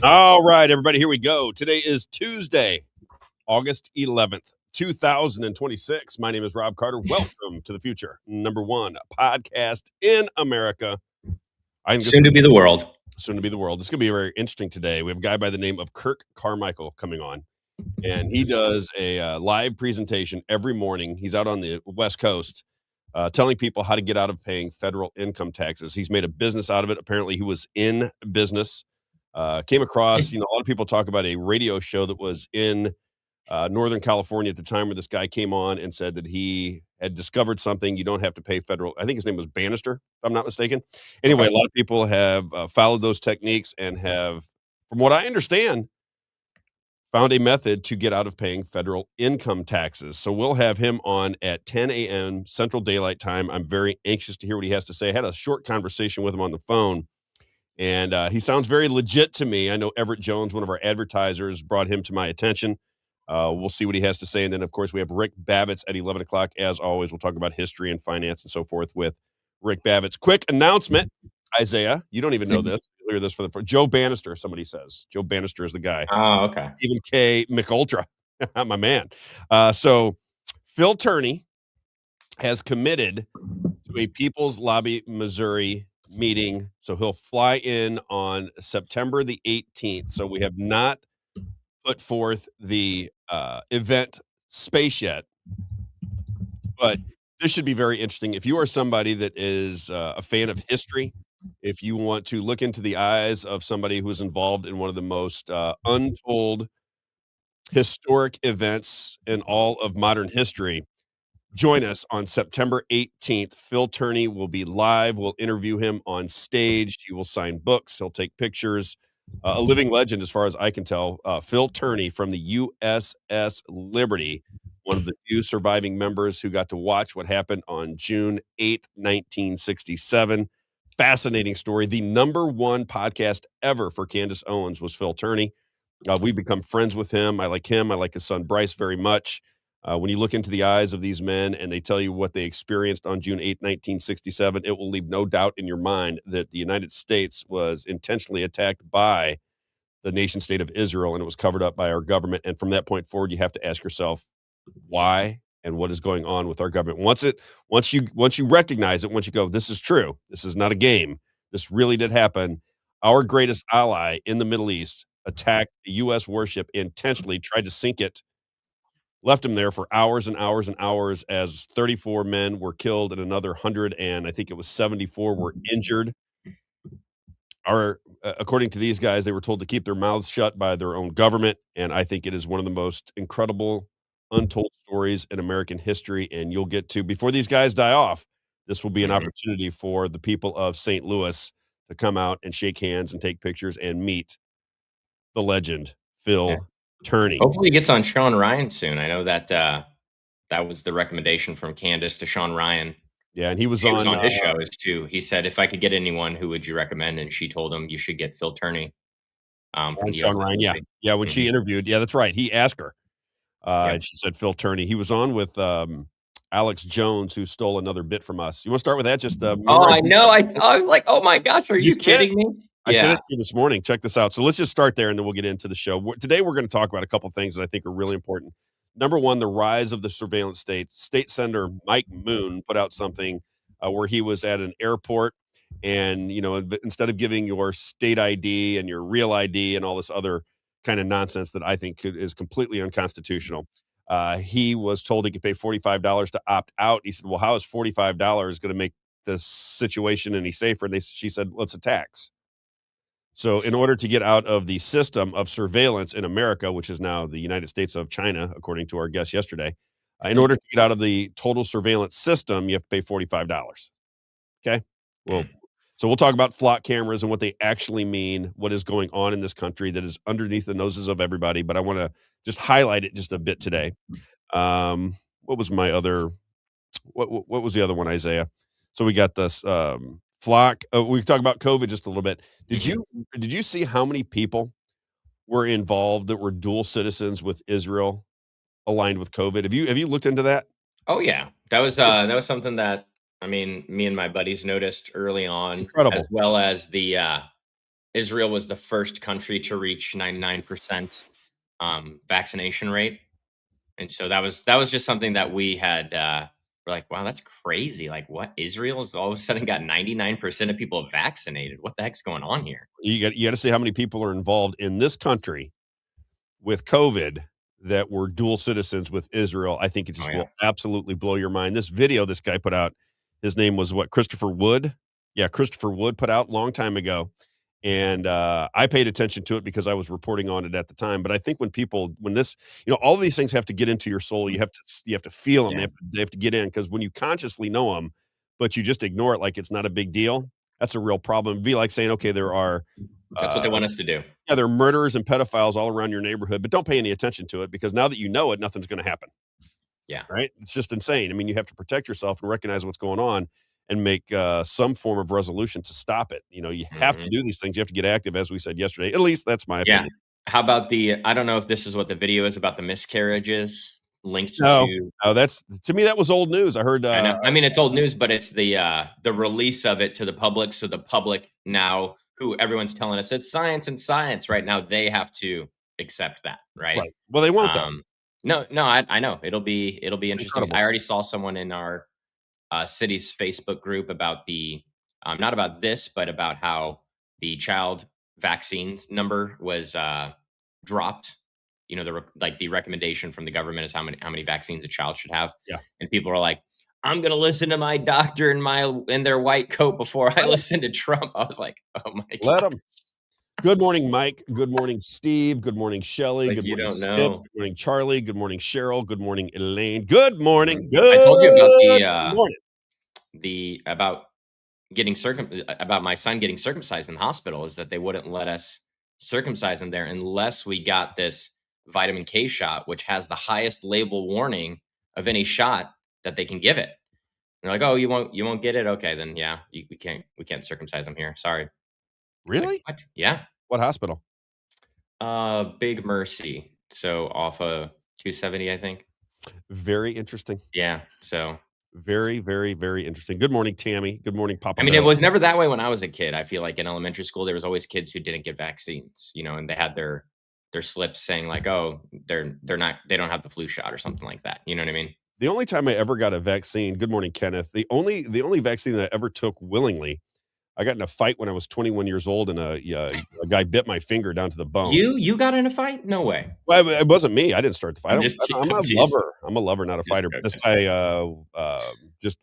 All right, everybody, here we go. Today is Tuesday, August 11th, 2026. My name is Rob Carter. Welcome to the future. Number one podcast in America. I think this Soon to be the world. soon to be the world. This is going to be very interesting today. We have a guy by the name of Kirk Carmichael coming on, and he does a live presentation every morning. He's out on the West Coast telling people how to get out of paying federal income taxes. He's made a business out of it. Apparently, he was in business. Came across, a lot of people talk about a radio show that was in Northern California at the time where this guy came on and said that he had discovered something. You don't have to pay federal. I think his name was Bannister, if I'm not mistaken. Anyway, Okay. a lot of people have followed those techniques and have, from what I understand, found a method to get out of paying federal income taxes. So we'll have him on at 10 a.m. Central Daylight Time. I'm very anxious to hear what he has to say. I had a short conversation with him on the phone, and he sounds very legit to me. I know Everett Jones, one of our advertisers, brought him to my attention. We'll see what he has to say. And then, of course, we have Rick Babbitt's at 11 o'clock. As always, we'll talk about history and finance and so forth with Rick Babbitt's. Quick announcement, Isaiah. You don't even know this. You'll hear this for the first. Joe Bannister, somebody says. Joe Bannister is the guy. Oh, okay. Stephen K. McUltra, my man. So Phil Turney has committed to a People's Lobby, Missouri meeting. So he'll fly in on September the 18th. So we have not put forth the event space yet, but this should be very interesting. If you are somebody that is a fan of history, if you want to look into the eyes of somebody who is involved in one of the most untold historic events in all of modern history, join us on September 18th. Phil Turney will be live. We'll interview him on stage. He will sign books. He'll take pictures. A living legend, as far as I can tell. Phil Turney from the USS Liberty, one of the few surviving members who got to watch what happened on June 8th, 1967. Fascinating story. The number one podcast ever for Candace Owens was Phil Turney. We've become friends with him. I like him. I like his son Bryce very much. When you look into the eyes of these men and they tell you what they experienced on June 8th, 1967, it will leave no doubt in your mind that the United States was intentionally attacked by the nation state of Israel, and it was covered up by our government. And from that point forward, you have to ask yourself why and what is going on with our government. Once you recognize it, once you go, this is true. This is not a game. This really did happen. Our greatest ally in the Middle East attacked the U.S. warship, intentionally tried to sink it, left him there for hours and hours and hours as 34 men were killed and another 100, and I think it was 74 were injured. According to these guys, they were told to keep their mouths shut by their own government, and I think it is one of the most incredible untold stories in American history. And you'll get to, before these guys die off, this will be an opportunity for the people of St. Louis to come out and shake hands and take pictures and meet the legend, Phil Turney. Hopefully he gets on Sean Ryan soon. I know that that was the recommendation from Candace to Sean Ryan. Yeah, and he was He on was on his show too. He said, if I could get anyone, who would you recommend? And she told him, you should get Phil Turney. From Sean USS Ryan. Yeah. Liberty. Yeah. When she interviewed, yeah, that's right. He asked her. Yep. And she said Phil Turney. He was on with Alex Jones, who stole another bit from us. You want to start with that? Just Oh, I know. I was like, oh my gosh, are you kidding me? I sent it to you this morning. Check this out. So let's just start there, and then we'll get into the show. Today, we're going to talk about a couple things that I think are really important. Number one, the rise of the surveillance state. State Senator Mike Moon put out something where he was at an airport, and instead of giving your state ID and your real ID and all this other kind of nonsense that I think is completely unconstitutional, he was told he could pay $45 to opt out. He said, well, how is $45 going to make the situation any safer? And she said, well, it's a tax. So in order to get out of the system of surveillance in America, which is now the United States of China, according to our guest yesterday, in order to get out of the total surveillance system, you have to pay $45. Okay. Well, so we'll talk about flock cameras and what they actually mean, what is going on in this country that is underneath the noses of everybody. But I want to just highlight it just a bit today. What was my other, what was the other one, Isaiah? So we got this flock. We talk about COVID just a little bit. Did you see how many people were involved that were dual citizens with Israel aligned with COVID? Have you looked into that? Oh yeah, that was something that, I mean, me and my buddies noticed early on. Incredible. As well as the Israel was the first country to reach 99% vaccination rate, and so that was just something that we had. We're like, wow, that's crazy. Like, what? Israel's all of a sudden got 99% of people vaccinated. What the heck's going on here? You got to see how many people are involved in this country with COVID that were dual citizens with Israel. I think it Oh just yeah. will absolutely blow your mind. This video this guy put out, his name was what? Christopher Wood. Yeah, Christopher Wood put out long time ago. And I paid attention to it because I was reporting on it at the time. But I think when this, all of these things have to get into your soul. You have to feel them. Yeah. They have to get in, because when you consciously know them, but you just ignore it like it's not a big deal, that's a real problem. It'd be like saying, okay, there are That's what uh, they want us to do. yeah, there are murderers and pedophiles all around your neighborhood, but don't pay any attention to it, because now that you know it, nothing's going to happen. Yeah. Right? It's just insane. I mean, you have to protect yourself and recognize what's going on and make some form of resolution to stop it. You have to Mhm. do these things. You have to get active, as we said yesterday. At least that's my Yeah. opinion. How about I don't know if this is what the video is about the miscarriages linked No, to. no, that's to me that was old news. I heard. I know. I mean, it's old news, but it's the release of it to the public. So the public now, who everyone's telling us it's science and science right now, they have to accept that, right? Right. Well, they won't though. Um, no, no, I know it'll be It's interesting. incredible. I already saw someone in our city's Facebook group about not about this, but about how the child vaccines number was dropped. Like the recommendation from the government is how many vaccines a child should have, Yeah. and people are like, "I'm gonna listen to my doctor in their white coat before I Let 'em. listen to Trump." I was like, "Oh my Let god!" 'em. Good morning, Mike. Good morning, Steve. Good morning, Shelly. Like Good you morning, don't Skip. know. Good morning, Charlie. Good morning, Cheryl. Good morning, Elaine. Good morning. I told you about Good morning. the about my son getting circumcised in the hospital, is that they wouldn't let us circumcise him there unless we got this vitamin K shot, which has the highest label warning of any shot that they can give it. They're like, "Oh, you won't get it? Okay, then yeah, we can't circumcise him here. Sorry." It's like, Really? "What?" Yeah. What hospital? Big Mercy. So off of 270, I think. Very interesting. Yeah. So Very, very, very interesting. Good morning, Tammy. Good morning, Papa I mean, it Bear. was never that way when I was a kid. I feel like in elementary school, there was always kids who didn't get vaccines, and they had their slips saying like, "Oh, they don't have the flu shot," or something like that. You know what I mean? The only time I ever got a vaccine, good morning, Kenneth. The only vaccine that I ever took willingly, I got in a fight when I was 21 years old, and a guy bit my finger down to the bone. You got in a fight? No way. Well, it wasn't me. I didn't start the fight. I'm I'm a teasing. lover. I'm a lover, not a Just fighter. But this joking. guy just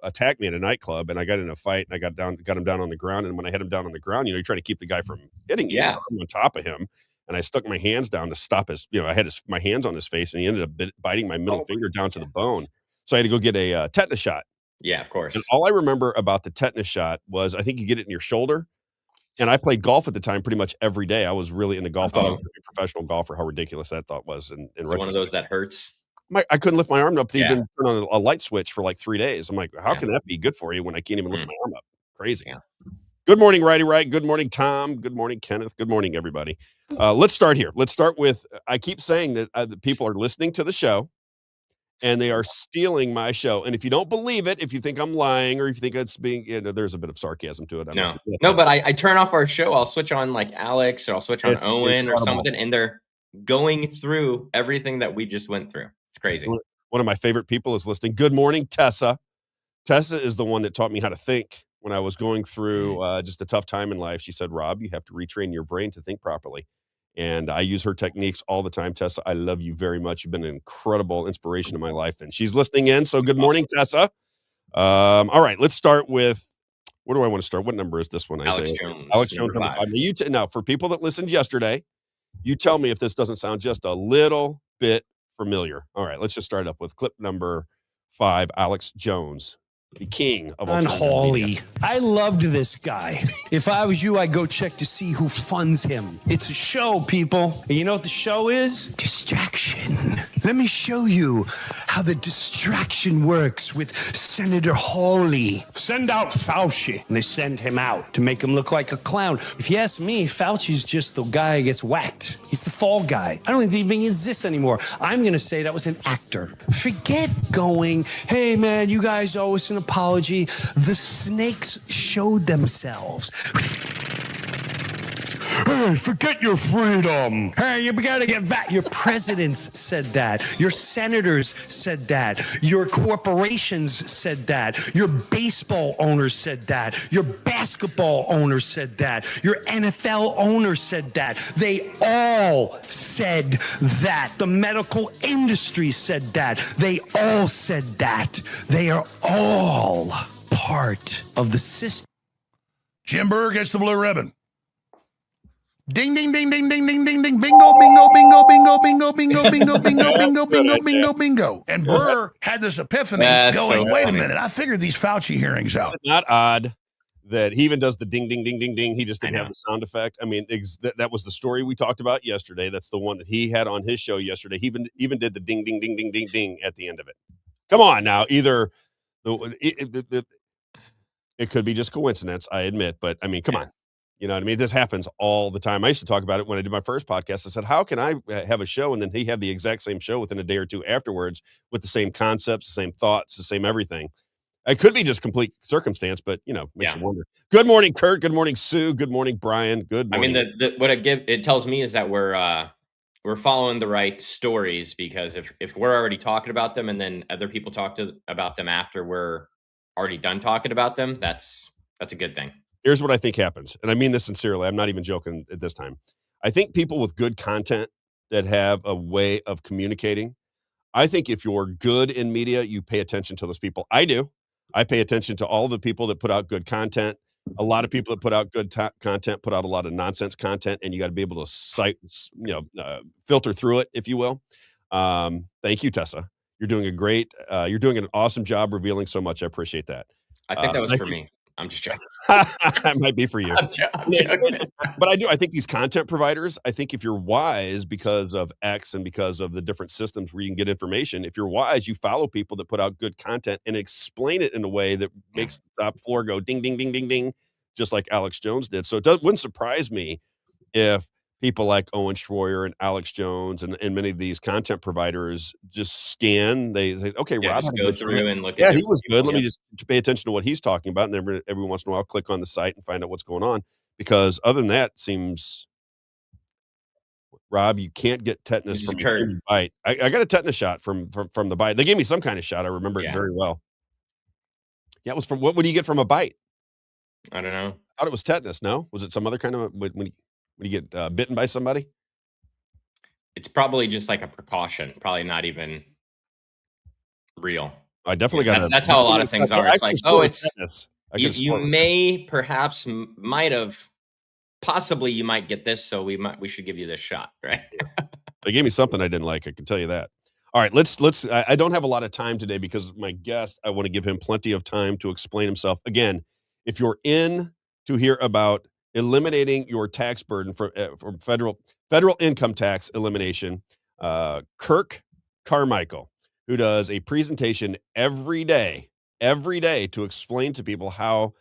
attacked me at a nightclub, and I got in a fight, and I got him down on the ground. And when I had him down on the ground, you try to keep the guy from hitting you. So Yeah. I'm on top of him, and I stuck my hands down to stop his. I had my hands on his face, and he ended up biting my middle Oh finger down to my the gosh. bone. So I had to go get a tetanus shot. Yeah, of And course. all I remember about the tetanus shot was I think you get it in your shoulder. And I played golf at the time pretty much every day. I was really into golf. Thought I was Oh, gonna be a professional golfer. How ridiculous that thought was in is it one of those retrospect. that hurts? I couldn't lift my arm up to Yeah. even turn on a light switch for like 3 days. I'm like, "How Yeah. can that be good for you when I can't even lift Mm, my arm up?" Crazy. yeah. Good morning, Righty Right. Good morning, Tom. Good morning, Kenneth. Good morning, everybody. Let's start here. Let's start with I keep saying that people are listening to the show, and they are stealing my show. And if you don't believe it, if you think I'm lying, or if you think it's being, there's a bit of sarcasm to it, I must No. admit, No, but but I turn off our show, I'll switch on, like, Alex, or I'll switch on it's Owen or incredible. something, and they're going through everything that we just went through. It's crazy. One of my favorite people is listening. Good morning, Tessa. Tessa is the one that taught me how to think when I was going through just a tough time in life. She said, Rob, you have to retrain your brain to think properly. And I use her techniques all the time. Tessa, I love you very much. You've been an incredible inspiration in my life. And she's listening in. So good morning, Awesome. Tessa. All right, let's start with where do I want to start? What number is this one, Alex Isaiah? Jones, Alex Jones, number number 5. five. Now, for people that listened yesterday, you tell me if this doesn't sound just a little bit familiar. All right, let's just start up with clip number 5, Alex Jones, the king of alternative media. Hawley. I loved this guy. If I was you, I'd go check to see who funds him. It's a show, people. And you know what the show is? Distraction. Let me show you how the distraction works with Senator Hawley. Send out Fauci. And they send him out to make him look like a clown. If you ask me, Fauci's just the guy who gets whacked. He's the fall guy. I don't even think he exists anymore. I'm going to say that was an actor. Forget going, hey, man, you guys owe us an apology. The snakes showed themselves. Hey, forget your freedom. Hey, you gotta get back. Your presidents said that. Your senators said that. Your corporations said that. Your baseball owners said that. Your basketball owners said that. Your NFL owners said that. They all said that. The medical industry said that. They all said that. They are all part of the system. Jim Burr gets the blue ribbon. Ding, ding, ding, ding, ding, ding, ding, ding. Bingo, bingo, bingo, bingo, bingo, bingo, bingo, bingo, bingo, bingo, bingo, bingo. And Burr had this epiphany going, wait a minute, I figured these Fauci hearings out. Is it not odd that he even does the ding, ding, ding, ding, ding? He just didn't have the sound effect. I mean, that was the story we talked about yesterday. That's the one that he had on his show yesterday. He even did the ding, ding, ding, ding, ding, ding at the end of it. Come on now. Either it could be just coincidence, I admit, but I mean, come on. You know what I mean? This happens all the time. I used to talk about it when I did my first podcast. I said, how can I have a show and then he have the exact same show within a day or two afterwards with the same concepts, the same thoughts, the same everything? It could be just complete circumstance, but, makes you wonder. Good morning, Kurt. Good morning, Sue. Good morning, Brian. Good morning. I mean, what it tells me is that we're following the right stories, because if we're already talking about them and then other people talk about them after we're already done talking about them, that's a good thing. Here's what I think happens, and I mean this sincerely. I'm not even joking at this time. I think people with good content that have a way of communicating, I think if you're good in media, you pay attention to those people. I do. I pay attention to all the people that put out good content. A lot of people that put out good content put out a lot of nonsense content, and you got to be able to filter through it, if you will. Thank you, Tessa. You're doing you're doing an awesome job revealing so much. I appreciate that. I think that was for me. I'm just joking. That might be for you. I'm joking. But I think these content providers, I think if you're wise because of X and because of the different systems where you can get information, if you're wise, you follow people that put out good content and explain it in a way that makes the top floor go ding, ding, ding, ding, ding, just like Alex Jones did. So wouldn't surprise me if people like Owen Schroyer and Alex Jones and many of these content providers just scan. They say, okay, Rob, just go through and look at he was good. Let me just pay attention to what he's talking about. And every once in a while, I'll click on the site and find out what's going on. Because other than that, seems, Rob, you can't get tetanus from a bite. I got a tetanus shot from the bite. They gave me some kind of shot. I remember it very well. Yeah, it was from, what would you get from a bite? I don't know. I thought it was tetanus. No? Was it some other kind of, when you get bitten by somebody? It's probably just like a precaution. Probably not even real. I definitely got that's how a lot of things are. It's like, tetanus. You may perhaps might have possibly you might get this, so we should give you this shot, right? They gave me something I didn't like, I can tell you that. All right, let's I don't have a lot of time today because my guest, I want to give him plenty of time to explain himself. Again, if you're in to hear about eliminating your tax burden from federal income tax elimination, Kirk Carmichael, who does a presentation every day to explain to people how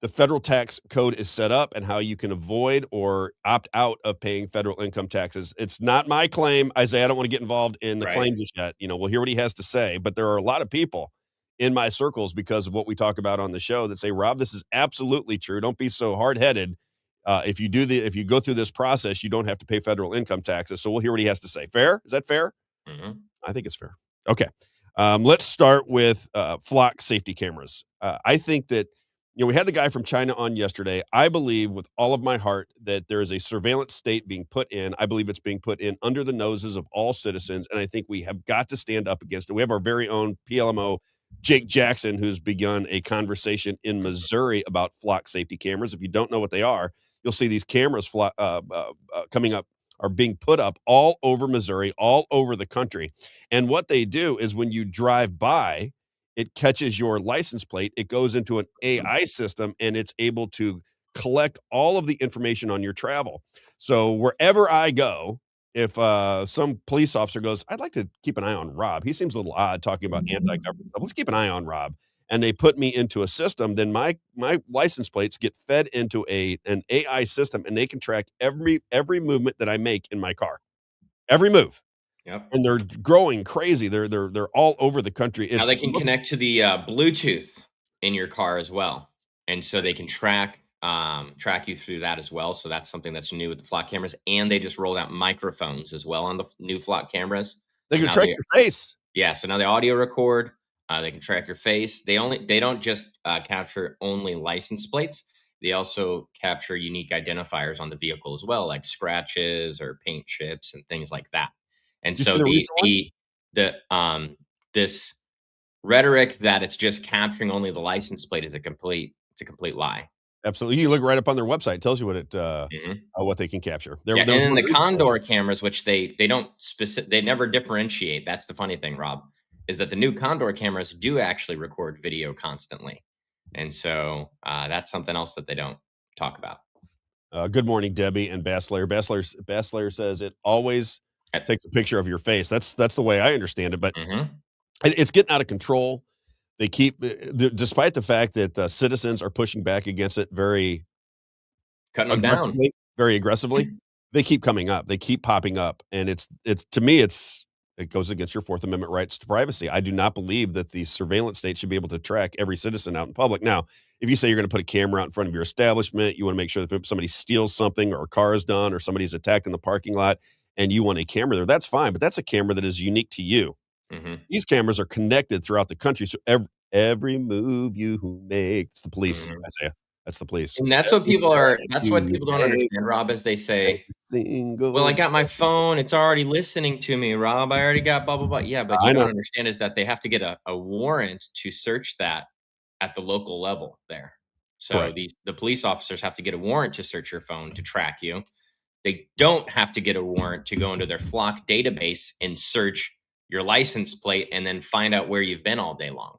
the federal tax code is set up and how you can avoid or opt out of paying federal income taxes. It's not my claim, Isaiah. I don't want to get involved in the claim just yet. We'll hear what he has to say, but there are a lot of people in my circles because of what we talk about on the show that say, Rob, this is absolutely true. Don't be so hard-headed. If you go through this process, you don't have to pay federal income taxes. So we'll hear what he has to say. Fair? Is that fair? Mm-hmm. I think it's fair. Okay. Let's start with flock safety cameras. I think that, we had the guy from China on yesterday. I believe with all of my heart that there is a surveillance state being put in. I believe it's being put in under the noses of all citizens. And I think we have got to stand up against it. We have our very own PLMO, Jake Jackson, who's begun a conversation in Missouri about flock safety cameras. If you don't know what they are, you'll see these cameras coming up, are being put up all over Missouri, all over the country. And what they do is when you drive by, it catches your license plate, it goes into an AI system, and it's able to collect all of the information on your travel. So wherever I go, if some police officer goes, I'd like to keep an eye on Rob. He seems a little odd talking about anti-government stuff. Let's keep an eye on Rob. And they put me into a system, then my license plates get fed into an AI system, and they can track every movement that I make in my car. Every move. Yep. And they're growing crazy. They're all over the country. Now they can connect to the Bluetooth in your car as well. And so they can track track you through that as well. So that's something that's new with the flock cameras, and they just rolled out microphones as well on the new flock cameras. They So can now track your face. so now they audio record. They can track your face. They don't just capture only license plates. They also capture unique identifiers on the vehicle as well, like scratches or paint chips and things like that. And You see so the recent one? this rhetoric that it's just capturing only the license plate is a complete lie. Absolutely. You look right up on their website. It tells you Mhm. what they can capture. Yeah, and There was then one the recently. Condor cameras, which they never differentiate. That's the funny thing, Rob, is that the new Condor cameras do actually record video constantly, and so that's something else that they don't talk about. Good morning, Debbie and Basslayer says it always takes a picture of your face. That's the way I understand it, but Mm-hmm. it's getting out of control. They keep, despite the fact that citizens are pushing back against it Cutting them down. very aggressively, they keep coming up. They keep popping up, and it's to me, it goes against your Fourth Amendment rights to privacy. I do not believe that the surveillance state should be able to track every citizen out in public. Now, if you say you're going to put a camera out in front of your establishment, you want to make sure that if somebody steals something or a car is done or somebody's attacked in the parking lot, and you want a camera there, that's fine. But that's a camera that is unique to you. Mm-hmm. These cameras are connected throughout the country, so every move you make, it's the police, Mm-hmm. Isaiah. That's the police. And that's Every step what you people don't take, understand, Rob, is they every say, well, I single got my phone. It's already listening to me, Rob. I already got blah, blah, blah. Yeah, but you I don't know. understand is that they have to get a warrant to search that at the local level there. So Correct. the police officers have to get a warrant to search your phone to track you. They don't have to get a warrant to go into their flock database and search your license plate and then find out where you've been all day long.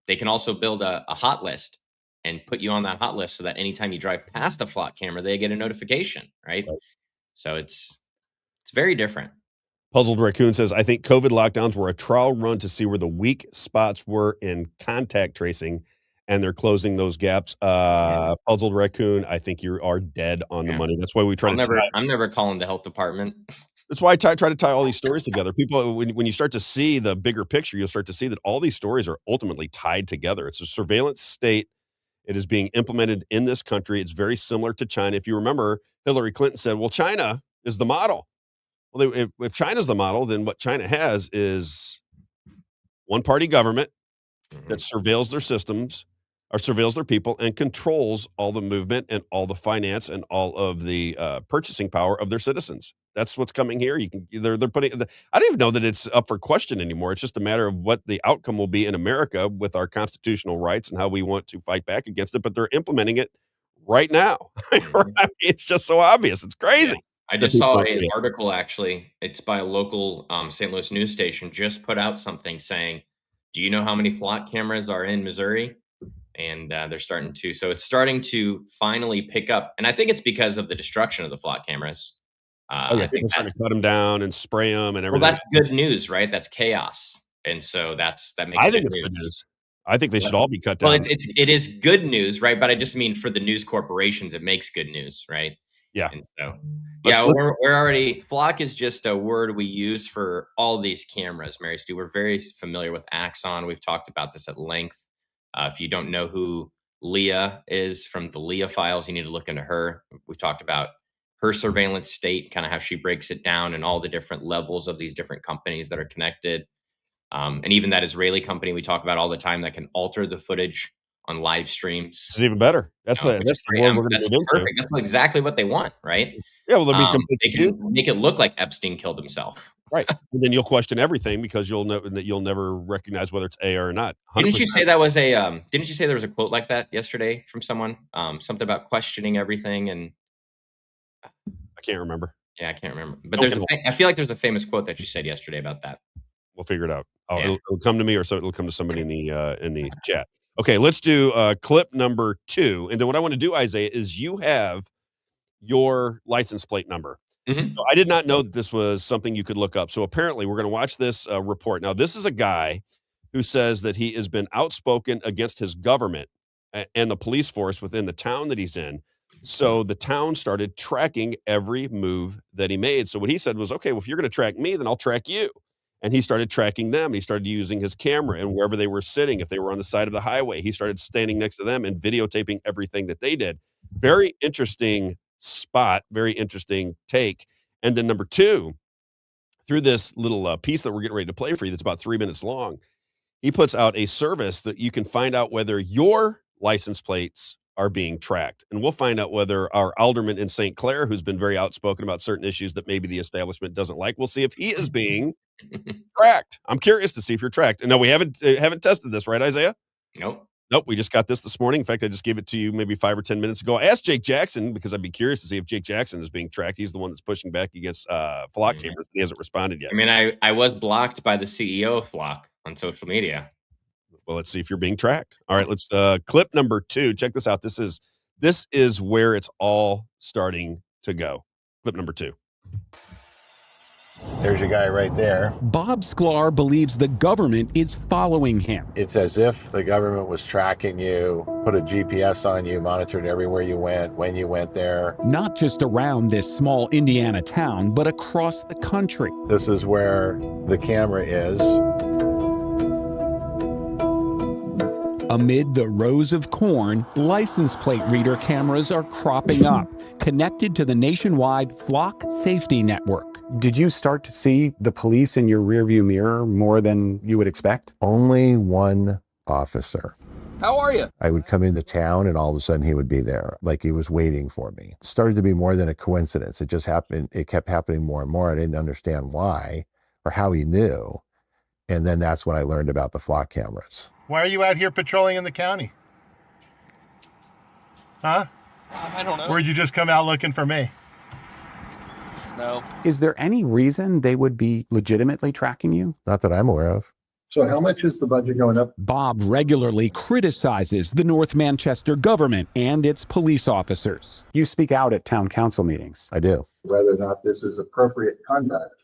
They can also build a hot list and put you on that hot list so that anytime you drive past a flock camera, they get a notification, right? Right. So it's very different. Puzzled Raccoon says, I think COVID lockdowns were a trial run to see where the weak spots were in contact tracing, and they're closing those gaps. Puzzled Raccoon, I think you are dead on the Yeah. money. That's why we try to tie. I'm never calling the health department. That's why I try to tie all these stories together. People, when you start to see the bigger picture, you'll start to see that all these stories are ultimately tied together. It's a surveillance state. It is being implemented in this country. It's very similar to China. If you remember, Hillary Clinton said, well, China is the model. Well, if China's the model, then what China has is one party government that surveils their systems or surveils their people and controls all the movement and all the finance and all of the purchasing power of their citizens. That's what's coming here. They're putting. I don't even know that it's up for question anymore. It's just a matter of what the outcome will be in America with our constitutional rights and how we want to fight back against it. But they're implementing it right now. I mean, it's just so obvious. It's crazy. I that just people saw don't see an it. article, actually. It's by a local St. Louis news station, just put out something saying, do you know how many flock cameras are in Missouri? And they're starting to, so it's starting to finally pick up. And I think it's because of the destruction of the flock cameras. Oh yeah, I think people starting to cut them down and spray them and well, everything. that's good news, right? That's chaos. And so that makes I good think it's news. good news. I think they should Well, all be cut well, down. it is good news, right? But I just mean for the news corporations, it makes good news, right? Yeah. And so, Let's- yeah, let's- we're already flock is just a word we use for all these cameras, Mary Stu. We're very familiar with Axon. We've talked about this at length. If you don't know who Leah is from the Leah files, you need to look into her. We've talked about her surveillance state, kind of how she breaks it down and all the different levels of these different companies that are connected. And even that Israeli company we talk about all the time that can alter the footage on live streams. This is even better. That's the Which is the great. world we're going to That's move into. perfect. That's exactly what they want, right? Yeah, well, they'll be complete They can confused. make it look like Epstein killed himself. Right. And then you'll question everything because you'll know that you'll never recognize whether it's AR or not. 100%. Didn't you say that was a? Didn't you say there was a quote like that yesterday from someone? Something about questioning everything, and I can't remember. yeah, I can't remember. But Don't there's I feel like there's a famous quote that you said yesterday about that. We'll figure it out. Oh, Yeah. it'll come to me, or so it'll come to somebody in the chat. Okay, let's do clip number 2, and then what I want to do, Isaiah, is you have your license plate number. Mhm. So I did not know that this was something you could look up. So apparently, we're going to watch this report. Now, this is a guy who says that he has been outspoken against his government and the police force within the town that he's in. So the town started tracking every move that he made. So what he said was, okay, well, if you're going to track me, then I'll track you. and he started tracking them. He started using his camera, and wherever they were sitting, if they were on the side of the highway, he started standing next to them and videotaping everything that they did. Very interesting spot, very interesting take. And then number two, through this little piece that we're getting ready to play for you that's about 3 minutes long, he puts out a service that you can find out whether your license plates are being tracked. And we'll find out whether our alderman in St. Clair, who's been very outspoken about certain issues that maybe the establishment doesn't like, we'll see if he is being tracked. I'm curious to see if you're tracked. And no, we haven't tested this, right, Isaiah? Nope, we just got this morning. In fact, I just gave it to you maybe 5 or 10 minutes ago. I asked Jake Jackson because I'd be curious to see if Jake Jackson is being tracked. He's the one that's pushing back against Flock cameras. He hasn't responded yet. I mean, I was blocked by the CEO of Flock on social media. Well, let's see if you're being tracked. All right, let's clip number 2. Check this out. This is where it's all starting to go. Clip number 2. There's your guy right there. Bob Sklar believes the government is following him. It's as if the government was tracking you, put a GPS on you, monitored everywhere you went, when you went there. Not just around this small Indiana town, but across the country. This is where the camera is. Amid the rows of corn, license plate reader cameras are cropping up, connected to the nationwide Flock safety network. Did you start to see the police in your rearview mirror more than you would expect? Only one officer. How are you? I would come into town and all of a sudden he would be there, like he was waiting for me. It started to be more than a coincidence. It just happened. It kept happening more and more. I didn't understand why or how he knew. And then that's when I learned about the Flock cameras. Why are you out here patrolling in the county? Huh? I don't know. Or did you just come out looking for me? No. Is there any reason they would be legitimately tracking you? Not that I'm aware of. So how much is the budget going up? Bob regularly criticizes the North Manchester government and its police officers. You speak out at town council meetings. I do. Whether or not this is appropriate conduct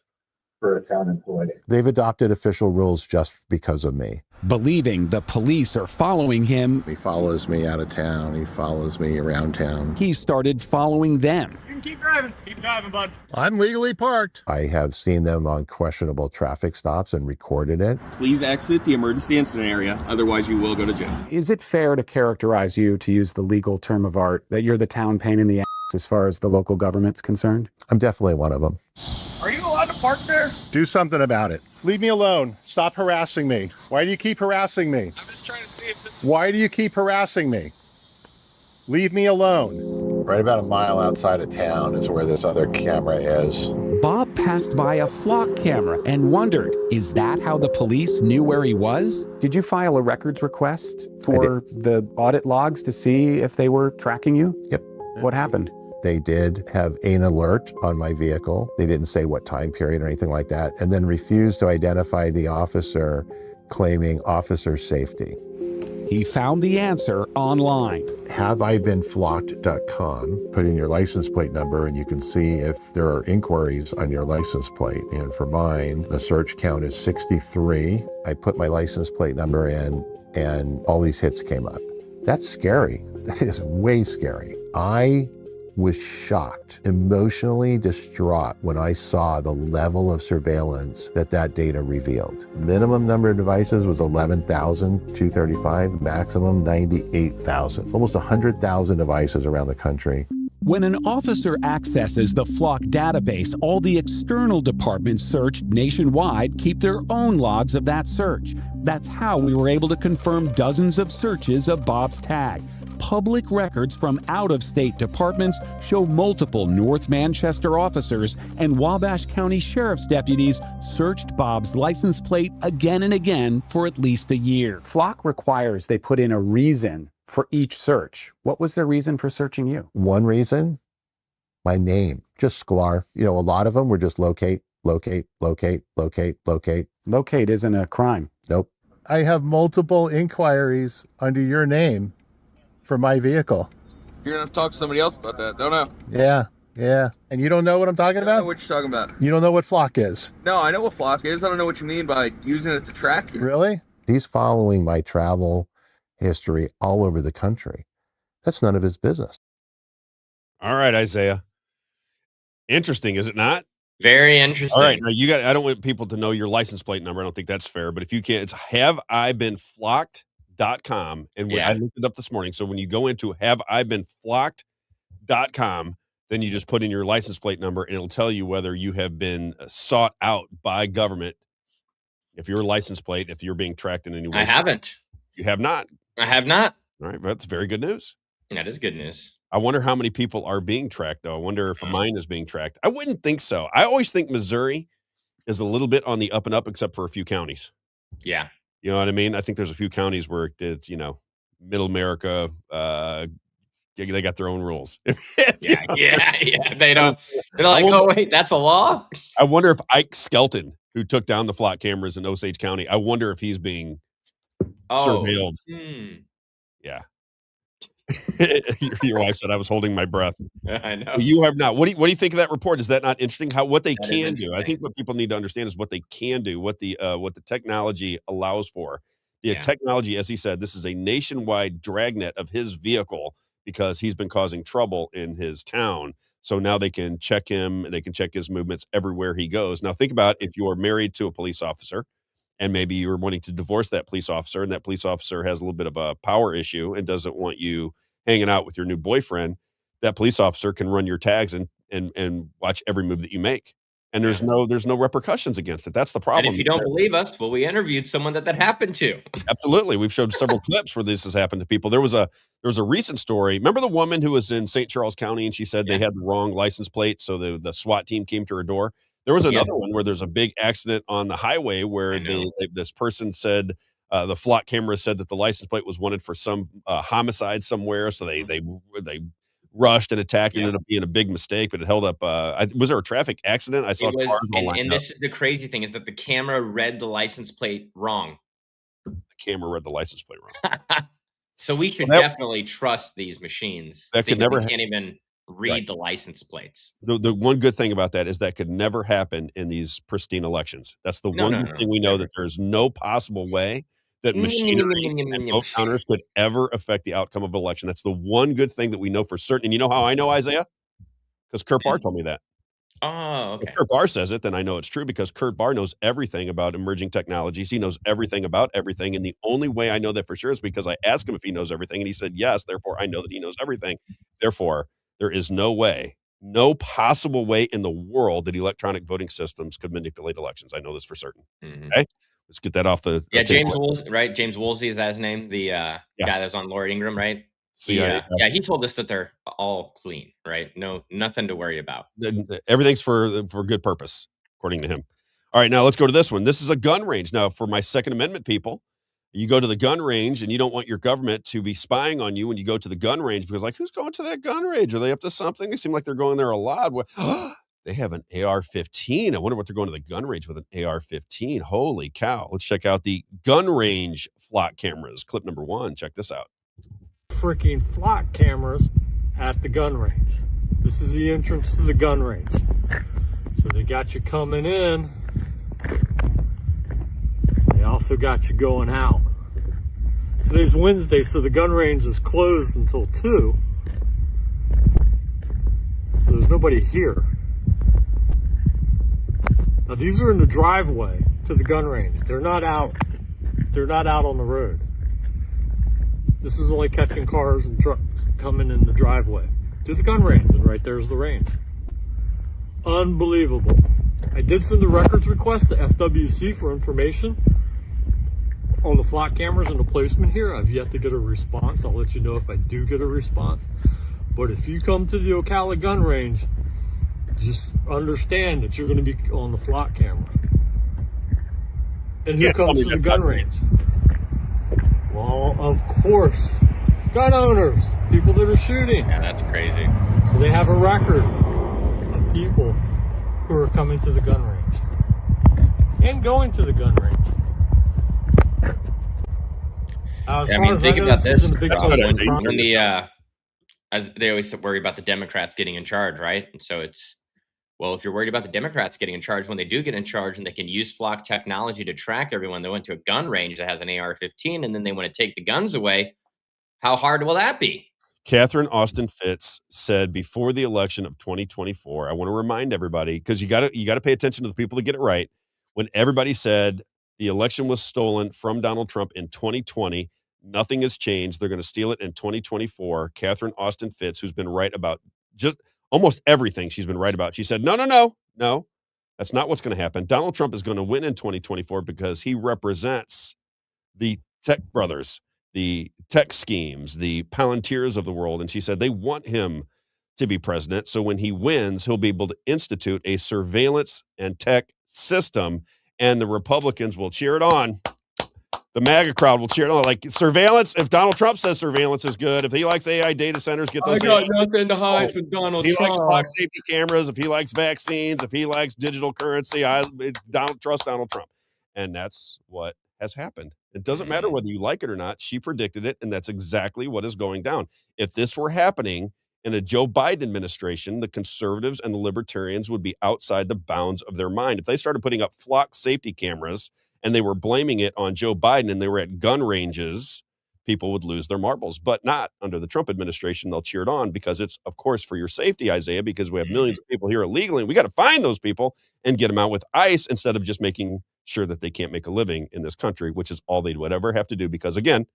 for a town employee. They've adopted official rules just because of me. Believing the police are following him, He follows me out of town. He follows me around town. he started following them. You can keep driving. Keep driving, bud. I'm legally parked. I have seen them on questionable traffic stops and recorded it. Please exit the emergency incident area. Otherwise, you will go to jail. Is it fair to characterize you, to use the legal term of art, that you're the town pain in the ass as far as the local government's concerned? I'm definitely one of them. Are you allowed to park there? Do something about it. Leave me alone. Stop harassing me. Why do you keep harassing me? I'm just trying to see if this is... Why do you keep harassing me? Leave me alone. Right about a mile outside of town is where this other camera is. Bob passed by a Flock camera and wondered, is that how the police knew where he was? Did you file a records request for the audit logs to see if they were tracking you? Yep. What happened? They did have an alert on my vehicle. They didn't say what time period or anything like that, and then refused to identify the officer, claiming officer safety. He found the answer online. HaveIBeenFlocked.com. Put in your license plate number and you can see if there are inquiries on your license plate. And for mine, the search count is 63. I put my license plate number in and all these hits came up. That's scary. That is way scary. I was shocked, emotionally distraught when I saw the level of surveillance that data revealed. Minimum number of devices was 11,235, maximum 98,000. Almost 100,000 devices around the country. When an officer accesses the Flock database, all the external departments searched nationwide keep their own logs of that search. That's how we were able to confirm dozens of searches of Bob's tag. Public records from out-of-state departments show multiple North Manchester officers and Wabash County Sheriff's deputies searched Bob's license plate again and again for at least a year. Flock requires they put in a reason for each search. What was their reason for searching you? One reason, my name, just Sklar. You know, a lot of them were just locate. Locate isn't a crime. Nope. I have multiple inquiries under your name for my vehicle. You're going to have to talk to somebody else about that. Don't know. Yeah. And you don't know what I'm talking I about? don't know what you're talking about. You don't know what Flock is? No, I know what Flock is. I don't know what you mean by using it to track you. Really? He's following my travel history all over the country. That's none of his business. All right, Isaiah. Interesting, is it not? Very interesting. All right, now you got. I don't want people to know your license plate number. I don't think that's fair. But if you can, it's haveibeenflocked.com, and I Yeah. looked it up this morning. So when you go into haveibeenflocked.com, then you just put in your license plate number, and it'll tell you whether you have been sought out by government. If your license plate, if you're being tracked in any way, I haven't. You have not. I have not. All right, that's very good news. That is good news. I wonder how many people are being tracked, though. I wonder if mine is being tracked. I wouldn't think so. I always think Missouri is a little bit on the up and up, except for a few counties. Yeah. You know what I mean? I think there's a few counties where it's, middle America, they got their own rules. Yeah. They don't. They're like, oh wait, that's a law. I wonder if Ike Skelton, who took down the flock cameras in Osage County, I wonder if he's being surveilled. Yeah. Your wife said I was holding my breath. I know. You have not. What do you think of that report? Is that not interesting? What they That can do? I think what people need to understand is what they can do, what the technology allows for. The technology, as he said, this is a nationwide dragnet of his vehicle because he's been causing trouble in his town. So now they can check him. They can check his movements everywhere he goes. Now think about if you're married to a police officer, and maybe you're wanting to divorce that police officer, and that police officer has a little bit of a power issue and doesn't want you hanging out with your new boyfriend. That police officer can run your tags and watch every move that you make. And there's no repercussions against it. That's the problem. And if you don't believe us, well, we interviewed someone that happened to. Absolutely. We've showed several clips where this has happened to people. There was a recent story. Remember the woman who was in St. Charles County and she said they had the wrong license plate, so the SWAT team came to her door. There was another one where there's a big accident on the highway where this person said the flock camera said that the license plate was wanted for some homicide somewhere, so they rushed and attacked. Ended up being a big mistake, but it held up. Was there a traffic accident? I saw cars all lined up. And this is the crazy thing, is that the camera read the license plate wrong. The camera read the license plate wrong. So we should definitely trust these machines. That could never can't even read the license plates. The one good thing about that is that could never happen in these pristine elections. That's the one good thing we know, that there's no possible way that machinery and vote counters could ever affect the outcome of an election. That's the one good thing that we know for certain. And you know how I know, Isaiah? Because Kurt Barr told me that. Oh, okay. If Kurt Barr says it, then I know it's true, because Kurt Barr knows everything about emerging technologies. He knows everything about everything. And the only way I know that for sure is because I asked him if he knows everything. And he said, yes, therefore I know that he knows everything. Therefore, there is no way, no possible way in the world that electronic voting systems could manipulate elections. I know this for certain. Okay? Let's get that off the James Woolsey, right? James Woolsey, is that his name? The guy that's on Laura Ingraham, right? CIA. He told us that they're all clean, right? No, nothing to worry about. Everything's for good purpose, according to him. All right, now let's go to this one. This is a gun range. Now, for my Second Amendment people, you go to the gun range and you don't want your government to be spying on you when you go to the gun range, because, like, who's going to that gun range? Are they up to something? They seem like they're going there a lot. They have an AR-15. I wonder what they're going to the gun range with an AR-15. Holy cow. Let's check out the gun range flock cameras. Clip number 1. Check this out. Freaking flock cameras at the gun range. This is the entrance to the gun range. So they got you coming in. They also got you going out. Today's Wednesday, so the gun range is closed until 2. So there's nobody here. Now these are in the driveway to the gun range. They're not out. They're not out on the road. This is only catching cars and trucks coming in the driveway to the gun range, and right there's the range. Unbelievable. I did send the records request to FWC for information on the flock cameras and the placement here. I've yet to get a response. I'll let you know if I do get a response. But if you come to the Ocala gun range, just understand that you're going to be on the flock camera. And who comes to the gun range? Well, of course, gun owners, people that are shooting. Yeah, that's crazy. So they have a record of people who are coming to the gun range and going to the gun range. Think about this. As they always worry about the Democrats getting in charge, right? And so well, if you're worried about the Democrats getting in charge, when they do get in charge and they can use flock technology to track everyone, they went to a gun range that has an AR-15 and then they want to take the guns away. How hard will that be? Catherine Austin Fitts said before the election of 2024, I want to remind everybody, because you gotta pay attention to the people that get it right. When everybody said the election was stolen from Donald Trump in 2020, nothing has changed. They're going to steal it in 2024. Catherine Austin Fitts, who's been right about just almost everything she's been right about, she said, no, that's not what's going to happen. Donald Trump is going to win in 2024 because he represents the tech brothers, the tech schemes, the Palantirs of the world. And she said they want him to be president. So when he wins, he'll be able to institute a surveillance and tech system, and the Republicans will cheer it on. The MAGA crowd will cheer it on. Like surveillance, if Donald Trump says surveillance is good, if he likes AI data centers, get those. I got nothing to hide from Donald If he Trump. likes clock safety cameras, if he likes vaccines, if he likes digital currency, don't trust Donald Trump. And that's what has happened. It doesn't matter whether you like it or not. She predicted it, and that's exactly what is going down. If this were happening in a Joe Biden administration, the conservatives and the libertarians would be outside the bounds of their mind. If they started putting up flock safety cameras and they were blaming it on Joe Biden and they were at gun ranges, people would lose their marbles, but not under the Trump administration. They'll cheer it on because it's, of course, for your safety, Isaiah, because we have millions of people here illegally, and we got to find those people and get them out with ICE instead of just making sure that they can't make a living in this country, which is all they would ever have to do. Because again,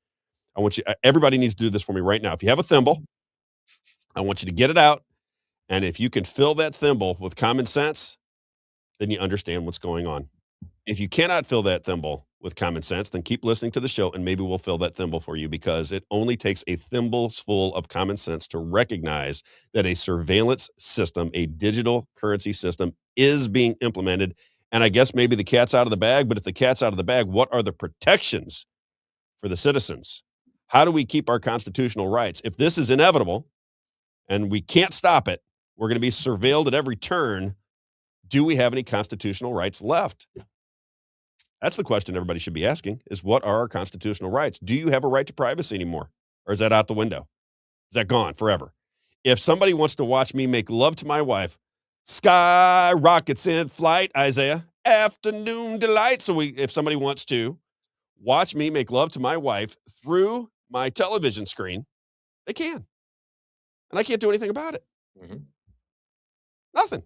everybody needs to do this for me right now. If you have a thimble, I want you to get it out. And if you can fill that thimble with common sense, then you understand what's going on. If you cannot fill that thimble with common sense, then keep listening to the show and maybe we'll fill that thimble for you, because it only takes a thimbleful of common sense to recognize that a surveillance system, a digital currency system, is being implemented. And I guess maybe the cat's out of the bag, but if the cat's out of the bag, what are the protections for the citizens? How do we keep our constitutional rights? If this is inevitable and we can't stop it, we're going to be surveilled at every turn. Do we have any constitutional rights left? That's the question everybody should be asking, is what are our constitutional rights? Do you have a right to privacy anymore? Or is that out the window? Is that gone forever? If somebody wants to watch me make love to my wife, sky rockets in flight, Isaiah, afternoon delight. So if somebody wants to watch me make love to my wife through my television screen, they can. And I can't do anything about it. Nothing.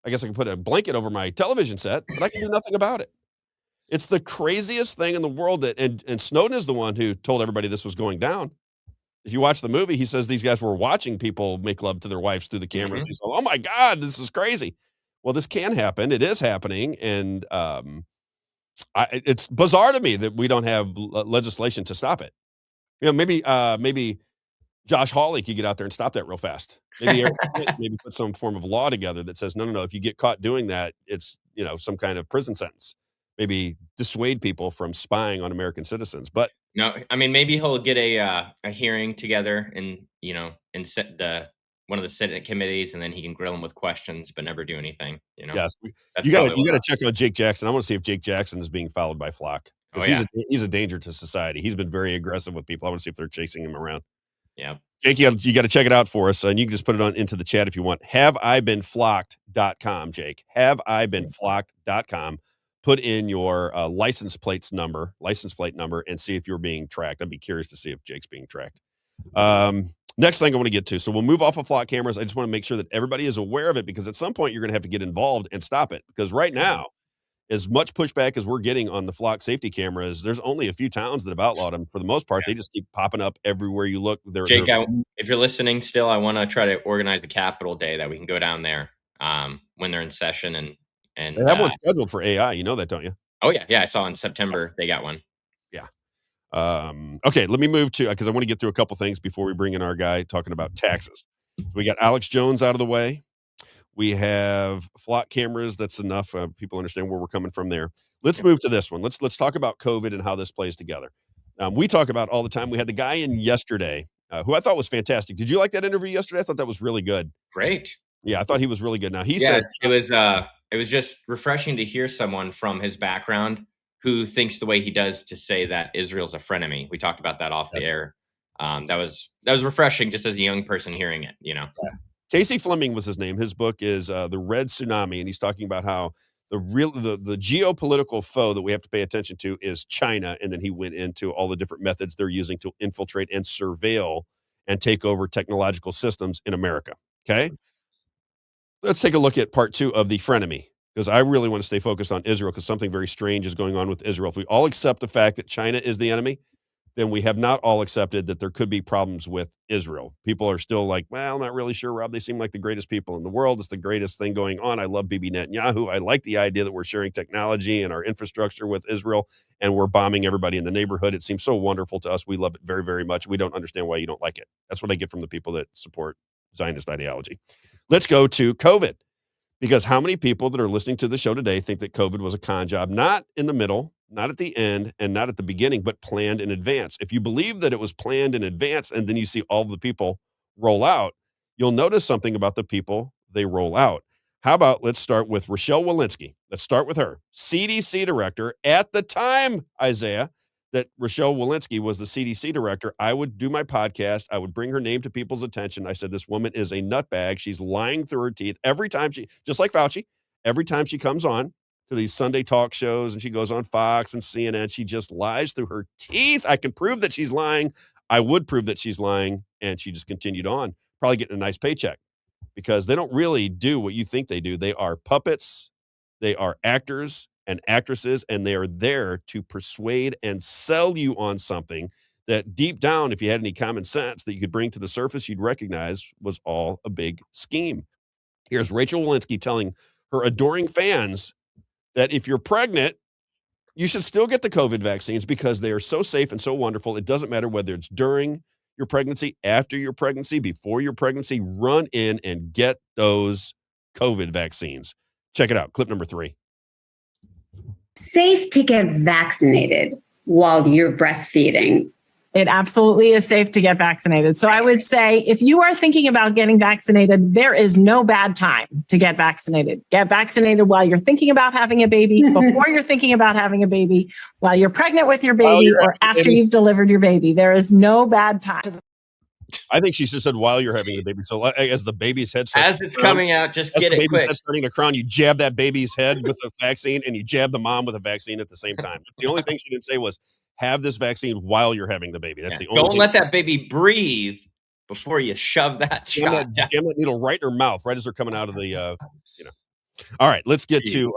I guess I can put a blanket over my television set, but I can do nothing about it. It's the craziest thing in the world that, and Snowden is the one who told everybody this was going down. If you watch the movie, he says these guys were watching people make love to their wives through the cameras. He's like, oh my God, this is crazy. Well, this can happen. It is happening. And it's bizarre to me that we don't have legislation to stop it. You know, maybe Josh Hawley could get out there and stop that real fast. Maybe put some form of law together that says, no, if you get caught doing that, it's, some kind of prison sentence. Maybe dissuade people from spying on American citizens. But no, I mean, maybe he'll get a hearing together and, and set one of the Senate committees, and then he can grill them with questions, but never do anything. Yes, you got to check on Jake Jackson. I want to see if Jake Jackson is being followed by Flock, because he's a danger to society. He's been very aggressive with people. I want to see if they're chasing him around. Yeah, Jake, you got to check it out for us, and you can just put it into the chat if you want. HaveIBeenFlocked.com, Jake. HaveIBeenFlocked.com. Put in your license plate number, and see if you're being tracked. I'd be curious to see if Jake's being tracked. Next thing I want to get to. So we'll move off of flock cameras. I just want to make sure that everybody is aware of it, because at some point you're going to have to get involved and stop it. Because right now, as much pushback as we're getting on the flock safety cameras, there's only a few towns that have outlawed them. For the most part, they just keep popping up everywhere you look. Jake, if you're listening still, I want to try to organize a Capitol Day that we can go down there when they're in session and they have one scheduled for AI. You know that, don't you? Oh yeah. I saw in September they got one. Yeah. Okay, let me move to, because I want to get through a couple things before we bring in our guy talking about taxes. So we got Alex Jones out of the way. We have flock cameras. That's enough. People understand where we're coming from there. Let's move to this one. Let's talk about COVID and how this plays together. We talk about all the time. We had the guy in yesterday who I thought was fantastic. Did you like that interview yesterday? I thought that was really good. Great. Yeah, I thought he was really good. Now he says it was just refreshing to hear someone from his background who thinks the way he does to say that Israel's a frenemy. We talked about that off the air. That was refreshing just as a young person hearing it, Yeah. Casey Fleming was his name. His book is The Red Tsunami, and he's talking about how the geopolitical foe that we have to pay attention to is China, and then he went into all the different methods they're using to infiltrate and surveil and take over technological systems in America. Okay. Let's take a look at part 2 of the frenemy, because I really want to stay focused on Israel, because something very strange is going on with Israel. If we all accept the fact that China is the enemy, then we have not all accepted that there could be problems with Israel. People are still like, well, not really sure, Rob. They seem like the greatest people in the world. It's the greatest thing going on. I love Bibi Netanyahu. I like the idea that we're sharing technology and our infrastructure with Israel, and we're bombing everybody in the neighborhood. It seems so wonderful to us. We love it very, very much. We don't understand why you don't like it. That's what I get from the people that support Zionist ideology. Let's go to COVID. Because how many people that are listening to the show today think that COVID was a con job, not in the middle, not at the end, and not at the beginning, but planned in advance? If you believe that it was planned in advance and then you see all of the people roll out, you'll notice something about the people they roll out. How about let's start with Rochelle Walensky. Let's start with her. CDC director at the time, Isaiah, that Rochelle Walensky was the CDC director. I would do my podcast. I would bring her name to people's attention. I said, this woman is a nutbag. She's lying through her teeth every time just like Fauci, every time she comes on to these Sunday talk shows and she goes on Fox and CNN, she just lies through her teeth. I can prove that she's lying. I would prove that she's lying. And she just continued on, probably getting a nice paycheck, because they don't really do what you think they do. They are puppets. They are actors and actresses, and they are there to persuade and sell you on something that deep down, if you had any common sense that you could bring to the surface, you'd recognize was all a big scheme. Here's Rachel Walensky telling her adoring fans that if you're pregnant, you should still get the COVID vaccines because they are so safe and so wonderful. It doesn't matter whether it's during your pregnancy, after your pregnancy, before your pregnancy, run in and get those COVID vaccines. Check it out. Clip number 3. Safe to get vaccinated while you're breastfeeding. It absolutely is safe to get vaccinated. So I would say if you are thinking about getting vaccinated, there is no bad time to get vaccinated. Get vaccinated while you're thinking about having a baby, before you're thinking about having a baby, while you're pregnant with your baby, or after you've delivered your baby. There is no bad time. I think she just said while you're having the baby. So as the baby's head starts as it's coming out, just get it quick. Starting to crown, you jab that baby's head with a vaccine, and you jab the mom with a vaccine at the same time. The only thing she didn't say was have this vaccine while you're having the baby. That's the only Don't thing. let that baby breathe before you shove that shot. Jam that needle right in her mouth, right as they're coming out of the, All right, let's get to,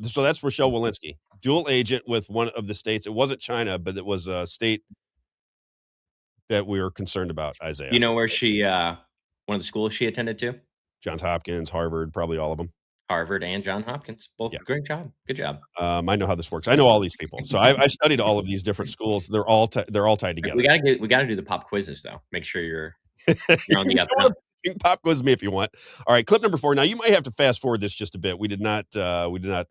so that's Rochelle Walensky, dual agent with one of the states. It wasn't China, but it was a state that we were concerned about, Isaiah. You know where she, one of the schools she attended to? Johns Hopkins, Harvard, probably all of them. Harvard and Johns Hopkins, both. Great job. Good job. I know how this works. I know all these people. So I studied all of these different schools. They're all tied together. We gotta do the pop quizzes though. Make sure you're on the up. You can pop quiz me if you want. All right, clip number 4. Now you might have to fast forward this just a bit. We did not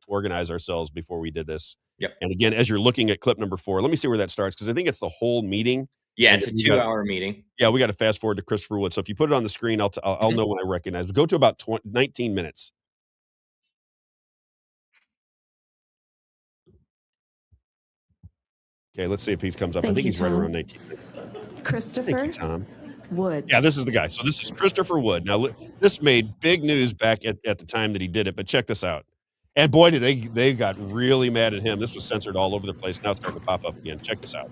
organize ourselves before we did this. Yep. And again, as you're looking at clip number 4, let me see where that starts, because I think it's the whole meeting. Yeah, it's a 2-hour meeting. Yeah, we got to fast forward to Christopher Wood. So if you put it on the screen, I'll know when I recognize it. Go to about 19 minutes. Okay, let's see if he comes up. I think he's right around 19 minutes. Christopher Thank you, Tom. Wood. Yeah, this is the guy. So this is Christopher Wood. Now, this made big news back at the time that he did it, but check this out. And boy, did they got really mad at him. This was censored all over the place. Now it's starting to pop up again. Check this out.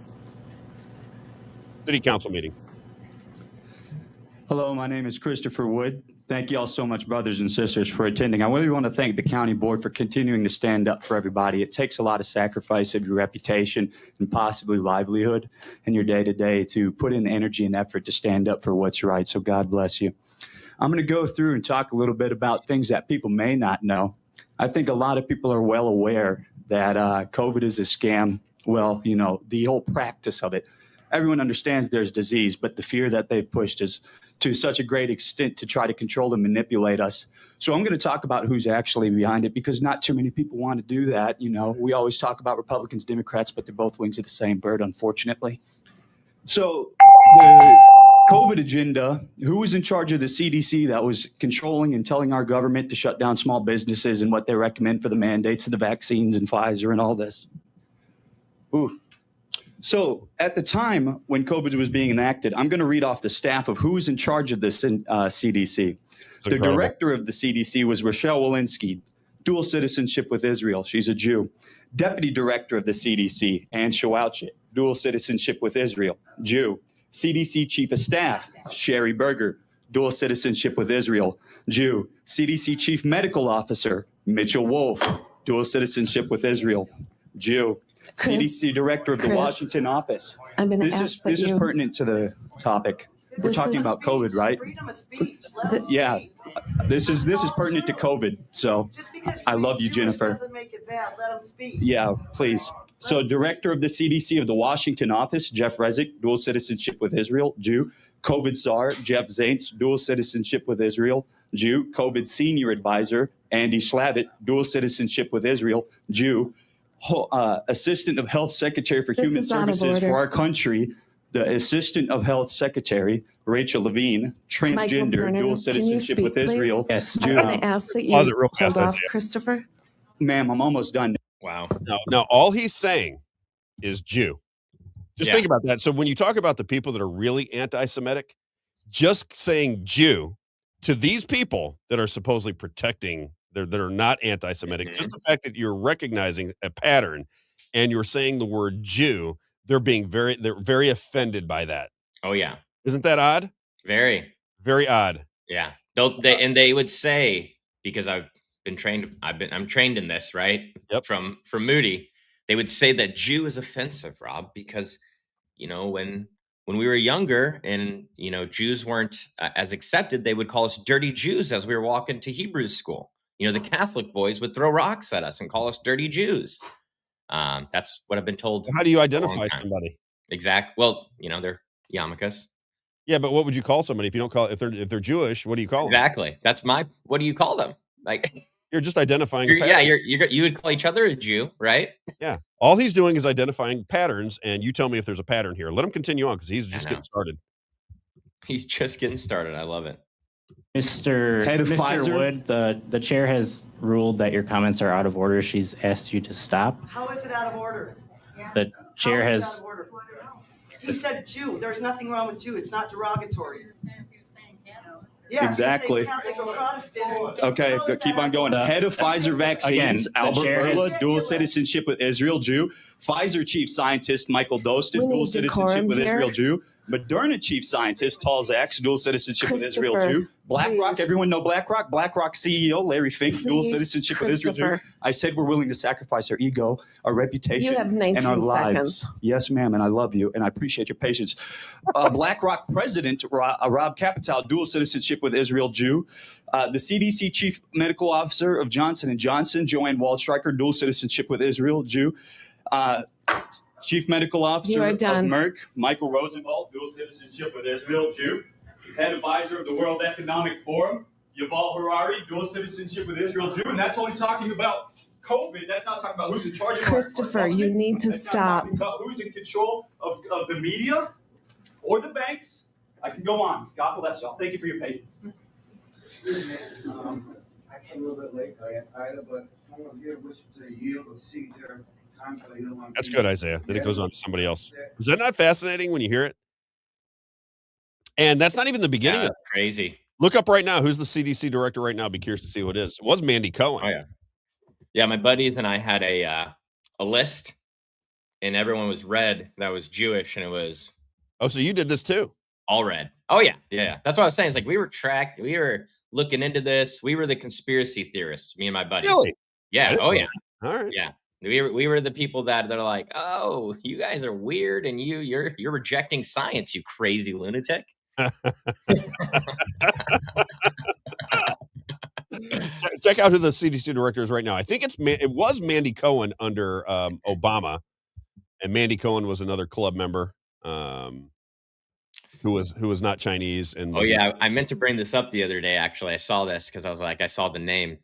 City Council meeting. Hello, my name is Christopher Wood. Thank you all so much, brothers and sisters, for attending. I really want to thank the county board for continuing to stand up for everybody. It takes a lot of sacrifice of your reputation and possibly livelihood in your day-to-day to put in energy and effort to stand up for what's right. So God bless you. I'm going to go through and talk a little bit about things that people may not know. I think a lot of people are well aware that COVID is a scam. Well, you know, the whole practice of it. Everyone understands there's disease, but the fear that they've pushed is to such a great extent to try to control and manipulate us. So I'm going to talk about who's actually behind it, because not too many people want to do that. You know, we always talk about Republicans, Democrats, but they're both wings of the same bird, unfortunately. So the COVID agenda, who was in charge of the CDC that was controlling and telling our government to shut down small businesses and what they recommend for the mandates of the vaccines and Pfizer and all this? Ooh. So at the time when COVID was being enacted, I'm going to read off the staff of who was in charge of this CDC. The director of the CDC was Rochelle Walensky, dual citizenship with Israel. She's a Jew. Deputy director of the CDC, Ann Shawalchik, dual citizenship with Israel, Jew. CDC Chief of Staff, Sherry Berger, dual citizenship with Israel, Jew. CDC Chief Medical Officer, Mitchell Wolf, dual citizenship with Israel, Jew. CDC Director of the Washington office. This is pertinent to the topic. We're talking about COVID, right? Freedom of speech. Yeah, this is pertinent to COVID. So I love you, Jennifer. Doesn't make it bad. Let them speak. Yeah, please. So Director of the CDC of the Washington office, Jeff Rezek, dual citizenship with Israel, Jew. COVID czar, Jeff Zaints, dual citizenship with Israel, Jew. COVID senior advisor, Andy Slavitt, dual citizenship with Israel, Jew. Assistant of Health Secretary for Human Services for our country, the Assistant of Health Secretary, Rachel Levine, transgender, dual citizenship with Israel. Yes. Jew. I'm going to ask that you hold off, Christopher. Ma'am, I'm almost done. Wow. No, all he's saying is Jew. Just think about that. So when you talk about the people that are really anti-Semitic, just saying Jew to these people that are supposedly protecting, that are not anti-Semitic, just the fact that you're recognizing a pattern and you're saying the word Jew, they're very offended by that. Oh yeah. Isn't that odd? Very. Very odd. Yeah. They would say, because I'm trained in this, right? Yep. From Moody, they would say that Jew is offensive, Rob, because when we were younger and Jews weren't as accepted, they would call us dirty Jews as we were walking to Hebrew school. The Catholic boys would throw rocks at us and call us dirty Jews. That's what I've been told. How do you identify somebody? Exactly. Well, they're yarmulkes. Yeah, but what would you call somebody if you don't call if they're Jewish? What do you call them? Exactly. What do you call them? Like you're just identifying. You would call each other a Jew, right? Yeah. All he's doing is identifying patterns, and you tell me if there's a pattern here. Let him continue on because he's just getting started. He's just getting started. I love it. Mr. Pfizer? Wood, the chair has ruled that your comments are out of order. She's asked you to stop. How is it out of order? The chair How is it has. out of order? He said Jew. There's nothing wrong with Jew. It's not derogatory. Yeah, Exactly. Catholic or Protestant. Okay, keep on going. Head of Pfizer vaccines, Albert Bourla, dual citizenship with Israel, Jew. Pfizer chief scientist, Michael Dostin, dual citizenship with Israel, Jew. Moderna chief scientist, Tal Zaks, dual citizenship with Israel, Jew. BlackRock, everyone know BlackRock? BlackRock CEO, Larry Fink, dual citizenship with Israel, Jew. I said we're willing to sacrifice our ego, our reputation, You have 19 and our lives. seconds. Yes, ma'am, and I love you, and I appreciate your patience. BlackRock president, Robb Capital, dual citizenship with Israel, Jew. The CDC chief medical officer of Johnson & Johnson, Joanne Waldstreicher, dual citizenship with Israel, Jew. Chief medical officer of Merck, Michael Rosenwald, dual citizenship with Israel, Jew. Head advisor of the World Economic Forum, Yuval Harari, dual citizenship with Israel, Jew. And that's only talking about COVID. That's not talking about who's in charge of Christopher, you need to stop. Not talking about who's in control of the media or the banks. I can go on. God bless y'all. Thank you for your patience. Excuse me. I came a little bit late. I got tired, but someone here wishes to yield or see their time for you. That's good, Isaiah. Then it goes on to somebody else. Is that not fascinating when you hear it? And that's not even the beginning of it. Crazy. Look up right now. Who's the CDC director right now? I'd be curious to see who it is. It was Mandy Cohen. Oh, yeah. Yeah, my buddies and I had a list, and everyone was red that was Jewish, and it was... Oh, so you did this too? All red. Oh, yeah. Yeah. That's what I was saying. It's like we were looking into this. We were the conspiracy theorists, me and my buddies. Really? Yeah. Oh, yeah. All right. Yeah. We were the people that are like, oh, you guys are weird, and you're rejecting science, you crazy lunatic. Check out who the CDC director is right now. I think it was Mandy Cohen under Obama, and Mandy Cohen was another club member who was not Chinese. And I meant to bring this up the other day. Actually, I saw this because I saw the name.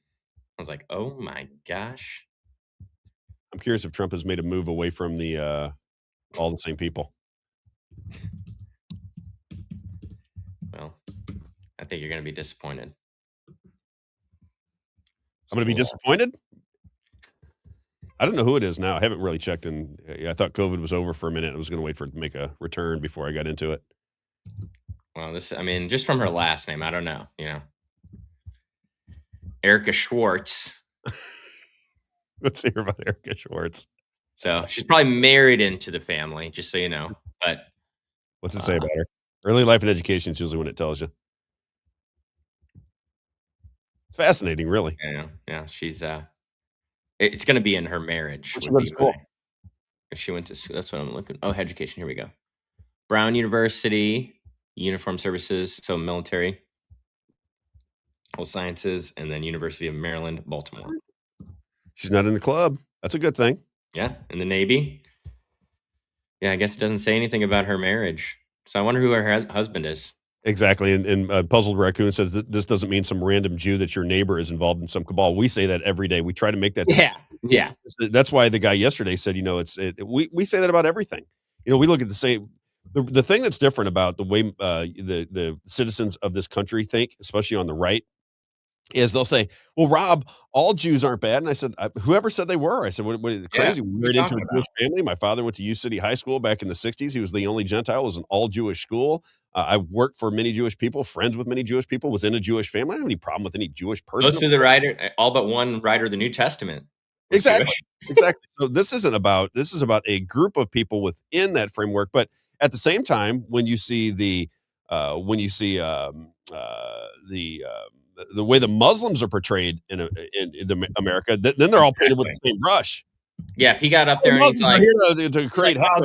I was like, oh my gosh. I'm curious if Trump has made a move away from the all the same people. Well, I think you're going to be disappointed. I'm going to be disappointed? I don't know who it is now. I haven't really checked, and I thought COVID was over for a minute. I was going to wait for it to make a return before I got into it. Well, just from her last name, I don't know, Erica Schwartz. Let's hear about Erica Schwartz. So she's probably married into the family, just so you know. But What's it say about her? Early life and education is usually when it tells you. It's fascinating, really. Yeah, she's it's going to be in her marriage. Where'd she Would go to be school? if she went to school. That's what I'm looking. Oh, education. Here we go. Brown University, Uniform Services, so military, health sciences, and then University of Maryland, Baltimore. She's not in the club. That's a good thing. Yeah, in the Navy. Yeah, I guess it doesn't say anything about her marriage. So I wonder who her husband is. Exactly. And Puzzled Raccoon says that this doesn't mean some random Jew that's your neighbor is involved in some cabal. We say that every day. We try to make that. Yeah. That's why the guy yesterday said, we say that about everything. We look at the same. The thing that's different about the way the citizens of this country think, especially on the right, is they'll say, well, Rob, all Jews aren't bad. And I said, whoever said they were? I said, what crazy? We married into a Jewish family. My father went to U City High School back in the 60s. He was the only Gentile. It was an all-Jewish school. I worked for many Jewish people, friends with many Jewish people, was in a Jewish family. I don't have any problem with any Jewish person. Most of the writer, all but one writer of the New Testament. Exactly. So this is about a group of people within that framework. But at the same time, when you see the way the Muslims are portrayed in America, then they're all painted with the same brush. Yeah, if he got up there and he's like, to create havoc.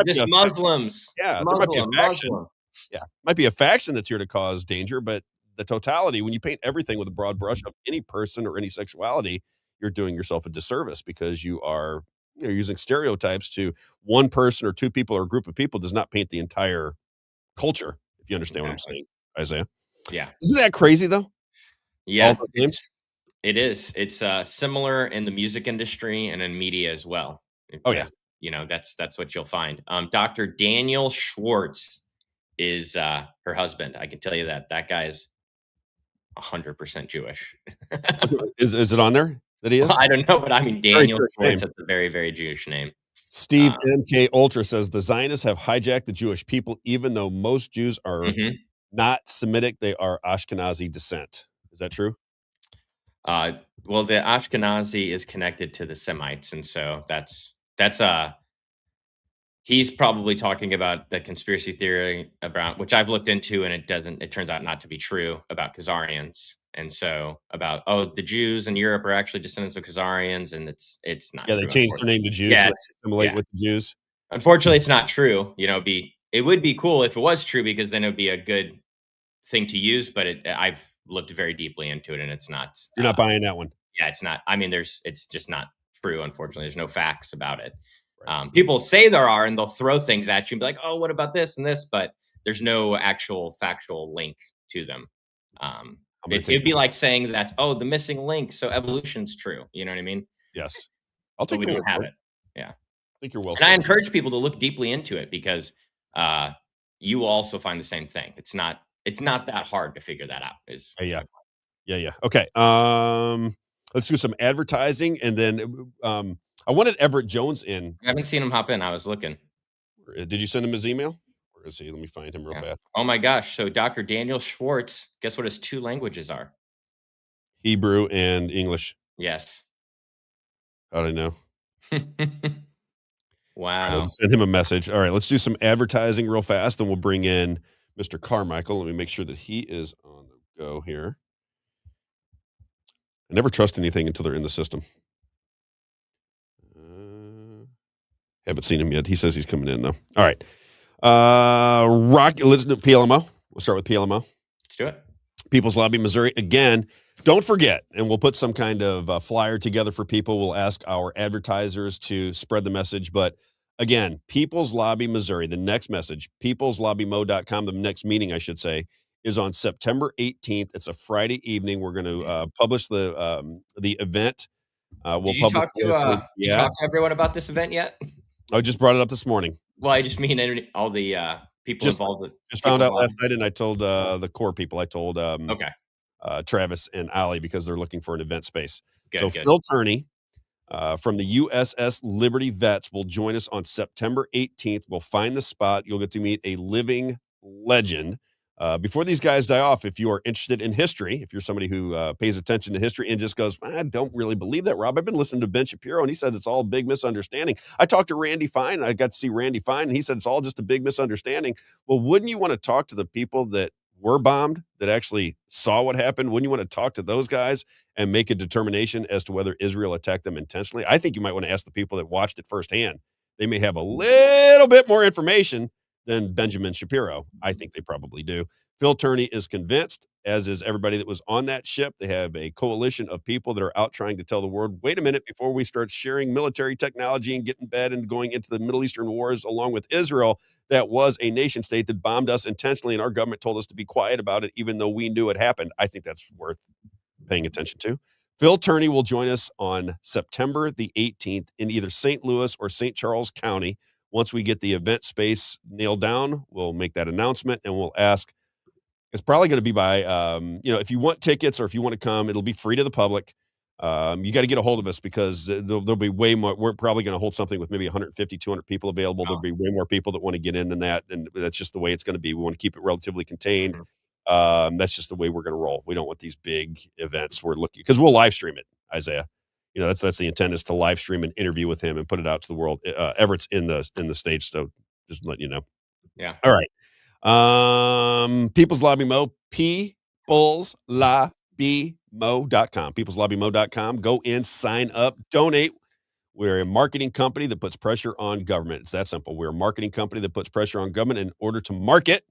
this Muslims. Yeah, there might be a faction. Yeah, might be a faction that's here to cause danger, but the totality, when you paint everything with a broad brush of any person or any sexuality, you're doing yourself a disservice because you're using stereotypes to one person or two people or a group of people does not paint the entire culture, if you understand what I'm saying, Isaiah. Yeah. Isn't that crazy though? Yeah, all those names? It is. It's similar in the music industry and in media as well. That's what you'll find. Dr. Daniel Schwartz is her husband. I can tell you that guy is 100% Jewish. Is it on there that he is? Well, I don't know, but I mean Daniel Schwartz. That's a very, very Jewish name. Steve MK Ultra says the Zionists have hijacked the Jewish people, even though most Jews are not Semitic, they are Ashkenazi descent. Is that true? Well, the Ashkenazi is connected to the Semites, and so that's he's probably talking about the conspiracy theory about which I've looked into, and it turns out not to be true about Khazarians, and so about the Jews in Europe are actually descendants of Khazarians, and it's not. Yeah, true, they changed their name to Jews. Yeah, so they assimilate with the Jews. Unfortunately, it's not true. It would be cool if it was true because then it would be a good thing to use. But I've looked very deeply into it, and it's not. You're not buying that one. Yeah, it's not. I mean, it's just not true. Unfortunately, there's no facts about it. People say there are, and they'll throw things at you and be like, "Oh, what about this and this?" But there's no actual factual link to them. It'd be like saying that, "Oh, the missing link, so evolution's true." You know what I mean? Yes, I'll take. We don't have it. Yeah, I think you're well. And I encourage people to look deeply into it because you will also find the same thing. It's not that hard to figure that out. Yeah. Okay. Let's do some advertising, and then I wanted Everett Jones in. I haven't seen him hop in. I was looking. Did you send him his email? Where is he? Let me find him real fast. Oh my gosh! So Dr. Daniel Schwartz, guess what his 2 languages are? Hebrew and English. Yes. How did I know? Wow. I'll send him a message. All right, let's do some advertising real fast, and we'll bring in Mr. Carmichael. Let me make sure that he is on the go here. I never trust anything until they're in the system. Haven't seen him yet. He says he's coming in though. All right. Let's do PLMO. We'll start with PLMO. Let's do it. People's Lobby, Missouri. Again, don't forget, and we'll put some kind of flyer together for people. We'll ask our advertisers to spread the message. But again, People's Lobby, Missouri, the next message, peopleslobbymo.com, the next meeting, I should say, is on September 18th. It's a Friday evening. We're going to publish the event. Did you talk to everyone about this event yet? I just brought it up this morning. Well, I just mean all the people involved. Just found out last night, and I told the core people. I told Travis and Allie because they're looking for an event space. Good. Phil Turney from the USS Liberty Vets will join us on September 18th. We'll find the spot. You'll get to meet a living legend. Before these guys die off, if you are interested in history, if you're somebody who pays attention to history and just goes, I don't really believe that, Rob. I've been listening to Ben Shapiro, and he said it's all a big misunderstanding. I talked to Randy Fine. I got to see Randy Fine, and he said it's all just a big misunderstanding. Well, wouldn't you want to talk to the people that were bombed, that actually saw what happened? Wouldn't you want to talk to those guys and make a determination as to whether Israel attacked them intentionally? I think you might want to ask the people that watched it firsthand. They may have a little bit more information than Benjamin Shapiro. I think they probably do. Phil Turney is convinced, as is everybody that was on that ship. They have a coalition of people that are out trying to tell the world, wait a minute, before we start sharing military technology and getting bad and going into the Middle Eastern wars along with Israel, that was a nation state that bombed us intentionally, and our government told us to be quiet about it, even though we knew it happened. I think that's worth paying attention to. Phil Turney will join us on September the 18th in either St. Louis or St. Charles County. Once we get the event space nailed down, we'll make that announcement, and we'll ask. It's probably going to be by, if you want tickets or if you want to come, it'll be free to the public. You got to get a hold of us because there'll be way more. We're probably going to hold something with maybe 150, 200 people available. There'll be way more people that want to get in than that. And that's just the way it's going to be. We want to keep it relatively contained. That's just the way we're going to roll. We don't want these big events. We're looking because we'll live stream it, Isaiah. That's the intent, is to live stream an interview with him and put it out to the world. Everett's in the stage, so just let you know. Yeah. All right. People's Lobby Mo, peopleslobbymo.com, peopleslobbymo.com. Go in, sign up, donate. We're a marketing company that puts pressure on government. It's that simple. We're a marketing company that puts pressure on government. In order to market,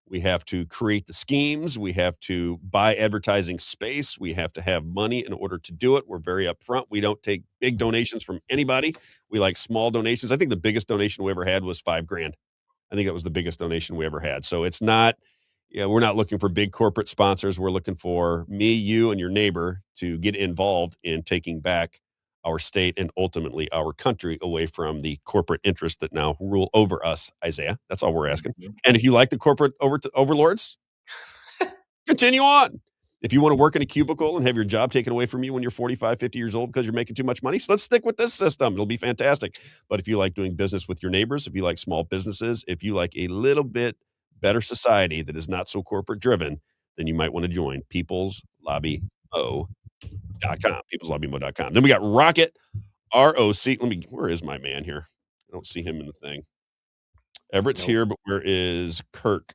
we have to create the schemes. We have to buy advertising space. We have to have money in order to do it. We're very upfront. We don't take big donations from anybody. We like small donations. I think the biggest donation we ever had was $5,000. I think that was the biggest donation we ever had. So it's not, we're not looking for big corporate sponsors. We're looking for me, you, and your neighbor to get involved in taking back our state and ultimately our country away from the corporate interests that now rule over us, Isaiah. That's all we're asking. And if you like the corporate overlords, continue on. If you want to work in a cubicle and have your job taken away from you when you're 45, 50 years old because you're making too much money, so let's stick with this system. It'll be fantastic. But if you like doing business with your neighbors, if you like small businesses, if you like a little bit better society that is not so corporate driven, then you might want to join peopleslobbymo.com, peopleslobbymo.com. Then we got Rocket, ROC. Where is my man here? I don't see him in the thing. Everett's here, but where is Kirk?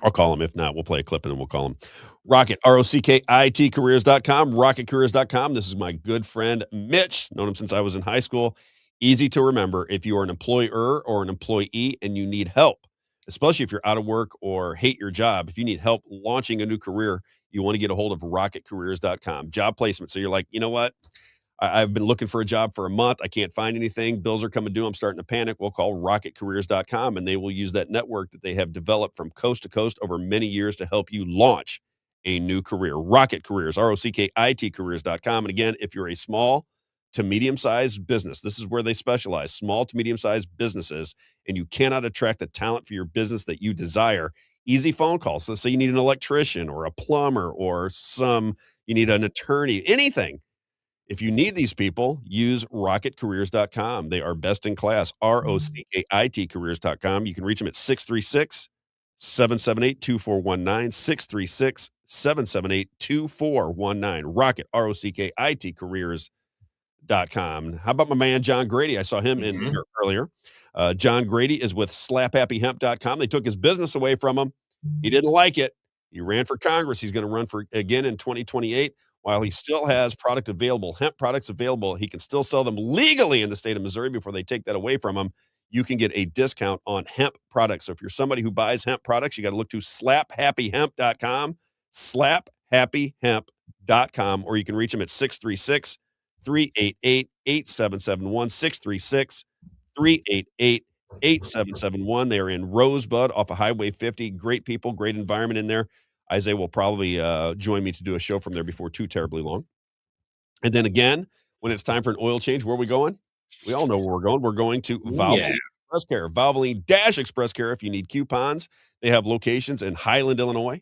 I'll call him. If not, we'll play a clip and then we'll call him. Rocket, ROCKITcareers.com, rocketcareers.com. This is my good friend, Mitch. Known him since I was in high school. Easy to remember. If you are an employer or an employee and you need help, especially if you're out of work or hate your job, if you need help launching a new career, you want to get a hold of rocketcareers.com. Job placement. So you're like, you know what? I've been looking for a job for a month. I can't find anything. Bills are coming due. I'm starting to panic. We'll call rocketcareers.com, and they will use that network that they have developed from coast to coast over many years to help you launch a new career. Rocket Careers, ROCKITcareers.com. And again, if you're a small to medium-sized business, this is where they specialize, small to medium-sized businesses, and you cannot attract the talent for your business that you desire. Easy phone calls. So let's say you need an electrician or a plumber or you need an attorney, anything. If you need these people, use rocketcareers.com. They are best in class, ROCKITcareers.com. You can reach them at 636-778-2419, 636-778-2419. Rocket, ROCKITcareers.com. How about my man, John Grady? I saw him in here earlier. John Grady is with slaphappyhemp.com. They took his business away from him. He didn't like it. He ran for Congress. He's going to run for again in 2028. While he still has product available, hemp products available, he can still sell them legally in the state of Missouri before they take that away from him. You can get a discount on hemp products. So if you're somebody who buys hemp products, you got to look to slaphappyhemp.com, slaphappyhemp.com, or you can reach him at 636-388-8771, 636-388-8771. They are in Rosebud off of Highway 50. Great people, great environment in there. Isaiah will probably join me to do a show from there before too terribly long. And then again, when it's time for an oil change, where are we going? We all know where we're going. We're going to Valvoline Express Care. Valvoline-Express Care. If you need coupons, they have locations in Highland, Illinois,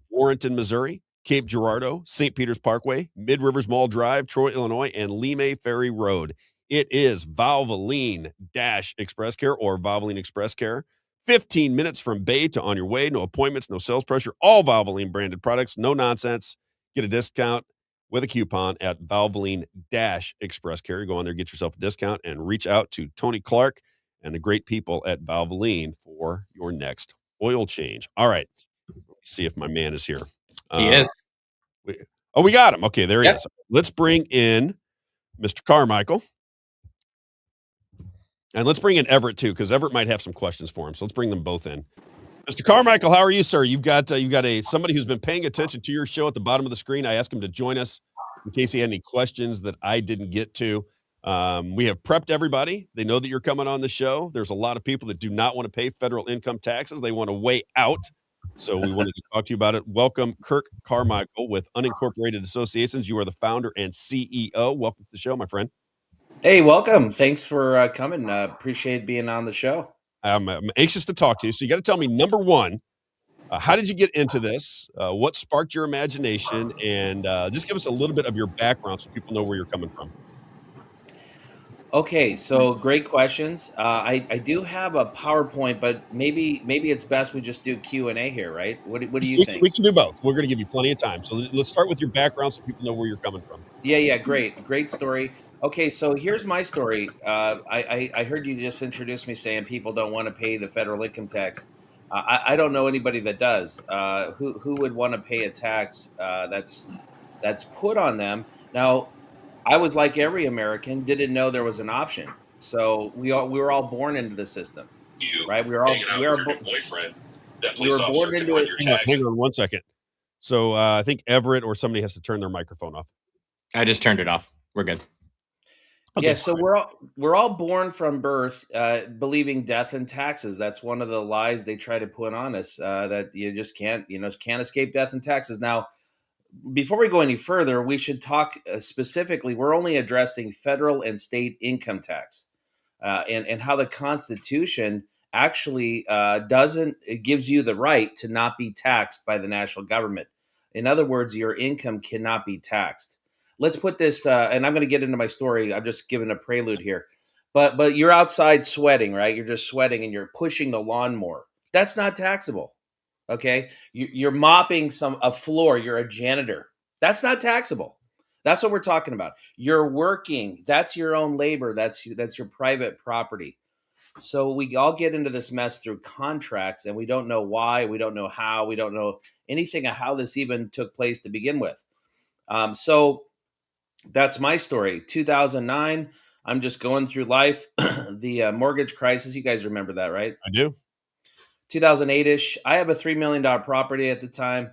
Warrenton, Missouri, Cape Girardeau, St. Peter's Parkway, Mid-Rivers Mall Drive, Troy, Illinois, and Lemay Ferry Road. It is Valvoline-Express Care or Valvoline Express Care. 15 minutes from Bay to on your way. No appointments, no sales pressure. All Valvoline branded products. No nonsense. Get a discount with a coupon at Valvoline-Express Carry. Go on there, get yourself a discount, and reach out to Tony Clark and the great people at Valvoline for your next oil change. All right. Let's see if my man is here. He is. We got him. Okay, there he Yep. is. Let's bring in Mr. Carmichael. And let's bring in Everett too, because Everett might have some questions for him. So let's bring them both in. Mr. Carmichael, how are you, sir? You've got somebody who's been paying attention to your show at the bottom of the screen. I asked him to join us in case he had any questions that I didn't get to. We have prepped everybody. They know that you're coming on the show. There's a lot of people that do not want to pay federal income taxes. They want to way out. So we wanted to talk to you about it. Welcome, Kirk Carmichael with Unincorporated Associations. You are the founder and CEO. Welcome to the show, my friend. Hey, welcome. Thanks for coming. Appreciate being on the show. I'm anxious to talk to you. So you got to tell me, number one, how did you get into this? What sparked your imagination? And just give us a little bit of your background so people know where you're coming from. Okay, so great questions. I do have a PowerPoint, but maybe it's best we just do Q&A here, right? What do you think? We can do both. We're going to give you plenty of time. So let's start with your background so people know where you're coming from. Yeah, great story. Okay, so here's my story. I heard you just introduce me saying people don't want to pay the federal income tax. I don't know anybody that does. Who would want to pay a tax that's put on them? Now, I was like every American, didn't know there was an option. So we were all born into the system, right? We were boyfriend. That we were born into it. Hang on 1 second. So I think Everett or somebody has to turn their microphone off. I just turned it off. We're good. Okay, yeah, so we're all born from birth believing death and taxes. That's one of the lies they try to put on us, that you just can't escape death and taxes. Now, before we go any further, we should talk specifically. We're only addressing federal and state income tax, and how the Constitution actually it gives you the right to not be taxed by the national government. In other words, your income cannot be taxed. Let's put this, and I'm going to get into my story. I'm just giving a prelude here, but you're outside sweating, right? You're just sweating and you're pushing the lawnmower. That's not taxable. Okay, you're mopping a floor. You're a janitor. That's not taxable. That's what we're talking about. You're working. That's your own labor. That's your private property. So we all get into this mess through contracts, and we don't know why. We don't know how. We don't know anything of how this even took place to begin with. So that's my story. 2009. I'm just going through life. The mortgage crisis. You guys remember that, right? I do. 2008-ish. I have a $3 million property at the time.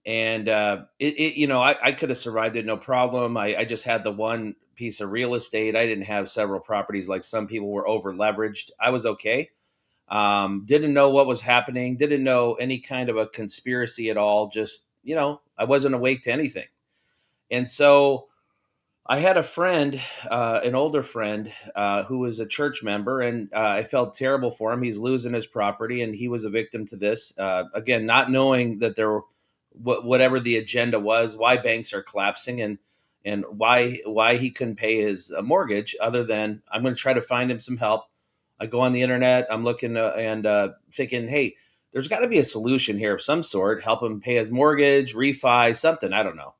And I could have survived it no problem. I just had the one piece of real estate. I didn't have several properties like some people were over leveraged. I was okay. Didn't know what was happening. Didn't know any kind of a conspiracy at all. Just, I wasn't awake to anything. And so I had a friend, an older friend, who was a church member, and I felt terrible for him. He's losing his property, and he was a victim to this. Again, not knowing that there were whatever the agenda was, why banks are collapsing, and why he couldn't pay his mortgage, other than I'm going to try to find him some help. I go on the internet, I'm looking and thinking, hey, there's got to be a solution here of some sort. Help him pay his mortgage, refi, something. I don't know.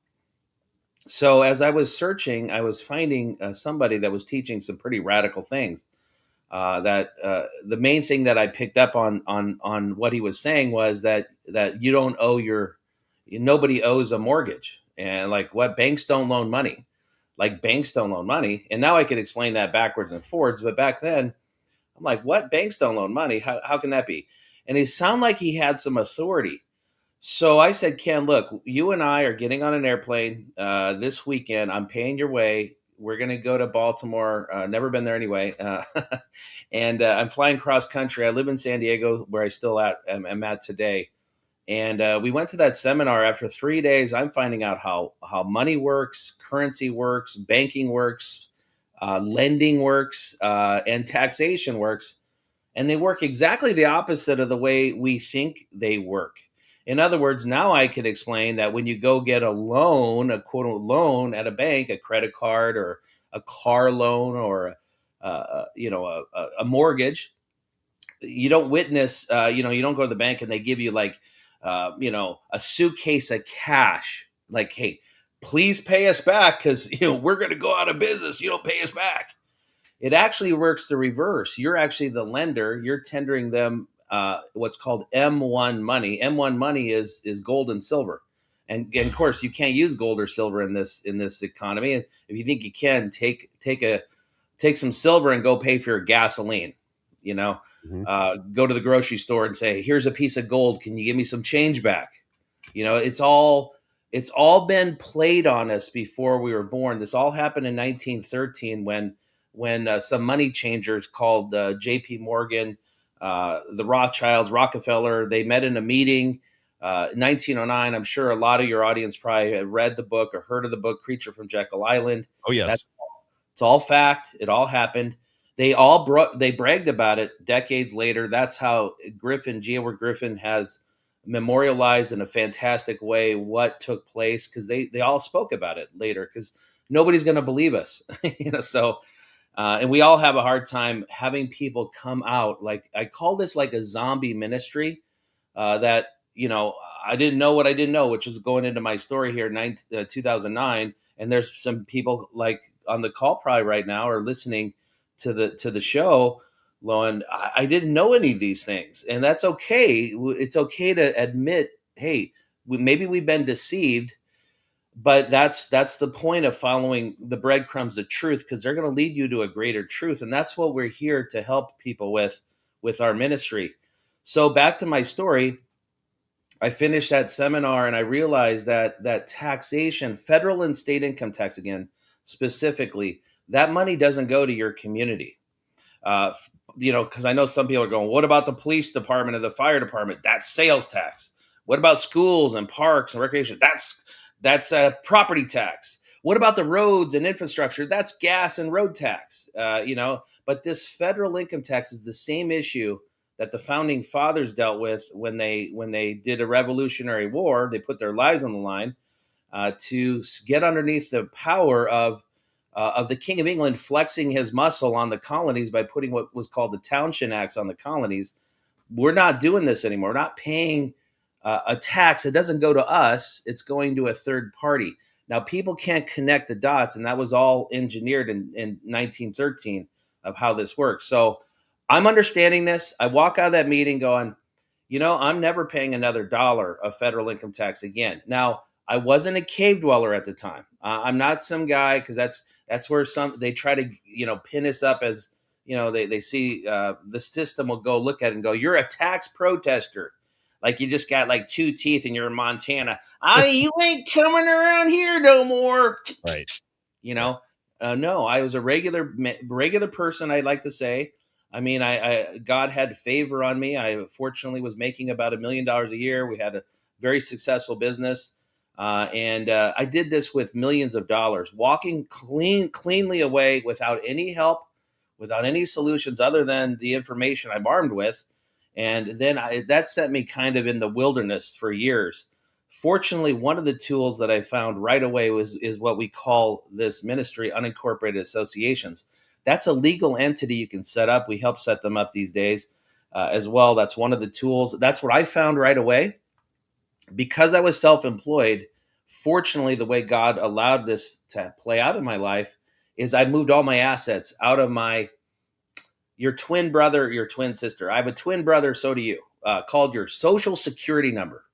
So as I was searching, I was finding somebody that was teaching some pretty radical things. The main thing that I picked up on what he was saying was that you don't owe nobody owes a mortgage, and like what banks don't loan money, And now I can explain that backwards and forwards. But back then I'm like, what? Banks don't loan money? How can that be? And he sounded like he had some authority. So I said, Ken, look, you and I are getting on an airplane this weekend. I'm paying your way. We're going to go to Baltimore. Never been there anyway. And I'm flying cross country. I live in San Diego, where I still am at today. And we went to that seminar. After 3 days, I'm finding out how money works, currency works, banking works, lending works, and taxation works. And they work exactly the opposite of the way we think they work. In other words, now I could explain that when you go get a loan, a quote unquote loan at a bank, a credit card or a car loan or a mortgage, you don't witness, you don't go to the bank and they give you like, a suitcase of cash. Like, hey, please pay us back because we're going to go out of business. You don't pay us back. It actually works the reverse. You're actually the lender. You're tendering them what's called M1 money. M1 money is gold and silver, and of course you can't use gold or silver in this economy. And if you think you can, take some silver and go pay for your gasoline. Go to the grocery store and say, "Here's a piece of gold. Can you give me some change back?" It's all been played on us before we were born. This all happened in 1913 when some money changers called J.P. Morgan, the Rothschilds, Rockefeller, they met in a meeting. 1909. I'm sure a lot of your audience probably had read the book or heard of the book Creature from Jekyll Island. Oh yes, it's all fact. It all happened. They bragged about it decades later. That's how G. Edward Griffin has memorialized in a fantastic way what took place, because they all spoke about it later, because nobody's going to believe us. So and we all have a hard time having people come out. Like, I call this like a zombie ministry, that I didn't know what I didn't know, which is going into my story here, 2009. And there's some people like on the call probably right now or listening to the show, Loan, I didn't know any of these things, and that's okay. It's okay to admit, hey, maybe we've been deceived, but that's the point of following the breadcrumbs of truth, because they're going to lead you to a greater truth, and that's what we're here to help people with our ministry. So back to my story. I finished that seminar and I realized that taxation, federal and state income tax, again, specifically, that money doesn't go to your community. Because I know some people are going, what about the police department and the fire department? That's sales tax. What about schools and parks and recreation? That's a property tax. What about the roads and infrastructure? That's gas and road tax. But this federal income tax is the same issue that the founding fathers dealt with when they did a Revolutionary War. They put their lives on the line to get underneath the power of the King of England flexing his muscle on the colonies by putting what was called the Townshend Acts on the colonies. We're not doing this anymore. We're not paying a tax. It doesn't go to us. It's going to a third party. Now, people can't connect the dots, and that was all engineered in 1913 of how this works. So I'm understanding this. I walk out of that meeting going, I'm never paying another dollar of federal income tax again. Now, I wasn't a cave dweller at the time. I'm not some guy, because that's where they try to pin us up as they see the system will go look at it and go, you're a tax protester, like you just got like 2 teeth and you're in Montana. You ain't coming around here no more, right? No, I was a regular person, I'd like to say. I mean, God had favor on me. I fortunately was making about $1 million a year. We had a very successful business. And I did this with millions of dollars, walking cleanly away without any help, without any solutions other than the information I'm armed with. And then that set me kind of in the wilderness for years. Fortunately, one of the tools that I found right away is what we call this ministry, unincorporated associations. That's a legal entity you can set up. We help set them up these days as well. That's one of the tools. That's what I found right away. Because I was self-employed, fortunately, the way God allowed this to play out in my life is I moved all my assets out of your twin brother, your twin sister. I have a twin brother, so do you, called your social security number.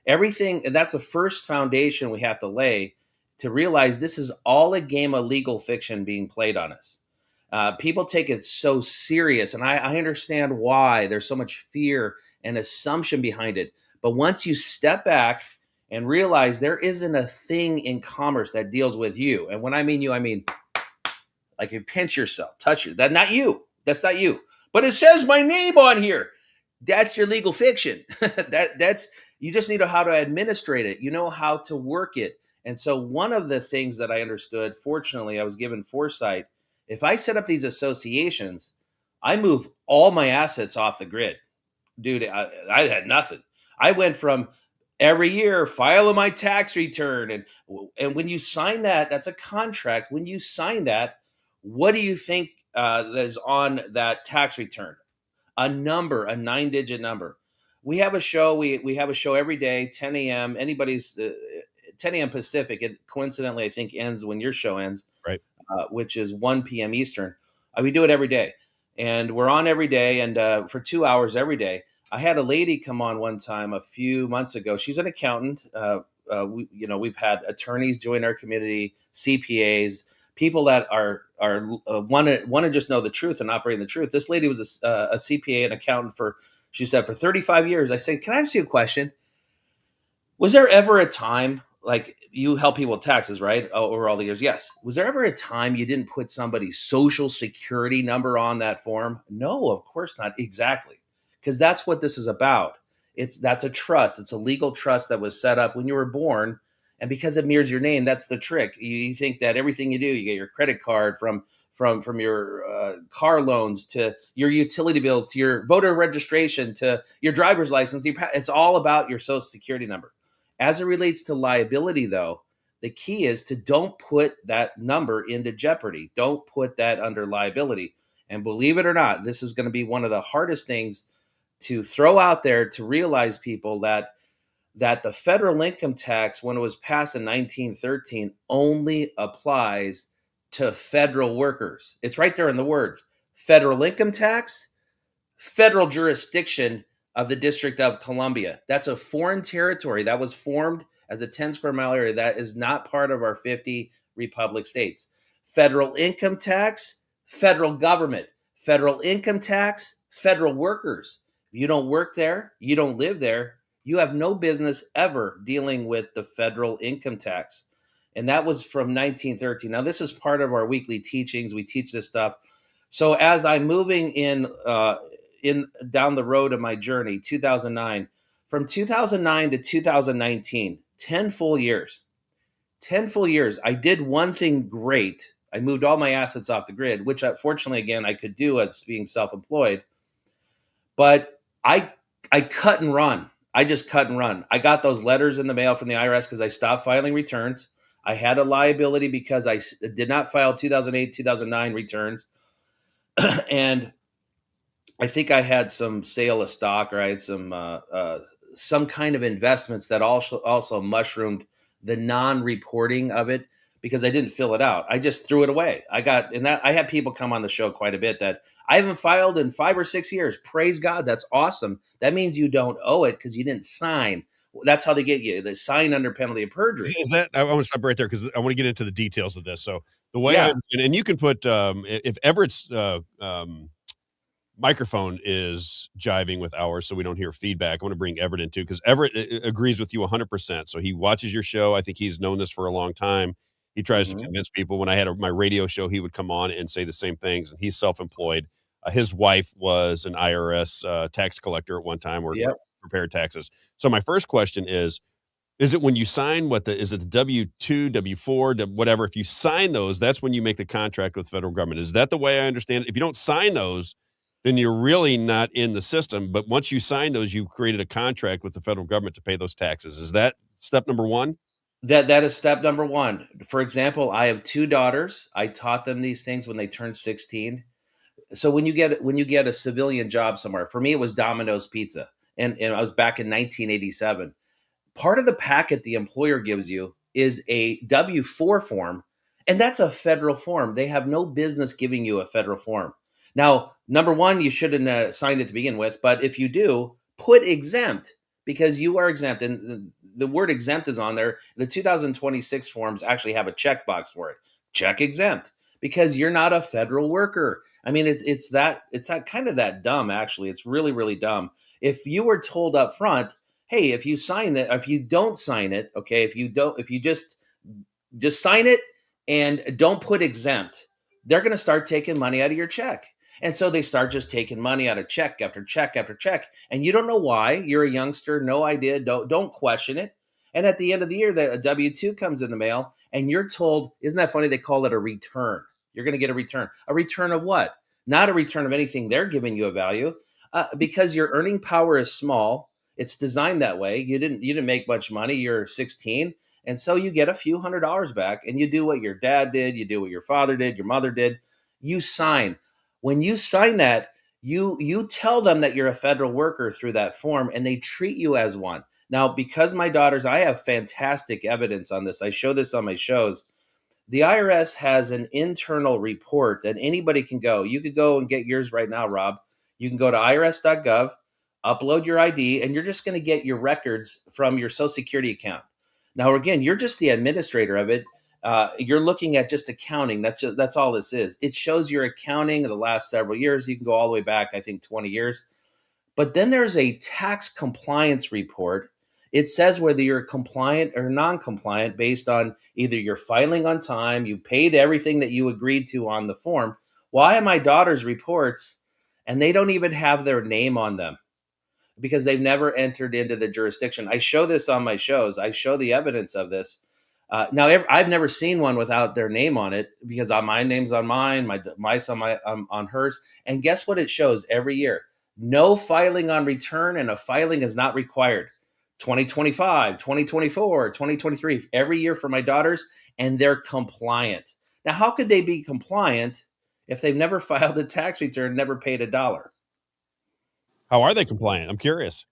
Everything, and that's the first foundation we have to lay to realize this is all a game of legal fiction being played on us. People take it so serious, and I understand why. There's so much fear and assumption behind it. But once you step back and realize there isn't a thing in commerce that deals with you, and when I mean you, I mean like you pinch yourself, touch you. That's not you. That's not you. But it says my name on here. That's your legal fiction. That's you just need to know how to administrate it. You know how to work it. And so one of the things that I understood, fortunately, I was given foresight. If I set up these associations, I move all my assets off the grid. Dude, I had nothing. I went from every year filing my tax return. And when you sign that, that's a contract. When you sign that, what do you think is on that tax return? a number, a 9-digit number. We have a show. We have a show every day, 10 a.m. Anybody's 10 a.m. Pacific. It coincidentally, I think, ends when your show ends, right? Which is 1 p.m. Eastern. We do it every day, and we're on every day, and for 2 hours every day. I had a lady come on one time a few months ago. She's an accountant. We've had attorneys join our community, CPAs, people that are want to just know the truth and operate in the truth. This lady was a CPA, an accountant she said, for 35 years. I said, can I ask you a question? Was there ever a time, like, you help people with taxes, right? Over all the years? Yes. Was there ever a time you didn't put somebody's social security number on that form? No, of course not. Exactly. Because that's what this is about. That's a trust. It's a legal trust that was set up when you were born. And because it mirrors your name, that's the trick. You think that everything you do, you get your credit card from your car loans to your utility bills to your voter registration to your driver's license. It's all about your social security number. As it relates to liability, though, the key is to don't put that number into jeopardy. Don't put that under liability. And believe it or not, this is going to be one of the hardest things to throw out there to realize, people, that the federal income tax, when it was passed in 1913, only applies to federal workers. It's right there in the words. Federal income tax, federal jurisdiction of the District of Columbia. That's a foreign territory that was formed as a 10 square mile area that is not part of our 50 republic states. Federal income tax, federal government. Federal income tax, federal workers. If you don't work there, you don't live there, you have no business ever dealing with the federal income tax. And that was from 1913. Now, this is part of our weekly teachings. We teach this stuff. So as I'm moving in down the road of my journey, 2009, from 2009 to 2019, 10 full years, I did one thing great. I moved all my assets off the grid, which fortunately, again, I could do as being self-employed. But I cut and run. I just cut and run. I got those letters in the mail from the IRS because I stopped filing returns. I had a liability because I did not file 2008, 2009 returns. And I think I had some sale of stock, or I had some kind of investments that also mushroomed the non-reporting of it because I didn't fill it out. I just threw it away. I had people come on the show quite a bit that I haven't filed in 5 or 6 years. Praise God, that's awesome. That means you don't owe it because you didn't sign. That's how they get you. They sign under penalty of perjury. Is that, I want to stop right there because I want to get into the details of this. So the way I understand, and you can put if Everett's microphone is jiving with ours so we don't hear feedback, I want to bring Everett in too, because Everett agrees with you 100%. So he watches your show. I think he's known this for a long time. He tries to convince people. When I had my radio show, he would come on and say the same things, and he's self-employed. His wife was an IRS tax collector at one time, or prepared taxes. So my first question is it when you sign is it the W-2, W-4, whatever? If you sign those, that's when you make the contract with the federal government. Is that the way I understand it? If you don't sign those, then you're really not in the system. But once you sign those, you've created a contract with the federal government to pay those taxes. Is that step number one? That is step number one. For example, I have 2 daughters. I taught them these things when they turned 16. So when you get a civilian job somewhere, for me, it was Domino's Pizza. And I was back in 1987. Part of the packet the employer gives you is a W-4 form. And that's a federal form. They have no business giving you a federal form. Now, number one, you shouldn't sign it to begin with, but if you do, put exempt, because you are exempt. And the word exempt is on there. The 2026 forms actually have a checkbox for it. Check exempt, because you're not a federal worker. I mean, it's that kind of that dumb, actually. It's really, really dumb. If you were told up front, hey, if you sign it, if you don't sign it, okay, if you just sign it and don't put exempt, they're going to start taking money out of your check. And so they start just taking money out of check after check after check. And you don't know why. You're a youngster, no idea, don't question it. And at the end of the year, the W-2 comes in the mail and you're told, isn't that funny? They call it a return. You're going to get a return. A return of what? Not a return of anything they're giving you a value, because your earning power is small. It's designed that way. You didn't make much money. You're 16. And so you get a few $100s back, and you do what your dad did. You do what your father did, your mother did. You sign. When you sign that, you tell them that you're a federal worker through that form, and they treat you as one. Now, because my daughters, I have fantastic evidence on this. I show this on my shows. The IRS has an internal report that anybody can go. You could go and get yours right now, Rob. You can go to irs.gov, upload your ID, and you're just going to get your records from your Social Security account. Now, again, you're just the administrator of it. You're looking at just accounting. That's all this is. It shows your accounting of the last several years. You can go all the way back, I think, 20 years. But then there's a tax compliance report. It says whether you're compliant or non-compliant based on either you're filing on time, you paid everything that you agreed to on the form. Well, I have my daughter's reports, and they don't even have their name on them because they've never entered into the jurisdiction. I show this on my shows. I show the evidence of this. Now, I've never seen one without their name on it because my name's on mine, my on hers. And guess what it shows every year? No filing on return, and a filing is not required. 2025, 2024, 2023, every year for my daughters, and they're compliant. Now, how could they be compliant if they've never filed a tax return, never paid $1? How are they compliant? I'm curious.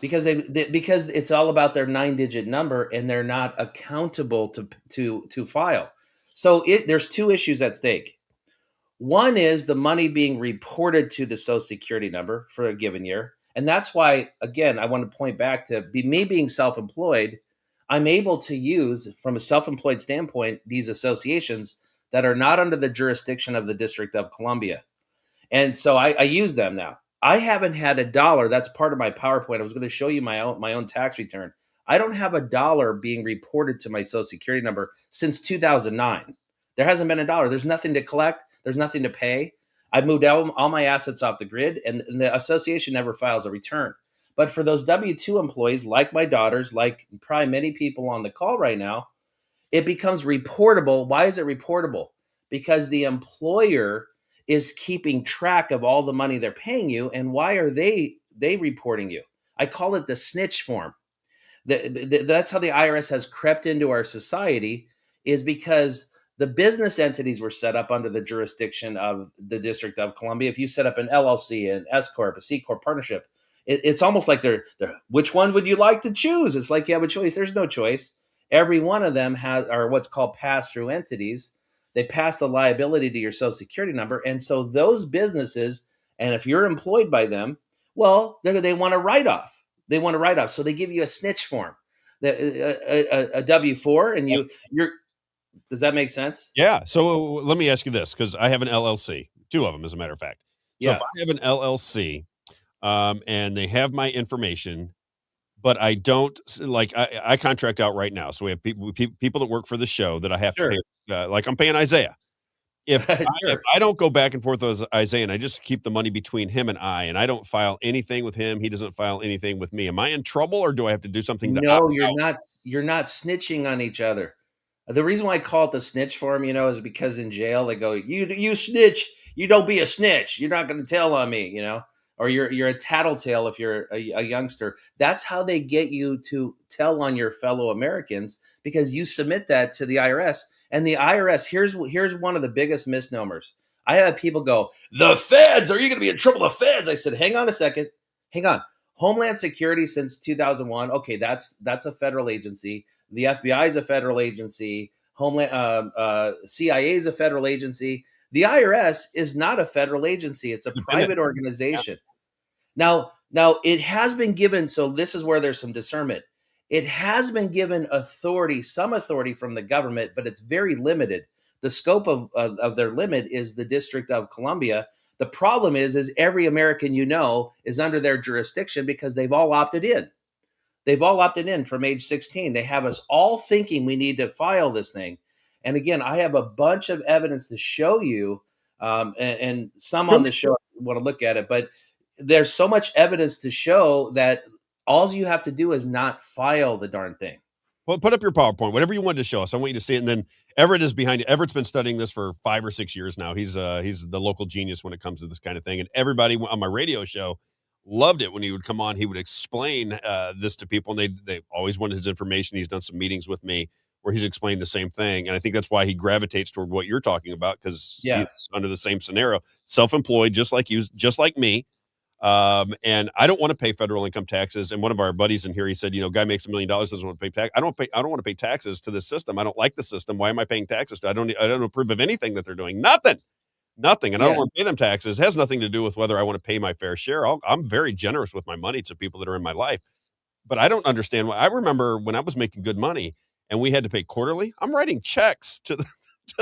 Because because it's all about their 9-digit number, and they're not accountable to file. So there's two issues at stake. One is the money being reported to the Social Security number for a given year. And that's why, again, I want to point back to me being self-employed. I'm able to use, from a self-employed standpoint, these associations that are not under the jurisdiction of the District of Columbia. And so I use them now. I haven't had $1. That's part of my PowerPoint. I was going to show you my own tax return. I don't have $1 being reported to my Social Security number since 2009. There hasn't been $1. There's nothing to collect. There's nothing to pay. I've moved all my assets off the grid, and the association never files a return. But for those W-2 employees, like my daughters, like probably many people on the call right now, it becomes reportable. Why is it reportable? Because the employer is keeping track of all the money they're paying you. And why are they reporting you? I call it the snitch form. That's how the IRS has crept into our society, is because the business entities were set up under the jurisdiction of the District of Columbia. If you set up an LLC, an S Corp, a C Corp partnership, it's almost like they're which one would you like to choose? It's like you have a choice. There's no choice. Every one of them are what's called pass-through entities. They pass the liability to your Social Security number. And so those businesses, and if you're employed by them, well, they want a write-off. They want a write-off. So they give you a snitch form, a W-4, and you're. Does that make sense? Yeah. So let me ask you this, because I have an LLC, 2 of them, as a matter of fact. So if I have an LLC, and they have my information, but I don't, like, I contract out right now. So we have people that work for the show that I have to pay, like I'm paying Isaiah. If I don't go back and forth with Isaiah, and I just keep the money between him and I don't file anything with him, he doesn't file anything with me, am I in trouble, or do I have to do something to No, you're not. You're not snitching on each other. The reason why I call it the snitch form, is because in jail they go, you snitch, you don't be a snitch. You're not going to tell on me, or you're a tattletale if you're a youngster. That's how they get you to tell on your fellow Americans, because you submit that to the IRS. And the IRS, here's one of the biggest misnomers. I have people go, the feds, are you going to be in trouble? The feds. I said, hang on a second. Hang on. Homeland Security since 2001. Okay, that's a federal agency. The FBI is a federal agency. CIA is a federal agency. The IRS is not a federal agency. It's a private organization. Now it has been given. So this is where there's some discernment. It has been given some authority from the government, but it's very limited. The scope of their limit is the District of Columbia. The problem is every American is under their jurisdiction because they've all opted in. They've all opted in from age 16. They have us all thinking we need to file this thing. And again, I have a bunch of evidence to show you, and some on the show want to look at it, but there's so much evidence to show that all you have to do is not file the darn thing. Well, put up your PowerPoint, whatever you wanted to show us. I want you to see it. And then Everett is behind it. Everett's been studying this for 5 or 6 years now. He's the local genius when it comes to this kind of thing. And everybody on my radio show loved it when he would come on. He would explain this to people, and they always wanted his information. He's done some meetings with me where he's explained the same thing. And I think that's why he gravitates toward what you're talking about, because Yeah. he's under the same scenario, self-employed, just like you, just like me. And I don't want to pay federal income taxes. And one of our buddies in here, he said, guy makes $1 million, doesn't want to pay tax. I don't want to pay taxes to this system. I don't like the system. Why am I paying taxes to? I don't approve of anything that they're doing. Nothing. And I don't want to pay them taxes. It has nothing to do with whether I want to pay my fair share. I'm very generous with my money to people that are in my life, but I don't understand why. I remember when I was making good money and we had to pay quarterly, I'm writing checks to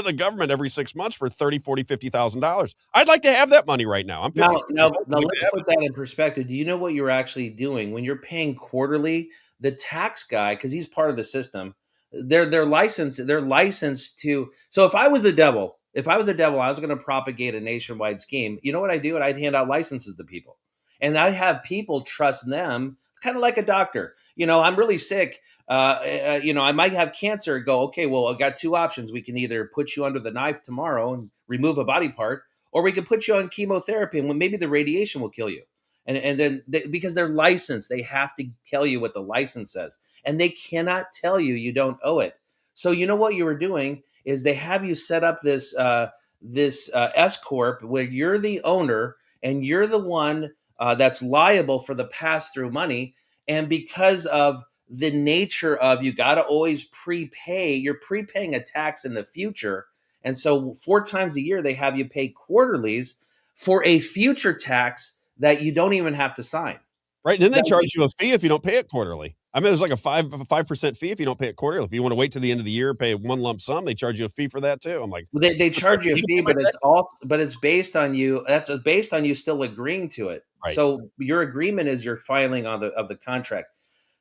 the government every 6 months for $30,000, $40,000, $50,000. I'd like to have that money right now. I'm 56 Now, years old. I'd like to let's have put that in perspective. Do you know what you're actually doing when you're paying quarterly? The tax guy, because he's part of the system, they're licensed to. So if I was the devil, I was going to propagate a nationwide scheme. You know what I do? And I'd hand out licenses to people, and I have people trust them, kind of like a doctor. I'm really sick. I might have cancer. Go, okay, well, I've got two options. We can either put you under the knife tomorrow and remove a body part, or we can put you on chemotherapy, and maybe the radiation will kill you. And then because they're licensed, they have to tell you what the license says, and they cannot tell you don't owe it. So you know what you were doing is they have you set up this S corp where you're the owner and you're the one that's liable for the pass through money, and because of the nature of you got to always prepay, you're prepaying a tax in the future. And so 4 times a year, they have you pay quarterlies for a future tax that you don't even have to sign. Right. And then they charge you a fee if you don't pay it quarterly. I mean, there's like a 5% fee if you don't pay it quarterly. If you want to wait to the end of the year and pay one lump sum, they charge you a fee for that too. I'm like, they charge you a fee, but it's based on you. That's based on you still agreeing to it. Right. So your agreement is your filing of the contract.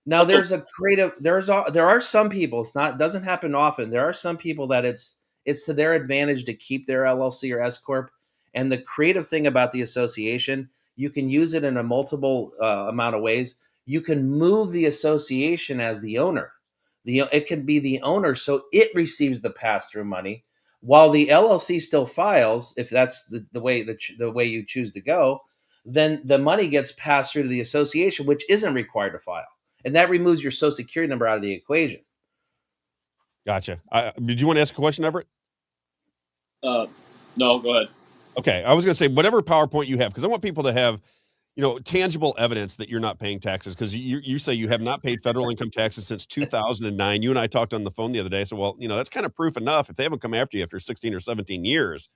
Now there are some people, doesn't happen often. There are some people that it's to their advantage to keep their LLC or S corp. And the creative thing about the association, you can use it in a multiple amount of ways. You can move the association as the owner. It can be the owner, so it receives the pass-through money, while the LLC still files. If that's the way you choose to go, then the money gets passed through to the association, which isn't required to file. And that removes your social security number out of the equation. Gotcha. Did you want to ask a question, Everett? No, go ahead. Okay. I was going to say, whatever PowerPoint you have, because I want people to have, tangible evidence that you're not paying taxes, because you say you have not paid federal income taxes since 2009. You and I talked on the phone the other day. So, well, that's kind of proof enough. If they haven't come after you after 16 or 17 years.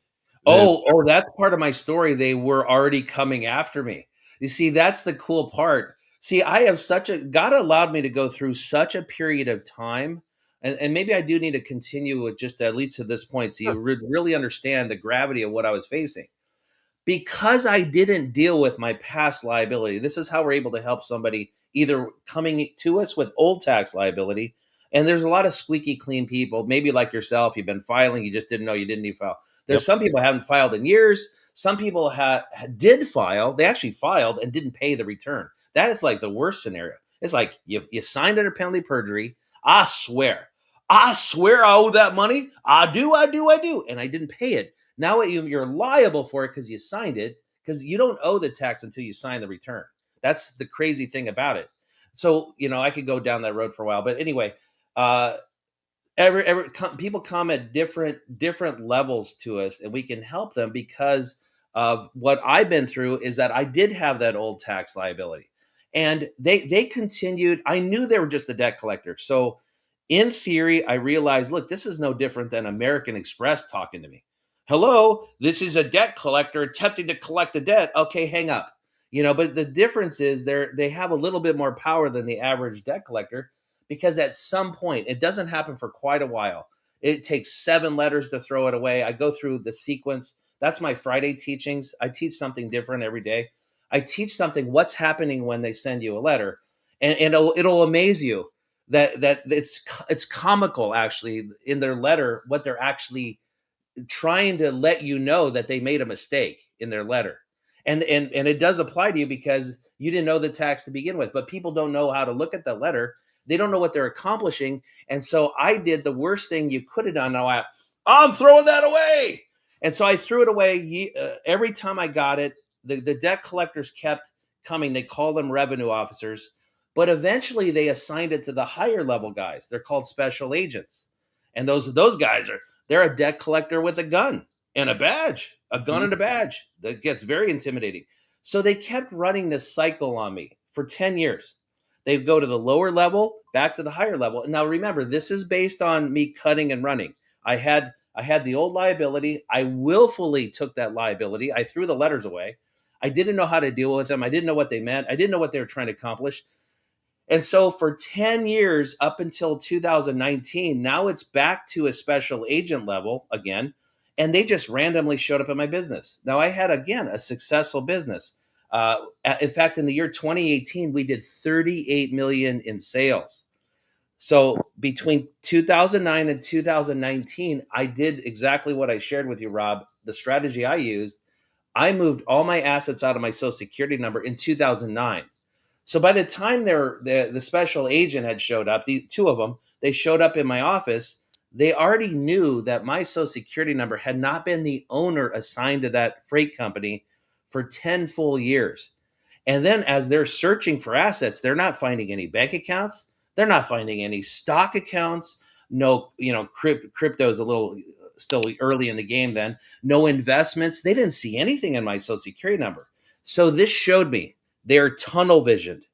Oh, that's part of my story. They were already coming after me. You see, that's the cool part. See, I have God allowed me to go through such a period of time. And maybe I do need to continue with just at least to this point, so you really understand the gravity of what I was facing. Because I didn't deal with my past liability, this is how we're able to help somebody either coming to us with old tax liability. And there's a lot of squeaky clean people, maybe like yourself, you've been filing, you just didn't know you didn't need to file. There's some people haven't filed in years. Some people did file, they actually filed and didn't pay the return. That is like the worst scenario. It's like you signed under penalty of perjury. I swear I owe that money. I do. And I didn't pay it. Now you're liable for it because you signed it, because you don't owe the tax until you sign the return. That's the crazy thing about it. So, I could go down that road for a while. But anyway, people come at different levels to us, and we can help them because of what I've been through. Is that I did have that old tax liability, and they continued. I knew they were just a debt collector. So in theory, I realized, look, this is no different than American Express talking to me. Hello, this is a debt collector attempting to collect the debt. Okay, hang up. But the difference is they have a little bit more power than the average debt collector, because at some point, it doesn't happen for quite a while. It takes 7 letters to throw it away. I go through the sequence. That's my Friday teachings. I teach something different every day. I teach something, what's happening when they send you a letter. And it'll amaze you that it's comical, actually, in their letter, what they're actually trying to let you know that they made a mistake in their letter. And it does apply to you because you didn't know the tax to begin with, but people don't know how to look at the letter. They don't know what they're accomplishing. And so I did the worst thing you could have done. Now I'm throwing that away. And so I threw it away. Every time I got it, the debt collectors kept coming. They call them revenue officers, but eventually they assigned it to the higher level guys. They're called special agents. And those guys they're a debt collector with a gun and a badge, a gun and a badge. That gets very intimidating. So they kept running this cycle on me for 10 years. They'd go to the lower level, back to the higher level. And now remember, this is based on me cutting and running. I had the old liability. I willfully took that liability. I threw the letters away. I didn't know how to deal with them. I didn't know what they meant. I didn't know what they were trying to accomplish. And so for 10 years up until 2019, now it's back to a special agent level again. And they just randomly showed up in my business. Now I had, again, a successful business. In fact, in the year 2018, we did 38 million in sales. So between 2009 and 2019, I did exactly what I shared with you, Rob. The strategy I used, I moved all my assets out of my Social Security number in 2009. So by the time the special agent had showed up, the two of them, they showed up in my office. They already knew that my Social Security number had not been the owner assigned to that freight company for 10 full years. And then as they're searching for assets, they're not finding any bank accounts. They're not finding any stock accounts. No, crypto is a little still early in the game then. No investments. They didn't see anything in my Social Security number. So this showed me they're tunnel visioned.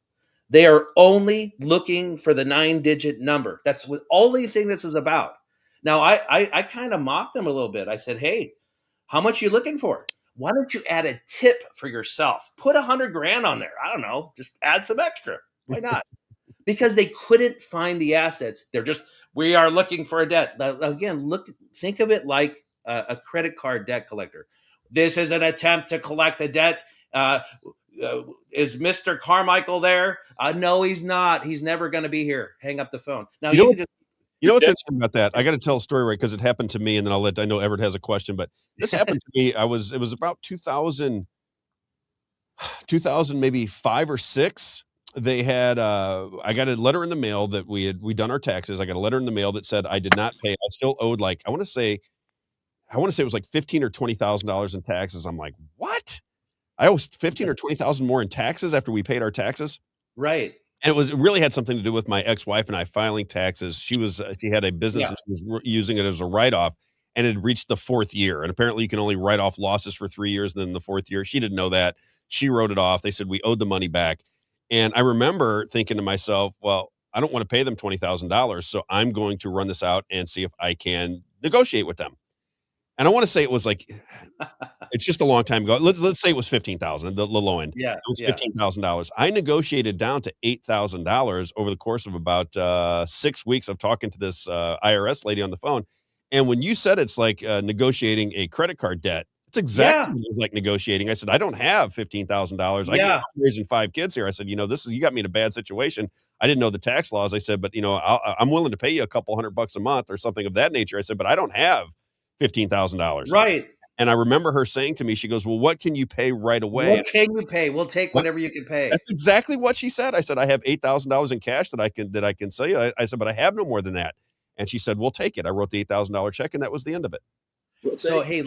They are only looking for the 9-digit number. That's what only thing this is about. Now, I kind of mocked them a little bit. I said, hey, how much are you looking for? Why don't you add a tip for yourself? Put 100 grand on there. I don't know. Just add some extra. Why not? Because they couldn't find the assets. We are looking for a debt. Again, think of it like a credit card debt collector. This is an attempt to collect a debt. Is Mr. Carmichael there? No, he's not. He's never going to be here. Hang up the phone. Now You know what's interesting about that? I got to tell a story, right? Because it happened to me, and then I know Everett has a question, but this happened to me. It was about 2000 maybe 5 or 6. They had I got a letter in the mail that we'd done our taxes. I got a letter in the mail that said I did not pay. I still owed, like, I want to say it was like $15,000 or $20,000 in taxes. I'm like, what? I owe 15 or 20,000 more in taxes after we paid our taxes. Right. And it really had something to do with my ex-wife and I filing taxes. She had a business that she was using it as a write-off, and it had reached the 4th year. And apparently you can only write off losses for 3 years. And then the 4th year, she didn't know that. She wrote it off. They said we owed the money back. And I remember thinking to myself, well, I don't want to pay them $20,000. So I'm going to run this out and see if I can negotiate with them. And I want to say it was like, it's just a long time ago. Let's say it was 15,000, the low end. Yeah, it was $15,000. I negotiated down to $8,000 over the course of about 6 weeks of talking to this IRS lady on the phone. And when you said it's like negotiating a credit card debt, it's exactly what it was like negotiating. I said, I don't have $15,000. I'm raising 5 kids here. I said, you got me in a bad situation. I didn't know the tax laws. I said, but I'm willing to pay you a couple $100 a month or something of that nature. I said, but I don't have $15,000. Right. And I remember her saying to me, she goes, well, what can you pay right away? What can you pay? We'll take whatever you can pay. That's exactly what she said. I said, I have $8,000 in cash that I can sell you. I said, but I have no more than that. And she said, we'll take it. I wrote the $8,000 check, and that was the end of it. So, hey,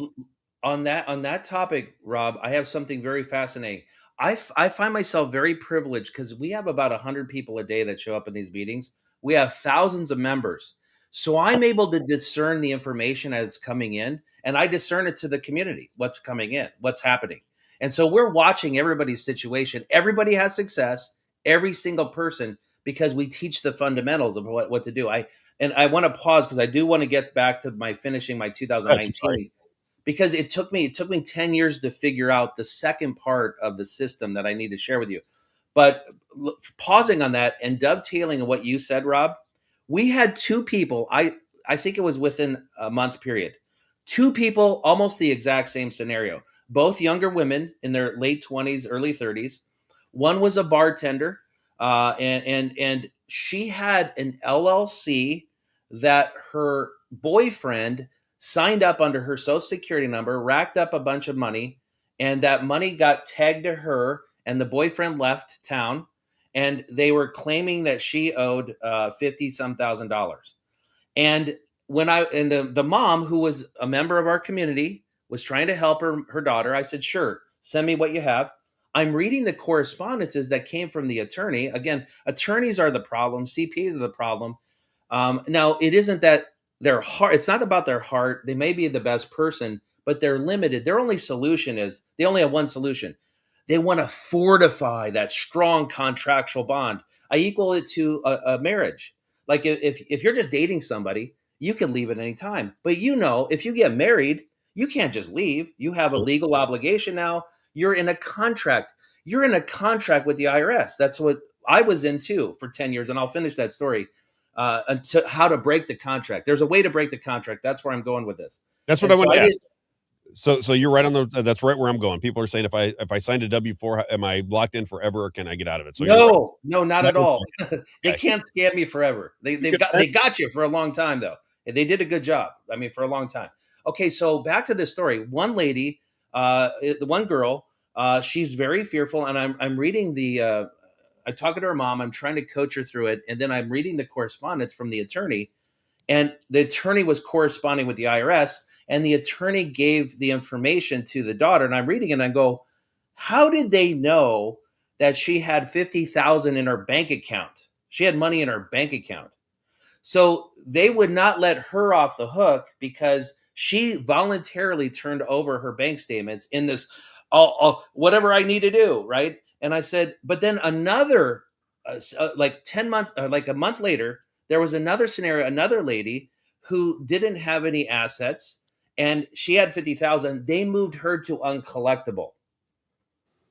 on that topic, Rob, I have something very fascinating. I find myself very privileged because we have about 100 people a day that show up in these meetings. We have thousands of members. So I'm able to discern the information as it's coming in, and I discern it to the community, what's coming in, what's happening. And so we're watching everybody's situation. Everybody has success, every single person, because we teach the fundamentals of what to do. I want to pause because I do want to get back to finishing my 2019, because it took me 10 years to figure out the second part of the system that I need to share with you. But pausing on that and dovetailing on what you said, Rob, we had 2 people, I think it was within a month period, 2 people, almost the exact same scenario, both younger women in their late 20s, early 30s. One was a bartender, and she had an LLC that her boyfriend signed up under her Social Security number, racked up a bunch of money, and that money got tagged to her, and the boyfriend left town. And they were claiming that she owed $50-some thousand. And the mom, who was a member of our community, was trying to help her daughter. I said, sure, send me what you have. I'm reading the correspondences that came from the attorney. Again, attorneys are the problem. CPAs are the problem. Now, it isn't that their heart. It's not about their heart. They may be the best person, but they're limited. Their only solution is they only have one solution. They want to fortify that strong contractual bond. I equal it to a marriage. Like if you're just dating somebody, you can leave at any time. But if you get married, you can't just leave. You have a legal obligation now. You're in a contract. You're in a contract with the IRS. That's what I was in too for 10 years. And I'll finish that story until how to break the contract. There's a way to break the contract. That's where I'm going with this. That's what I want to ask. So you're right on that's right where I'm going. People are saying if I signed a W-4, am I locked in forever or can I get out of it? So no, not at all. They can't scam me forever. They got you for a long time though. And they did a good job. I mean, for a long time. Okay, so back to this story. One lady, the one girl, she's very fearful, and I'm reading I'm talking to her mom. I'm trying to coach her through it, and then I'm reading the correspondence from the attorney, and the attorney was corresponding with the IRS. And the attorney gave the information to the daughter, and I'm reading it and I go, how did they know that she had 50,000 in her bank account? She had money in her bank account. So they would not let her off the hook because she voluntarily turned over her bank statements in this, whatever I need to do, right? And I said, but then another, like 10 months, or like a month later, there was another scenario, another lady who didn't have any assets, and she had 50,000. They moved her to uncollectible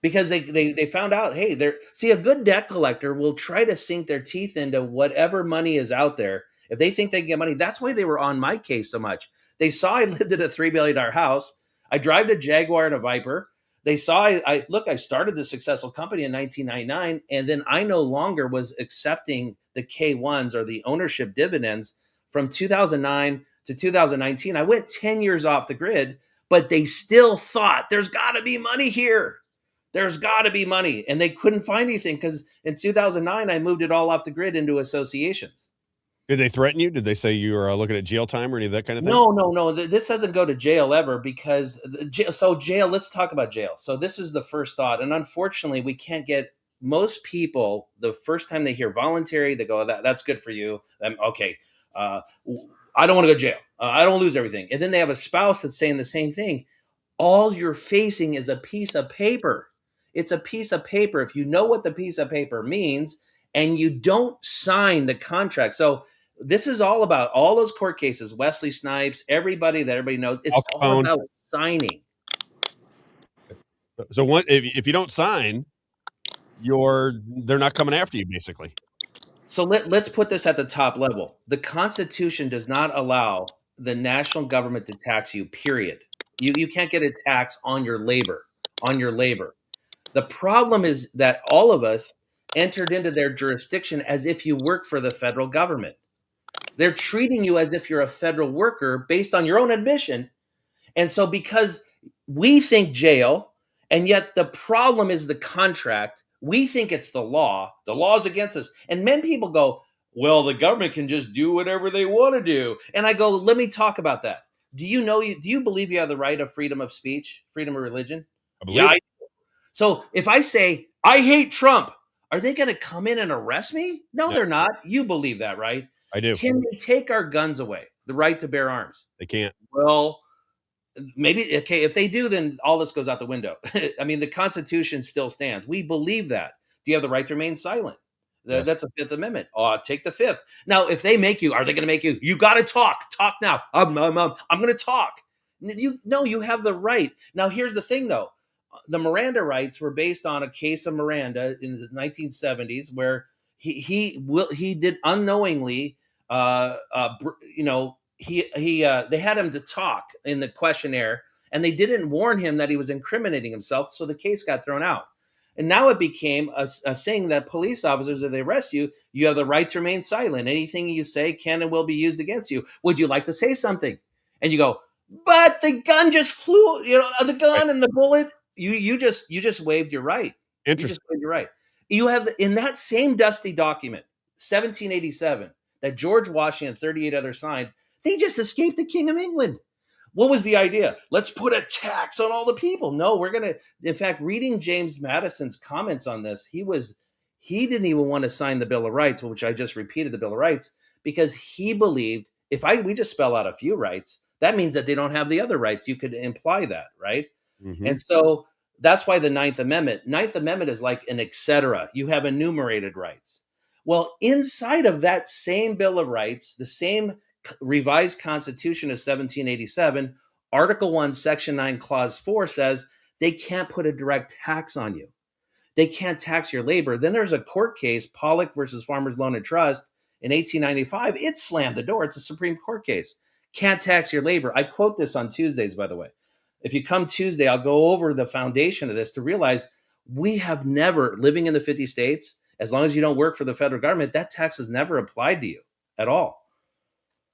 because they found out, hey, a good debt collector will try to sink their teeth into whatever money is out there. If they think they can get money, that's why they were on my case so much. They saw I lived in a $3 million house. I drive a Jaguar and a Viper. They saw I started this successful company in 1999, and then I no longer was accepting the K1s or the ownership dividends from 2009 to 2019. I went 10 years off the grid, but they still thought there's got to be money here. There's got to be money. And they couldn't find anything because in 2009, I moved it all off the grid into associations. Did they threaten you? Did they say you were looking at jail time or any of that kind of thing? No. This doesn't go to jail ever because jail, let's talk about jail. So this is the first thought. And unfortunately, we can't get most people, the first time they hear voluntary, they go, that's good for you. Okay. I don't want to go to jail. I don't lose everything. And then they have a spouse that's saying the same thing. All you're facing is a piece of paper. It's a piece of paper. If you know what the piece of paper means and you don't sign the contract. So this is all about all those court cases, Wesley Snipes, everybody that everybody knows. It's all about signing. So if you don't sign, they're not coming after you, basically. So let's put this at the top level. The Constitution does not allow the national government to tax you, period. You can't get a tax on your labor, The problem is that all of us entered into their jurisdiction as if you work for the federal government. They're treating you as if you're a federal worker based on your own admission. And so because we think jail, and yet the problem is the contract, we think it's the law. The law is against us. And many people go, well, the government can just do whatever they want to do. And I go, let me talk about that. Do you believe you have the right of freedom of speech, freedom of religion? I believe it. So if I say, I hate Trump, are they going to come in and arrest me? No, they're not. You believe that, right? I do. Can they take our guns away? The right to bear arms? They can't. Well, maybe, okay, if they do, then all this goes out the window. I mean, the Constitution still stands. We believe that. Do you have the right to remain silent? Yes. That's the Fifth Amendment. Take the Fifth. Now, if they make you, are they going to make you? You got to talk. Talk now. I'm going to talk. You have the right. Now, here's the thing, though. The Miranda rights were based on a case of Miranda in the 1970s, where he did unknowingly, they had him to talk in the questionnaire, and they didn't warn him that he was incriminating himself, so the case got thrown out. And now it became a thing that police officers, if they arrest you, you have the right to remain silent. Anything you say can and will be used against you. Would you like to say something? And you go, but the gun just flew, the gun and the bullet. You just waived your right. Interesting. You just waived your right. You have in that same dusty document, 1787, that George Washington and 38 others signed. They just escaped the King of England. What was the idea? Let's put a tax on all the people. No, we're going to, in fact, reading James Madison's comments on this, he didn't even want to sign the Bill of Rights, which I just repeated, the Bill of Rights, because he believed If we just spell out a few rights, that means that they don't have the other rights. You could imply that, right? Mhm. And so that's why the Ninth Amendment is like an et cetera. You have enumerated rights. Well, inside of that same Bill of Rights, the same revised Constitution of 1787, Article 1, Section 9, Clause 4 says they can't put a direct tax on you. They can't tax your labor. Then there's a court case, Pollock versus Farmers Loan and Trust in 1895. It slammed the door. It's a Supreme Court case. Can't tax your labor. I quote this on Tuesdays, by the way. If you come Tuesday, I'll go over the foundation of this to realize we have never, living in the 50 states, as long as you don't work for the federal government, that tax is never applied to you at all.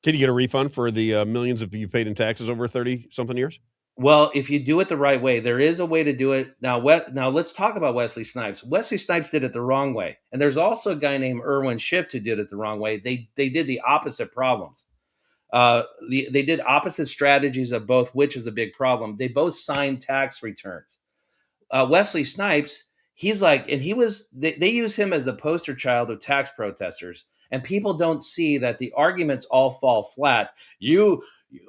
Can you get a refund for the millions of you paid in taxes over 30-something years? Well, if you do it the right way, there is a way to do it. Now let's talk about Wesley Snipes. Wesley Snipes did it the wrong way. And there's also a guy named Irwin Schiff who did it the wrong way. They did the opposite problems. They did opposite strategies of both, which is a big problem. They both signed tax returns. Wesley Snipes, he's like, and they use him as the poster child of tax protesters. And people don't see that the arguments all fall flat.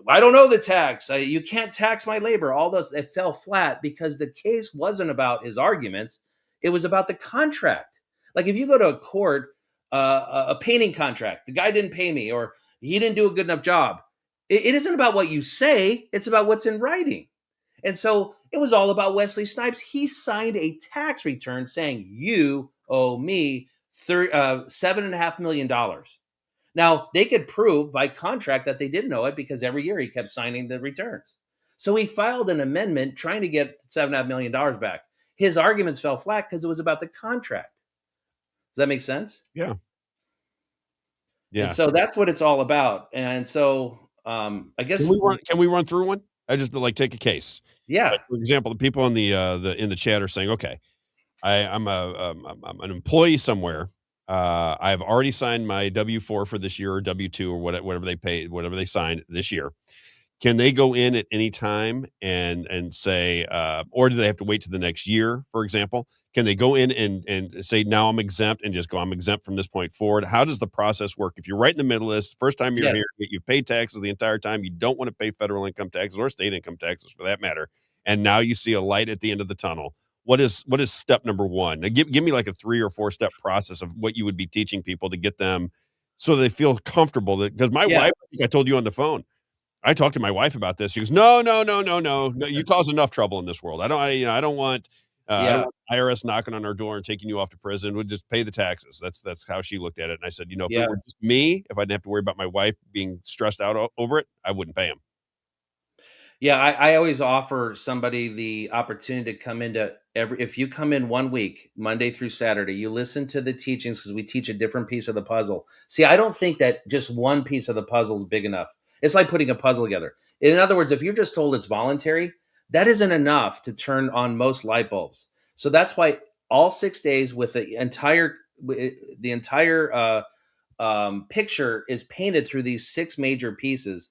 I don't know the tax. You can't tax my labor. All those, it fell flat because the case wasn't about his arguments. It was about the contract. Like if you go to a court, a painting contract, the guy didn't pay me or he didn't do a good enough job. It isn't about what you say. It's about what's in writing. And so it was all about Wesley Snipes. He signed a tax return saying, you owe me $7.5 million. Now, they could prove by contract that they didn't know it because every year he kept signing the returns. So he filed an amendment trying to get $7.5 million back. His arguments fell flat because it was about the contract. Does that make sense? Yeah. Yeah. And so that's what it's all about. And so I guess can we run through one? I just like take a case. Yeah. Like, for example, the people in the chat are saying, okay, I'm an employee somewhere. I've already signed my W-4 for this year or W-2 or whatever they paid, whatever they signed this year. Can they go in at any time and say, or do they have to wait to the next year, for example? Can they go in and say, now I'm exempt and just go, I'm exempt from this point forward? How does the process work? If you're right in the middle of this, first time you're here, you've paid taxes the entire time, you don't want to pay federal income taxes or state income taxes for that matter, and now you see a light at the end of the tunnel. What is step number one? Now, give me like a 3 or 4 step process of what you would be teaching people to get them so they feel comfortable. Because my wife, I think I told you on the phone, I talked to my wife about this. She goes, no. You cause enough trouble in this world. I don't want IRS knocking on our door and taking you off to prison. We'll just pay the taxes. That's how she looked at it. And I said, if it were just me, if I didn't have to worry about my wife being stressed out over it, I wouldn't pay him. Yeah, I always offer somebody the opportunity to come into if you come in 1 week, Monday through Saturday, you listen to the teachings because we teach a different piece of the puzzle. See, I don't think that just one piece of the puzzle is big enough. It's like putting a puzzle together. In other words, if you're just told it's voluntary, that isn't enough to turn on most light bulbs. So that's why all 6 days with the entire picture is painted through these 6 major pieces.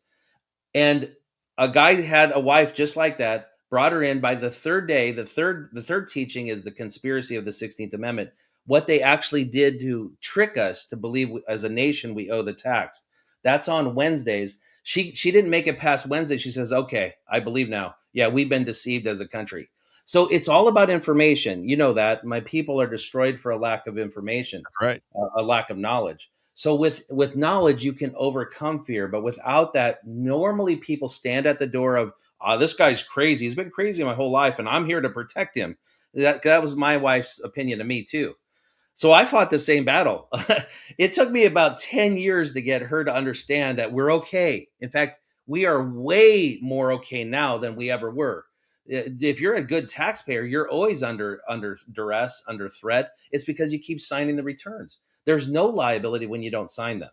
And a guy had a wife just like that, brought her in. By the third day, the third teaching is the conspiracy of the 16th Amendment. What they actually did to trick us to believe as a nation we owe the tax. That's on Wednesdays. She didn't make it past Wednesday. She says, okay, I believe now. Yeah, we've been deceived as a country. So it's all about information. You know that. My people are destroyed for a lack of information. That's right. A lack of knowledge. So with knowledge, you can overcome fear. But without that, normally people stand at the door of, this guy's crazy. He's been crazy my whole life, and I'm here to protect him. That was my wife's opinion of me, too. So I fought the same battle. It took me about 10 years to get her to understand that we're okay. In fact, we are way more okay now than we ever were. If you're a good taxpayer, you're always under duress, under threat. It's because you keep signing the returns. There's no liability when you don't sign them.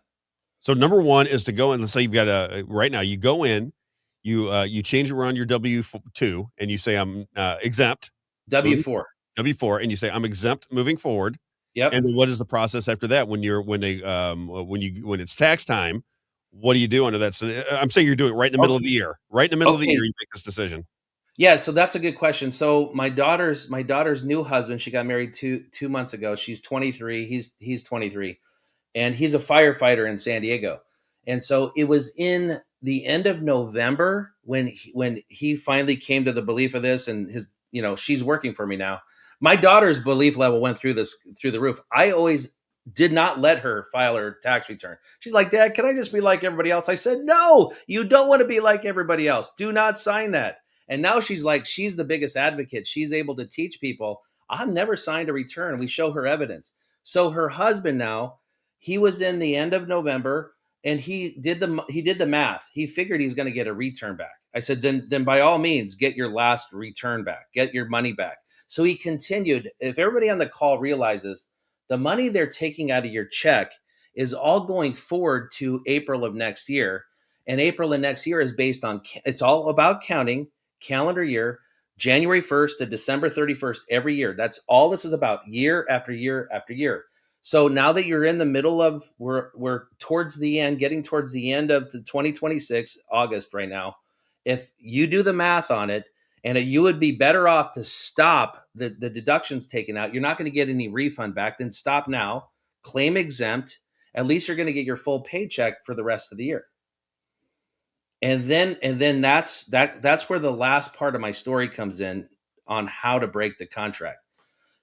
So number one is to go in. Let's say you've got right now you go in, you change around your W-2 and you say I'm exempt. W-4, and you say I'm exempt moving forward. Yep. And then what is the process after that when it's tax time? What do you do under that? So I'm saying you're doing it right in the middle of the year. Right in the middle of the year, you make this decision. Yeah, so that's a good question. So my daughter's new husband, she got married 2 months ago. She's 23. He's 23, and he's a firefighter in San Diego. And so it was in the end of November when he finally came to the belief of this, and his, she's working for me now. My daughter's belief level went through the roof. I always did not let her file her tax return. She's like, Dad, can I just be like everybody else? I said, no, you don't want to be like everybody else. Do not sign that. And now she's the biggest advocate. She's able to teach people, I've never signed a return. We show her evidence. So her husband now, he was in the end of November, and he did the math. He figured he's going to get a return back. I said, then by all means, get your last return back, get your money back. So he continued. If everybody on the call realizes the money they're taking out of your check is all going forward to April of next year, and April of next year is based on, it's all about counting calendar year, January 1st to December 31st every year. That's all this is about, year after year after year. So now that you're in the middle of, we're towards the end, getting towards the end of the 2026, August right now, if you do the math on it, and you would be better off to stop the deductions taken out. You're not going to get any refund back. Then stop now, claim exempt. At least you're going to get your full paycheck for the rest of the year. And then that's where the last part of my story comes in on how to break the contract.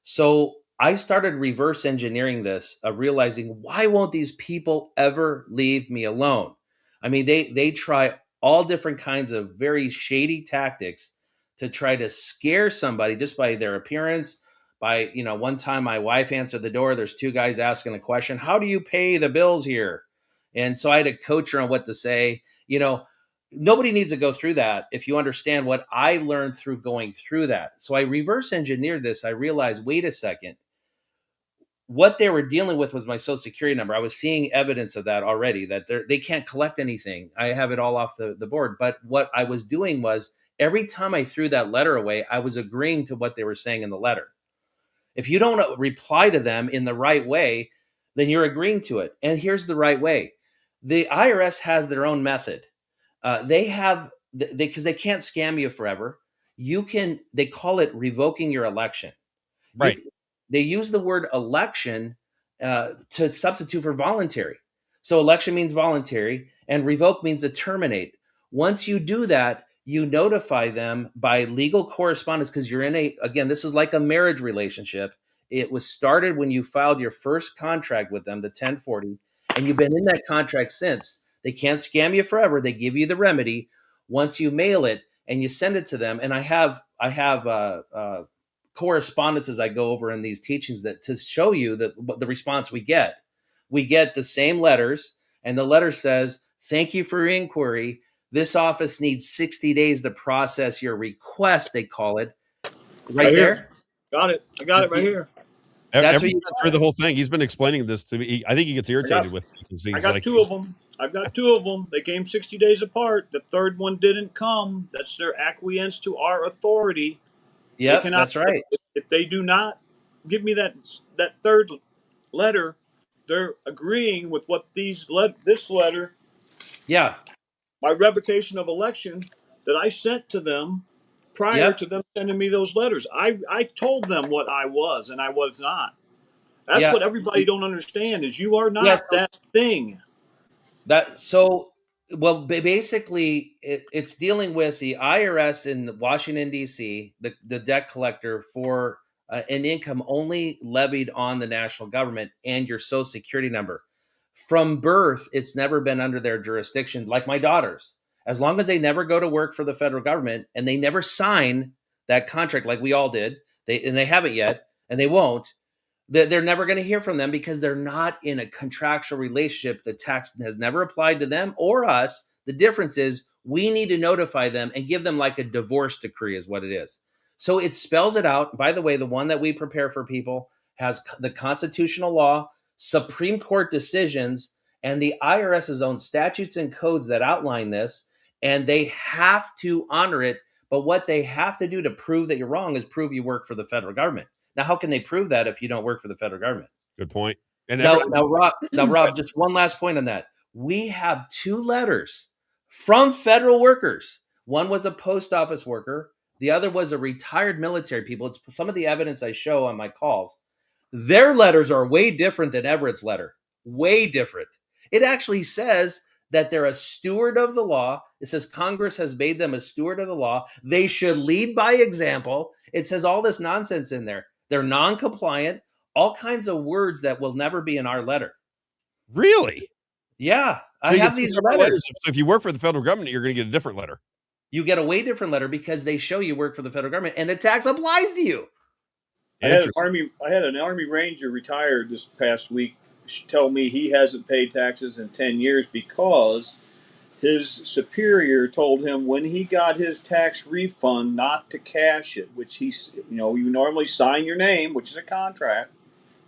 So I started reverse engineering this, realizing, why won't these people ever leave me alone? I mean, they try all different kinds of very shady tactics to try to scare somebody just by their appearance. By, one time my wife answered the door, there's two guys asking a question, how do you pay the bills here? And so I had to coach her on what to say. Nobody needs to go through that if you understand what I learned through going through that. So I reverse engineered this. I realized, wait a second, what they were dealing with was my social security number. I was seeing evidence of that already, that they can't collect anything. I have it all off the board. But what I was doing was, every time I threw that letter away, I was agreeing to what they were saying in the letter. If you don't reply to them in the right way, then you're agreeing to it. And here's the right way. The IRS has their own method. Because they can't scam you forever. They call it revoking your election. Right. They use the word election to substitute for voluntary. So election means voluntary, and revoke means to terminate. Once you do that, you notify them by legal correspondence, because you're again, this is like a marriage relationship. It was started when you filed your first contract with them, the 1040, and you've been in that contract since. They can't scam you forever. They give you the remedy. Once you mail it and you send it to them, and I have correspondences I go over in these teachings that to show you that the response we get the same letters, and the letter says, thank you for your inquiry. This office needs 60 days to process your request, they call it. Right there. Got it. I got it right here. That's what you through the whole thing. He's been explaining this to me. I think he gets irritated with me because I got two of them. I've got two of them. They came 60 days apart. The third one didn't come. That's their acquiescence to our authority. Yeah, that's right. If they do not give me that third letter, they're agreeing with what this letter. Yeah. My revocation of election that I sent to them prior to them sending me those letters. I told them what I was and I was not. That's what everybody don't understand, is you are not that thing. Basically, it's dealing with the IRS in Washington, D.C., the debt collector for an income only levied on the national government and your social security number. From birth, it's never been under their jurisdiction, like my daughters. As long as they never go to work for the federal government and they never sign that contract like we all did, they haven't yet, and they won't, they're never going to hear from them because they're not in a contractual relationship. The tax has never applied to them or us. The difference is we need to notify them and give them like a divorce decree is what it is. So it spells it out. By the way, the one that we prepare for people has the constitutional law, Supreme Court decisions, and the IRS's own statutes and codes that outline this, and they have to honor it. But what they have to do to prove that you're wrong is prove you work for the federal government. Now, how can they prove that if you don't work for the federal government? Good point. And now, Rob, just one last point on that. We have two letters from federal workers. One was a post office worker. The other was a retired military people. It's some of the evidence I show on my calls. Their letters are way different than Everett's letter. Way different. It actually says that they're a steward of the law. It says Congress has made them a steward of the law. They should lead by example. It says all this nonsense in there. They're non-compliant, all kinds of words that will never be in our letter. Really? Yeah. So I have these letters. So if you work for the federal government, you're going to get a different letter. You get a way different letter because they show you work for the federal government and the tax applies to you. I had an Army Ranger retired this past week tell me he hasn't paid taxes in 10 years because his superior told him when he got his tax refund not to cash it, which you normally sign your name, which is a contract.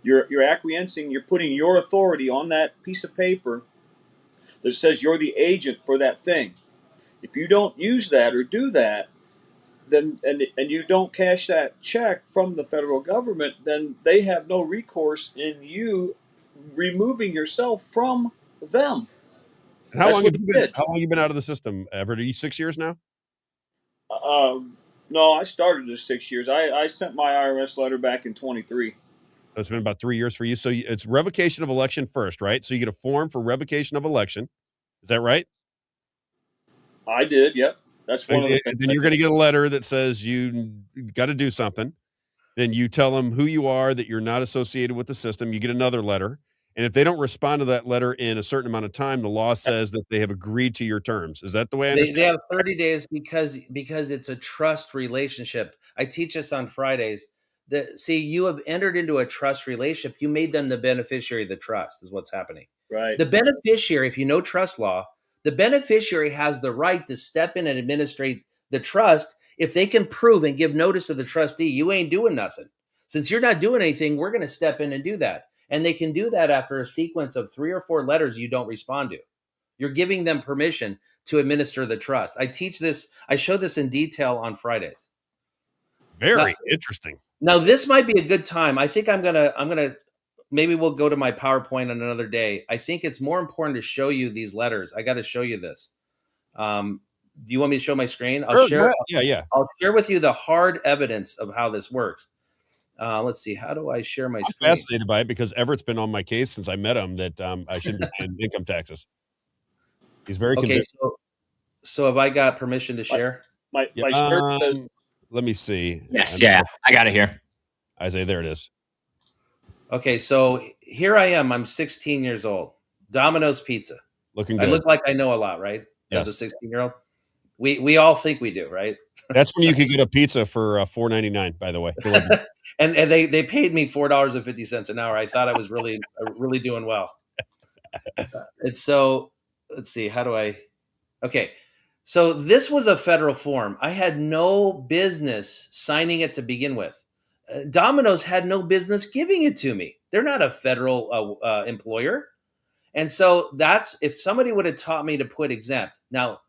You're acquiescing, you're putting your authority on that piece of paper that says you're the agent for that thing. If you don't use that or do that, then and you don't cash that check from the federal government, then they have no recourse in you removing yourself from them. And how long have you been out of the system, Everett? Are you 6 years now? No, I started this 6 years. I sent my IRS letter back in 23. So it's been about 3 years for you. So it's revocation of election first, right? So you get a form for revocation of election. Is that right? I did. Yep. That's one of the things. Then you're going to get a letter that says you got to do something. Then you tell them who you are, that you're not associated with the system. You get another letter. And if they don't respond to that letter in a certain amount of time, the law says that they have agreed to your terms. Is that the way I understand? They have 30 days because it's a trust relationship. I teach this on Fridays. You have entered into a trust relationship. You made them the beneficiary of the trust is what's happening. Right. The beneficiary, if you know trust law, the beneficiary has the right to step in and administrate the trust if they can prove and give notice to the trustee, you ain't doing nothing. Since you're not doing anything, we're going to step in and do that. And they can do that after a sequence of 3 or 4 letters you don't respond to. You're giving them permission to administer the trust. I teach this. I show this in detail on Fridays. Very interesting. Now, this might be a good time. I think I'm gonna maybe we'll go to my PowerPoint on another day. I think it's more important to show you these letters. I got to show you this. Do you want me to show my screen? I'll share. Yeah. I'll share with you the hard evidence of how this works. Let's see. How do I share my screen? I'm fascinated by it because Everett's been on my case since I met him that I shouldn't be paying income taxes. He's very convinced. So have I got permission to share? My shirt says. Let me see. Yes, yeah, I got it here. Isaiah, there it is. Okay, so here I am. I'm 16 years old. Domino's Pizza. Looking good. I look like I know a lot, right? Yes. As a 16-year-old. We all think we do, right? That's when you could get a pizza for $4.99, by the way. and they paid me $4.50 an hour. I thought I was really doing well. And so let's see, how do I? Okay, so this was a federal form. I had no business signing it to begin with. Domino's had no business giving it to me. They're not a federal employer. And so that's, if somebody would have taught me to put exempt. Now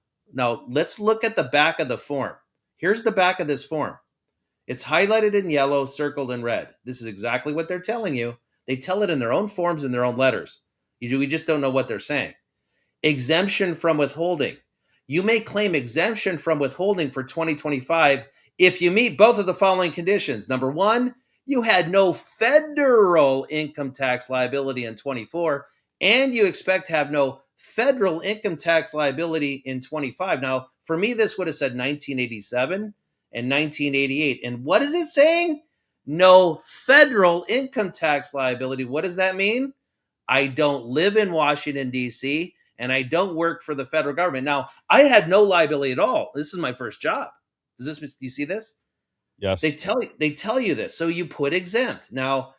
let's look at the back of the form. Here's the back of this form. It's highlighted in yellow, circled in red. This is exactly what they're telling you. They tell it in their own forms and their own letters. We just don't know what they're saying. Exemption from withholding. You may claim exemption from withholding for 2025 if you meet both of the following conditions. Number 1, you had no federal income tax liability in 24, and you expect to have no federal income tax liability in 25. Now, for me, this would have said 1987 and 1988. And what is it saying? No federal income tax liability. What does that mean? I don't live in Washington, D.C., and I don't work for the federal government. Now, I had no liability at all. This is my first job. Do you see this? Yes. They tell you this. So you put exempt. Now,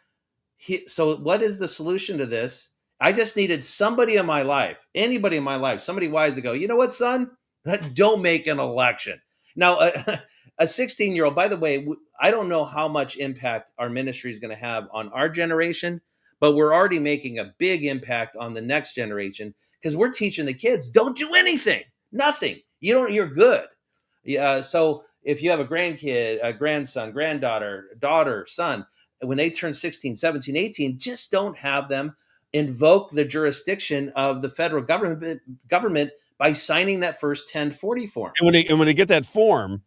so what is the solution to this? I just needed somebody in my life, anybody in my life, somebody wise to go, you know what, son? Don't make an election. Now, a 16-year-old, by the way, I don't know how much impact our ministry is going to have on our generation, but we're already making a big impact on the next generation because we're teaching the kids, don't do anything, nothing. You're good. So if you have a grandkid, a grandson, granddaughter, daughter, son, when they turn 16, 17, 18, just don't have them invoke the jurisdiction of the federal government by signing that first 1040 form. And when they get that form,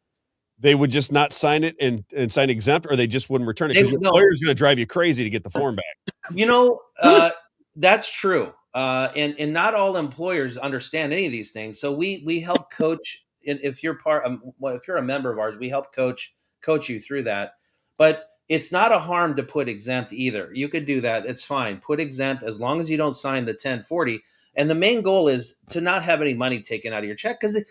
they would just not sign it and sign exempt, or they just wouldn't return it because your lawyer's going to drive you crazy to get the form back. That's true. And not all employers understand any of these things. So we help coach. And if you're if you're a member of ours, we help coach you through that. But it's not a harm to put exempt either. You could do that. It's fine. Put exempt as long as you don't sign the 1040. And the main goal is to not have any money taken out of your check, because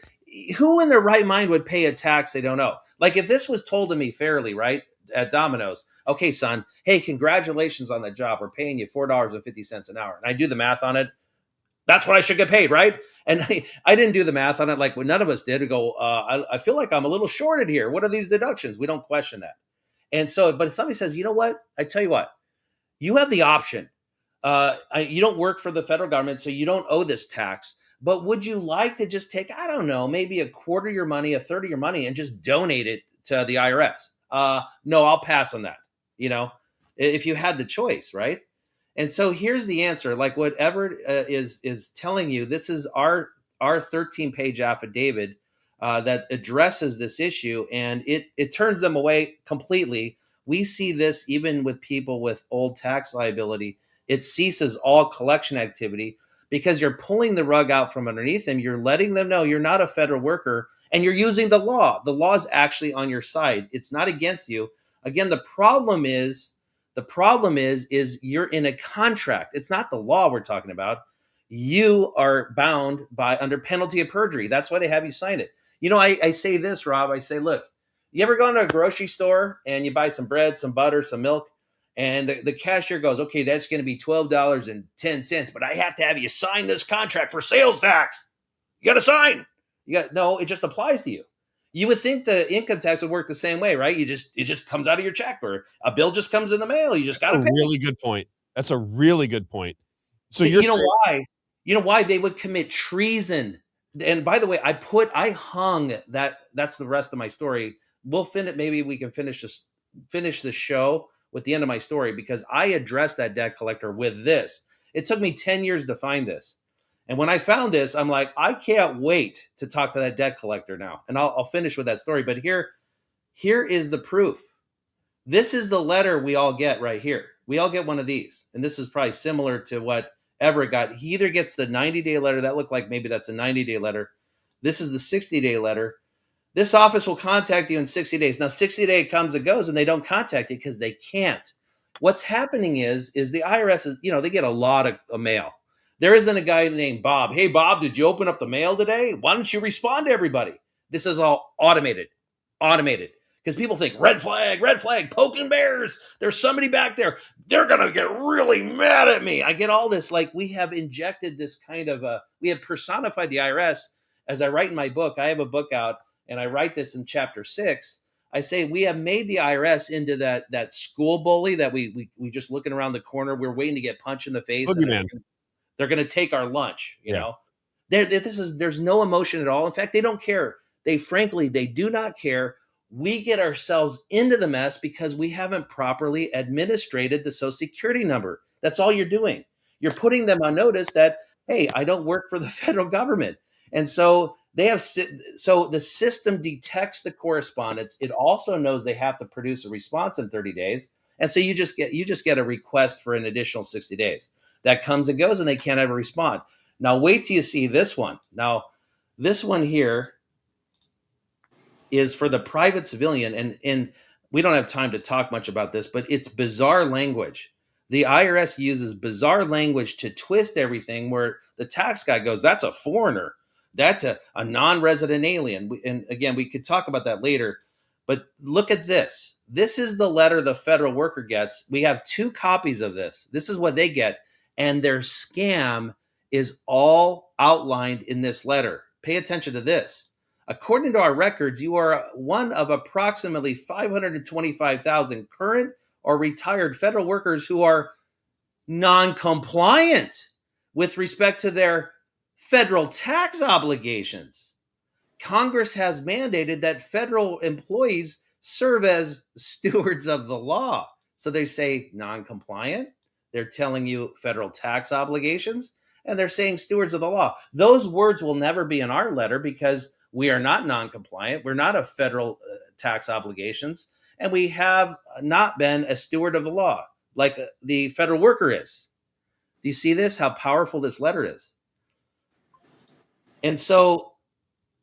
who in their right mind would pay a tax they don't owe? Like if this was told to me fairly, right, at Domino's, okay, son, hey, congratulations on that job. We're paying you $4.50 an hour. And I do the math on it. That's what I should get paid, right? And I didn't do the math on it like none of us did. To go, I feel like I'm a little shorted here. What are these deductions? We don't question that. And so, but if somebody says, you know what? I tell you what, you have the option. You don't work for the federal government, so you don't owe this tax. But would you like to just take, I don't know, maybe a quarter of your money, a third of your money, and just donate it to the IRS? No, I'll pass on that. You know, if you had the choice, right? And so here's the answer. Like whatever is telling you, this is our 13-page affidavit that addresses this issue, and it turns them away completely. We see this even with people with old tax liability. It ceases all collection activity because you're pulling the rug out from underneath them. You're letting them know you're not a federal worker, and you're using the law. The law is actually on your side. It's not against you. Again, the problem is you're in a contract. It's not the law we're talking about. You are bound by under penalty of perjury. That's why they have you sign it. You know, I say this, Rob. I say, look, you ever go into a grocery store and you buy some bread, some butter, some milk, and the cashier goes, okay, that's going to be $12.10, but I have to have you sign this contract for sales tax. You got to sign. No, it just applies to you. You would think the income tax would work the same way, right? It just comes out of your check, or a bill just comes in the mail. You just got to pay. Really good point. That's a really good point. So you know why? You know why they would commit treason? And by the way, I hung that. That's the rest of my story. We'll finish. Maybe we can finish the show with the end of my story, because I addressed that debt collector with this. It took me 10 years to find this. And when I found this, I'm like, I can't wait to talk to that debt collector now. And I'll finish with that story. But here is the proof. This is the letter we all get right here. We all get one of these. And this is probably similar to what Everett got. He either gets the 90-day letter. That looked like maybe that's a 90-day letter. This is the 60-day letter. This office will contact you in 60 days. Now, 60 days comes and goes, and they don't contact you because they can't. What's happening is the IRS is, they get a lot of mail. There isn't a guy named Bob. Hey, Bob, did you open up the mail today? Why don't you respond to everybody? This is all automated. Because people think red flag, poking bears. There's somebody back there. They're going to get really mad at me. I get all this. Like, we have injected this kind of we have personified the IRS. As I write in my book, I have a book out, and I write this in chapter 6. I say we have made the IRS into that school bully that we just looking around the corner. We're waiting to get punched in the face. They're going to take our lunch. You know, there's no emotion at all. In fact, they don't care. They do not care. We get ourselves into the mess because we haven't properly administrated the Social Security number. That's all you're doing. You're putting them on notice that, hey, I don't work for the federal government. And so the system detects the correspondence. It also knows they have to produce a response in 30 days. And so you just get a request for an additional 60 days. That comes and goes, and they can't ever respond. Now, wait till you see this one. Now, this one here is for the private civilian, and we don't have time to talk much about this, but it's bizarre language. The IRS uses bizarre language to twist everything, where the tax guy goes, that's a foreigner. That's a non-resident alien. And again, we could talk about that later. But look at this. This is the letter the federal worker gets. We have 2 copies of this. This is what they get. And their scam is all outlined in this letter. Pay attention to this. According to our records, you are one of approximately 525,000 current or retired federal workers who are non-compliant with respect to their federal tax obligations. Congress has mandated that federal employees serve as stewards of the law. So they say non-compliant. They're telling you federal tax obligations, and they're saying stewards of the law. Those words will never be in our letter because we are not non-compliant. We're not a federal tax obligations, and we have not been a steward of the law like the federal worker is. Do you see this? How powerful this letter is? And so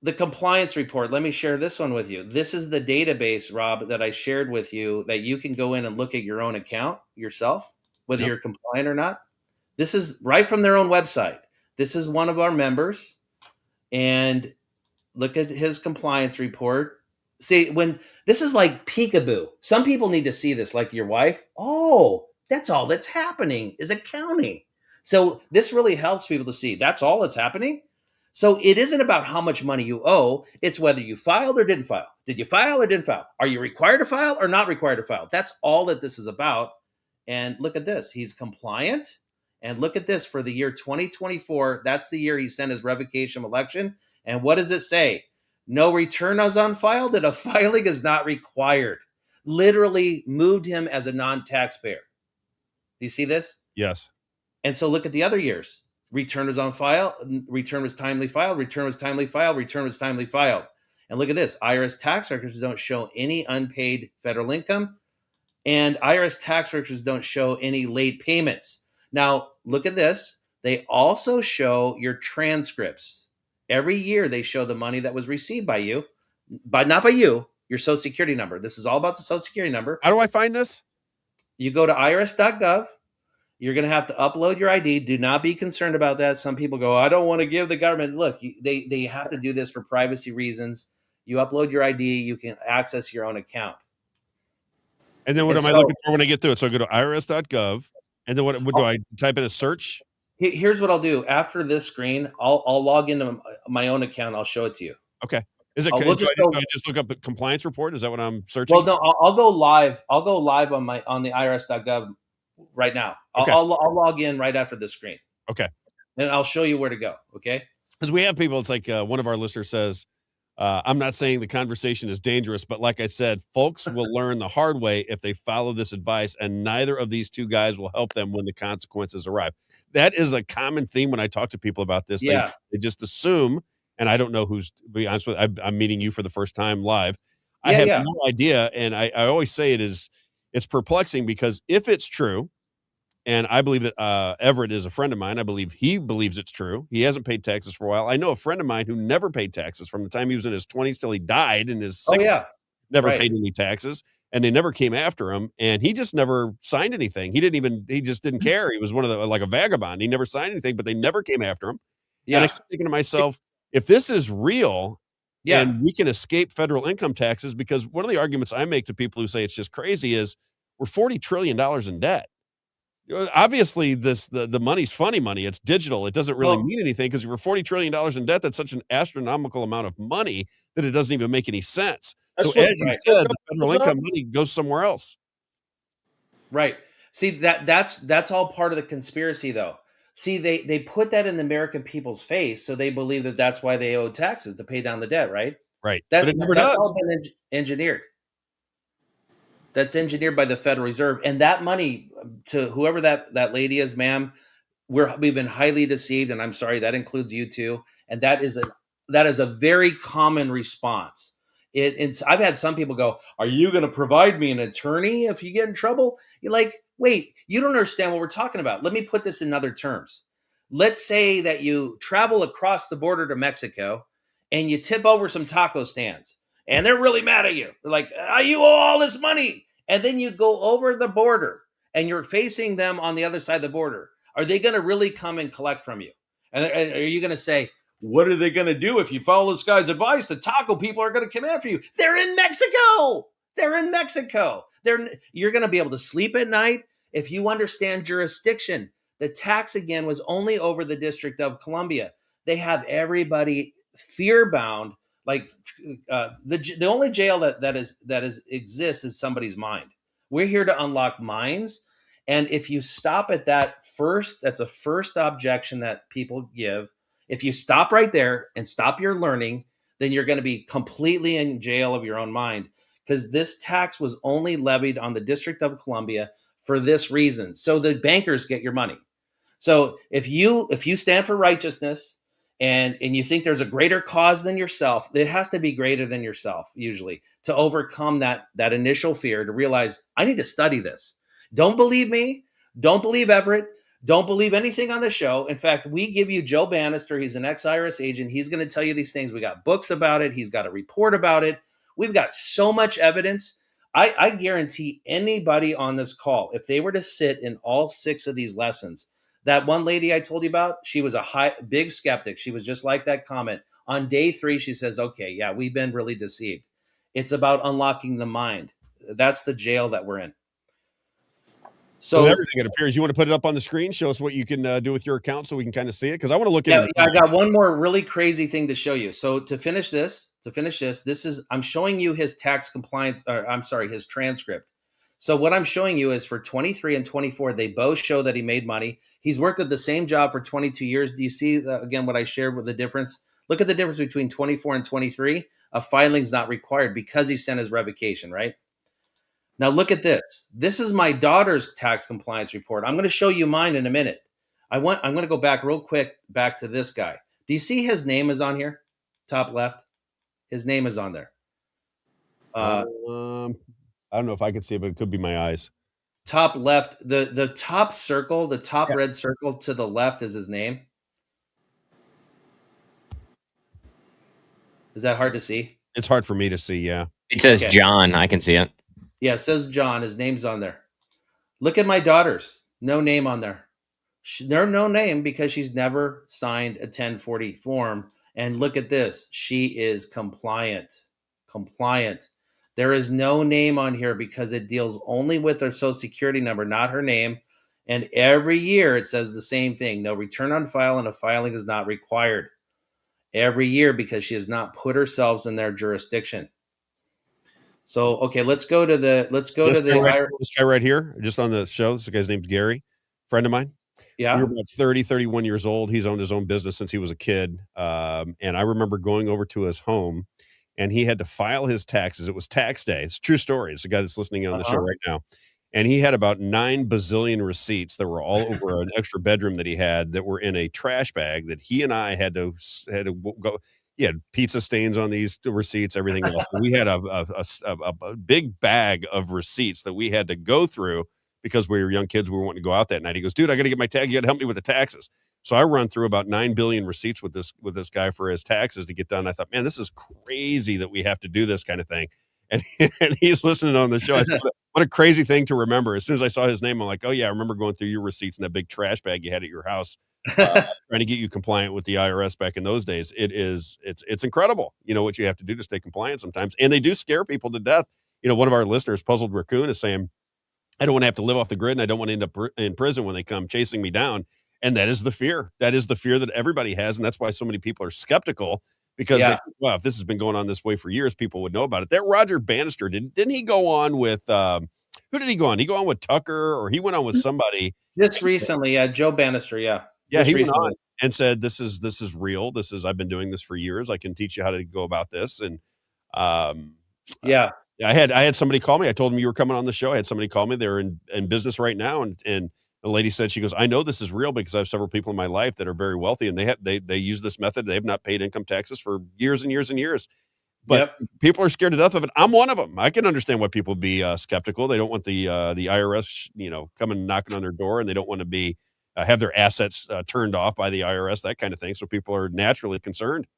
the compliance report, let me share this one with you. This is the database, Rob, that I shared with you that you can go in and look at your own account yourself, whether you're compliant or not. This is right from their own website. This is one of our members. And look at his compliance report. See, when this is like peekaboo. Some people need to see this, like your wife. Oh, that's all that's happening is accounting. So this really helps people to see that's all that's happening. So it isn't about how much money you owe. It's whether you filed or didn't file. Did you file or didn't file? Are you required to file or not required to file? That's all that this is about. And look at this. He's compliant. And look at this for the year 2024. That's the year he sent his revocation of election. And what does it say? No return is on filed and a filing is not required. Literally moved him as a non-taxpayer. Do you see this? Yes. And so look at the other years. Return was on file. Return was timely filed. Return was timely filed. Return was timely filed. And look at this. IRS tax records don't show any unpaid federal income. And IRS tax records don't show any late payments. Now, look at this. They also show your transcripts. Every year they show the money that was received by you, but not by you, your Social Security number. This is all about the Social Security number. How do I find this? You go to irs.gov. You're going to have to upload your ID. Do not be concerned about that. Some people go, I don't want to give the government. Look, they have to do this for privacy reasons. You upload your ID. You can access your own account. And then what am I looking for when I get through it? So I go to irs.gov. And then what do I type in a search? Here's what I'll do. After this screen, I'll log into my own account. I'll show it to you. Okay. Is it? Do I just look up a compliance report? Is that what I'm searching? Well, no, I'll go live. I'll go live on the irs.gov right now. Okay. I'll log in right after this screen. Okay. And I'll show you where to go. Okay. Because we have people. It's like one of our listeners says, I'm not saying the conversation is dangerous, but like I said, folks will learn the hard way if they follow this advice, and neither of these two guys will help them when the consequences arrive. That is a common theme when I talk to people about this. Yeah. They just assume, and I don't know who's, to be honest with you, I'm meeting you for the first time live. I have no idea, and I always say it's perplexing because if it's true, and I believe that Everett is a friend of mine. I believe he believes it's true. He hasn't paid taxes for a while. I know a friend of mine who never paid taxes from the time he was in his 20s till he died in his 60s. Never paid any taxes, and they never came after him. And he just never signed anything. He just didn't care. He was one of like a vagabond. He never signed anything, but they never came after him. Yeah. And I keep thinking to myself, if this is real, and we can escape federal income taxes, because one of the arguments I make to people who say it's just crazy is we're $40 trillion in debt. Obviously, the money's funny money. It's digital. It doesn't really mean anything because we're $40 trillion in debt. That's such an astronomical amount of money that it doesn't even make any sense. So as you said, the federal income money goes somewhere else. Right. See, that's all part of the conspiracy, though. See, they put that in the American people's face, so they believe that that's why they owe taxes to pay down the debt, right? Right. But it never does. That's all been engineered. That's engineered by the Federal Reserve, and that money to whoever that lady is, ma'am, we've been highly deceived, and I'm sorry, that includes you too. And that is a very common response. I've had some people go, "Are you going to provide me an attorney if you get in trouble?" You're like, "Wait, you don't understand what we're talking about." Let me put this in other terms. Let's say that you travel across the border to Mexico, and you tip over some taco stands. And they're really mad at you. They're like, you owe all this money. And then you go over the border and you're facing them on the other side of the border. Are they going to really come and collect from you? And are you going to say, what are they going to do if you follow this guy's advice? The taco people are going to come after you. They're in Mexico. They're in Mexico. You're going to be able to sleep at night if you understand jurisdiction. The tax, again, was only over the District of Columbia. They have everybody fear-bound. Like the only jail that exists is somebody's mind. We're here to unlock minds, and if you stop at that's a first objection that people give. If you stop right there and stop your learning, then you're going to be completely in jail of your own mind, because this tax was only levied on the District of Columbia for this reason, so the bankers get your money. So if you stand for righteousness. And you think there's a greater cause than yourself, it has to be greater than yourself, usually, to overcome that initial fear, to realize, I need to study this. Don't believe me. Don't believe Everett. Don't believe anything on the show. In fact, we give you Joe Bannister. He's an ex-IRS agent. He's going to tell you these things. We got books about it. He's got a report about it. We've got so much evidence. I guarantee anybody on this call, if they were to sit in all 6 of these lessons, that one lady I told you about, she was a big skeptic. She was just like that comment. On day 3, she says, okay, yeah, we've been really deceived. It's about unlocking the mind. That's the jail that we're in. So everything, it appears. You want to put it up on the screen? Show us what you can do with your account so we can kind of see it? Because I want to look at it. I got one more really crazy thing to show you. So to finish this, I'm showing you his tax compliance, his transcript. So what I'm showing you is for 23 and 24, they both show that he made money. He's worked at the same job for 22 years. Do you see, again, what I shared with the difference? Look at the difference between 24 and 23. A filing's not required because he sent his revocation, right? Now look at this. This is my daughter's tax compliance report. I'm going to show you mine in a minute. I'm going to go back real quick back to this guy. Do you see his name is on here? Top left. His name is on there. I don't know if I can see it, but it could be my eyes. Top left, the top circle, the top red circle to the left is his name. Is that hard to see? It's hard for me to see, yeah. It says John. I can see it. Yeah, it says John. His name's on there. Look at my daughter's. No name on there. No name because she's never signed a 1040 form. And look at this. She is compliant. Compliant. There is no name on here because it deals only with her social security number, not her name. And every year it says the same thing. No return on file and a filing is not required. Every year because she has not put herself in their jurisdiction. So, okay, let's go to the this guy right here, just on the show. This guy's name's Gary, friend of mine. Yeah. We were about 30, 31 years old. He's owned his own business since he was a kid. And I remember going over to his home and he had to file his taxes. It was tax day. It's a true story. It's the guy that's listening on the show right now. And he had about 9 bazillion receipts that were all over an extra bedroom that he had that were in a trash bag that he and I had to go. He had pizza stains on these receipts, everything else. So we had a big bag of receipts that we had to go through because we were young kids. We were wanting to go out that night. He goes, dude, I got to get my tag. You got to help me with the taxes. So I run through about 9 billion receipts with this guy for his taxes to get done. I thought, man, this is crazy that we have to do this kind of thing. And he's listening on the show. I said, what a crazy thing to remember. As soon as I saw his name, I'm like, oh yeah, I remember going through your receipts in that big trash bag you had at your house, trying to get you compliant with the IRS back in those days. It's incredible, what you have to do to stay compliant sometimes. And they do scare people to death. One of our listeners, Puzzled Raccoon, is saying, I don't want to have to live off the grid and I don't want to end up in prison when they come chasing me down. And that is the fear. That is the fear that everybody has. And that's why so many people are skeptical. Because they think, well, if this has been going on this way for years, people would know about it. That Roger Bannister, didn't he go on with who did he go on? He go on with Tucker, or he went on with somebody just recently? Joe Bannister, yeah. He went on and said, "This is real. I've been doing this for years. I can teach you how to go about this." And I had somebody call me. I told them you were coming on the show. I had somebody call me. They're in business right now, and the lady said, she goes, I know this is real because I have several people in my life that are very wealthy and they use this method. They have not paid income taxes for years and years and years, but people are scared to death of it. I'm one of them. I can understand why people be skeptical. They don't want the IRS, coming knocking on their door, and they don't want to be have their assets turned off by the IRS, that kind of thing. So people are naturally concerned.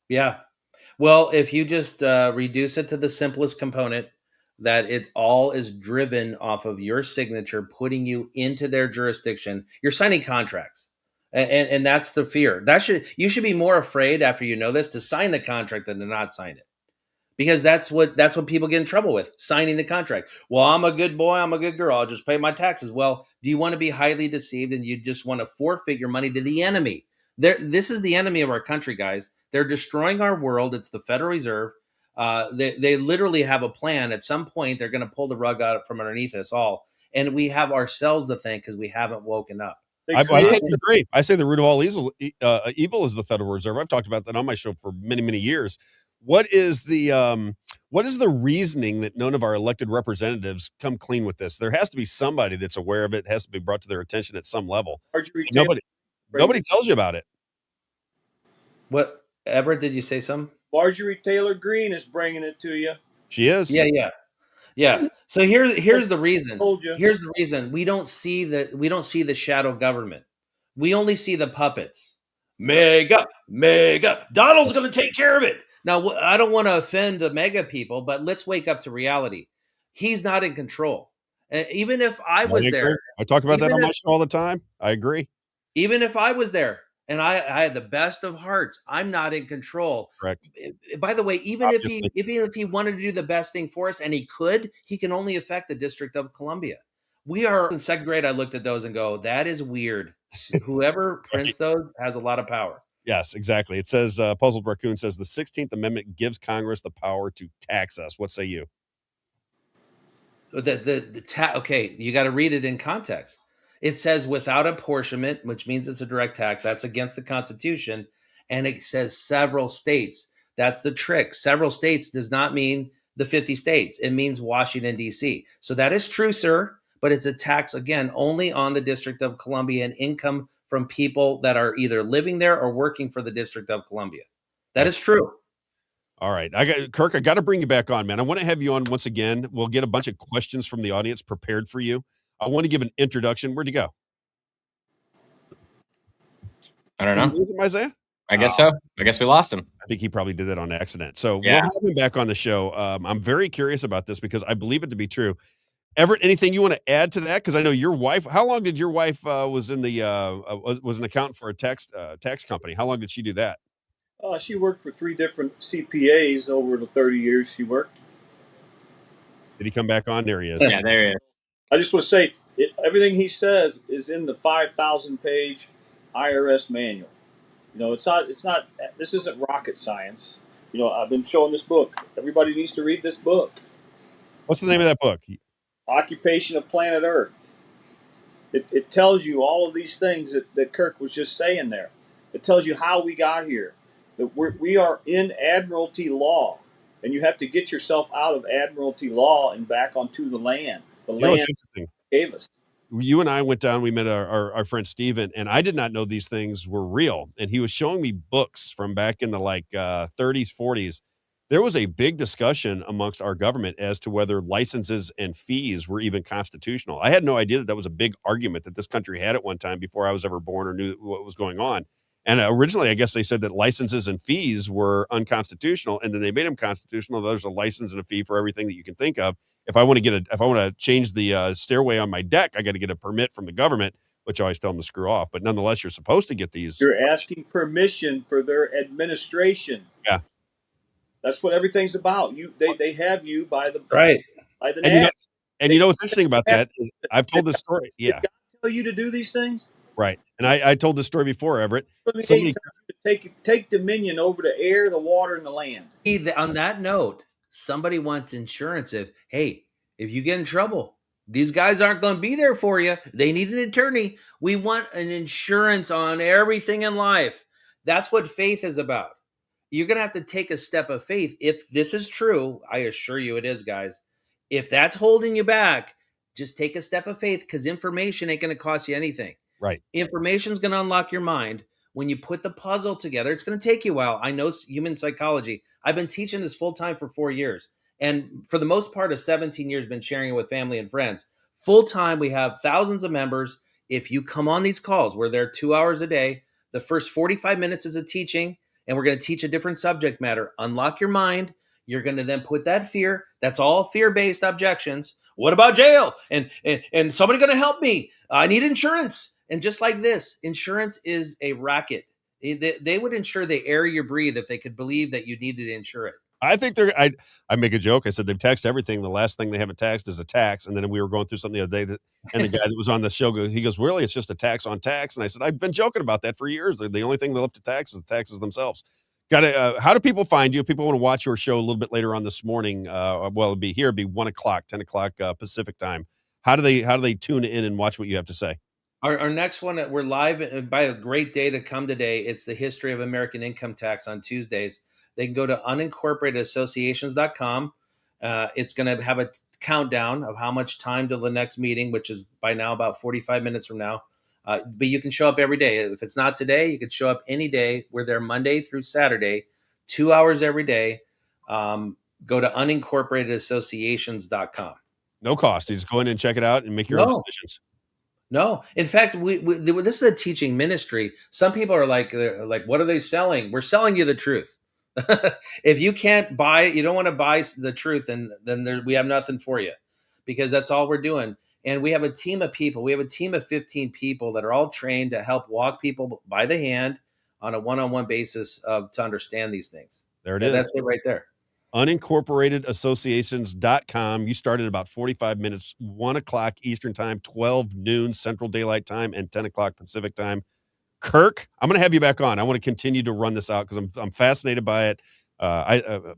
Yeah. Well, if you just reduce it to the simplest component, that it all is driven off of your signature, putting you into their jurisdiction. You're signing contracts. And that's the fear. You should be more afraid after you know this to sign the contract than to not sign it. Because that's what people get in trouble with, signing the contract. Well, I'm a good boy, I'm a good girl, I'll just pay my taxes. Well, do you want to be highly deceived and you just want to forfeit your money to the enemy? This is the enemy of our country, guys. They're destroying our world. It's the Federal Reserve. They literally have a plan. At some point, they're going to pull the rug out from underneath us all. And we have ourselves to thank because we haven't woken up. I agree. I say the root of all evil is the Federal Reserve. I've talked about that on my show for many, many years. What is the reasoning that none of our elected representatives come clean with this? There has to be somebody that's aware of it. It has to be brought to their attention at some level. Nobody tells you about it. What, Everett, did you say something? Marjorie Taylor Greene is bringing it to you. She is. Yeah. Yeah. So here's the reason. Told you. Here's the reason we don't see the shadow government. We only see the puppets. Mega. Donald's going to take care of it. Now, I don't want to offend the mega people, but let's wake up to reality. He's not in control. Even if I was there, I talk about that even on my if- show all the time. I agree. even if I was there and I had the best of hearts, I'm not in control. Correct. By the way, even Obviously. if he wanted to do the best thing for us, and he can only affect the District of Columbia. We are in second grade. I looked at those and go, that is weird. Whoever prints those has a lot of power. Yes, exactly. It says, Puzzled Raccoon says the 16th Amendment gives Congress the power to tax us. What say you? Okay, you got to read it in context. It says without apportionment, which means it's a direct tax. That's against the Constitution. And it says several states. That's the trick. Several states does not mean the 50 states. It means Washington, D.C. So that is true, sir. But it's a tax, again, only on the District of Columbia and income from people that are either living there or working for the District of Columbia. That is true. All right. Kirk, I got to bring you back on, man. I want to have you on once again. We'll get a bunch of questions from the audience prepared for you. I want to give an introduction. Where'd you go? I don't know. Did you lose him, Isaiah? I guess so. I guess we lost him. I think he probably did that on accident. So Yeah. we'll have him back on the show. I'm very curious about this because I believe it to be true. Everett, anything you want to add to that? Because I know your wife. How long did your wife was in the was an accountant for a tax company? How long did she do that? She worked for 3 different CPAs over the 30 years she worked. Did he come back on? There he is. Yeah, there he is. I just want to say, everything he says is in the 5,000-page IRS manual. You know, it's not. This isn't rocket science. You know, I've been showing this book. Everybody needs to read this book. What's the name of that book? Occupation of Planet Earth. It tells you all of these things that Kirk was just saying there. It tells you how we got here. That we are in Admiralty law, and you have to get yourself out of Admiralty law and back onto the land. The You know what's land interesting? gave us. You and I went down, we met our friend Steven, and I did not know these things were real. And he was showing me books from back in the 30s, 40s. There was a big discussion amongst our government as to whether licenses and fees were even constitutional. I had no idea that was a big argument that this country had at one time before I was ever born or knew what was going on. And originally, I guess they said that licenses and fees were unconstitutional, and then they made them constitutional. There's a license and a fee for everything that you can think of. If I want to change the stairway on my deck, I got to get a permit from the government, which I always tell them to screw off. But nonetheless, you're supposed to get these. You're asking permission for their administration. Yeah, that's what everything's about. They have you by the right by the and neck. you know what's interesting about that is I've told this story. Yeah, Did God tell you to do these things? Right. And I told this story before, Everett. Somebody take dominion over the air, the water, and the land. On that note, somebody wants insurance. If you get in trouble, these guys aren't going to be there for you. They need an attorney. We want an insurance on everything in life. That's what faith is about. You're going to have to take a step of faith. If this is true, I assure you it is, guys. If that's holding you back, just take a step of faith, because information ain't going to cost you anything. Right. Information is going to unlock your mind. When you put the puzzle together, it's going to take you a while. I know human psychology. I've been teaching this full time for 4 years. And for the most part of 17 years, been sharing it with family and friends. Full time, we have thousands of members. If you come on these calls, we're there 2 hours a day. The first 45 minutes is a teaching, and we're going to teach a different subject matter. Unlock your mind. You're going to then put that fear. That's all fear-based objections. What about jail? And somebody going to help me? I need insurance. And just like this, insurance is a racket. They would insure the air you breathe if they could believe that you needed to insure it. I think I make a joke. I said they've taxed everything. The last thing they haven't taxed is a tax. And then we were going through something the other day and the guy that was on the show he goes, really, it's just a tax on tax. And I said, I've been joking about that for years. The only thing they left to tax is the taxes themselves. How do people find you? If people want to watch your show a little bit later on this morning, it'd be 1 o'clock, 10 o'clock Pacific time. How do they tune in and watch what you have to say? Our next one, we're live by a great day to come today. It's the history of American income tax on Tuesdays. They can go to unincorporatedAssociations.com. It's going to have a countdown of how much time till the next meeting, which is by now about 45 minutes from now. But you can show up every day. If it's not today, you could show up any day. We're there Monday through Saturday, 2 hours every day. go to unincorporatedassociations.com. No cost. You just go in and check it out and make your own No. decisions. No, in fact, this is a teaching ministry. Some people are like, what are they selling? We're selling you the truth. If you can't buy it, you don't want to buy the truth, and then we have nothing for you, because that's all we're doing. And we have a team of people. We have a team of 15 people that are all trained to help walk people by the hand on a one-on-one basis to understand these things. There it is. That's it right there. Unincorporatedassociations.com. You started about 45 minutes, 1 o'clock Eastern time, 12 noon Central Daylight Time, and 10 o'clock Pacific Time. Kirk, I'm going to have you back on. I want to continue to run this out because I'm fascinated by it. I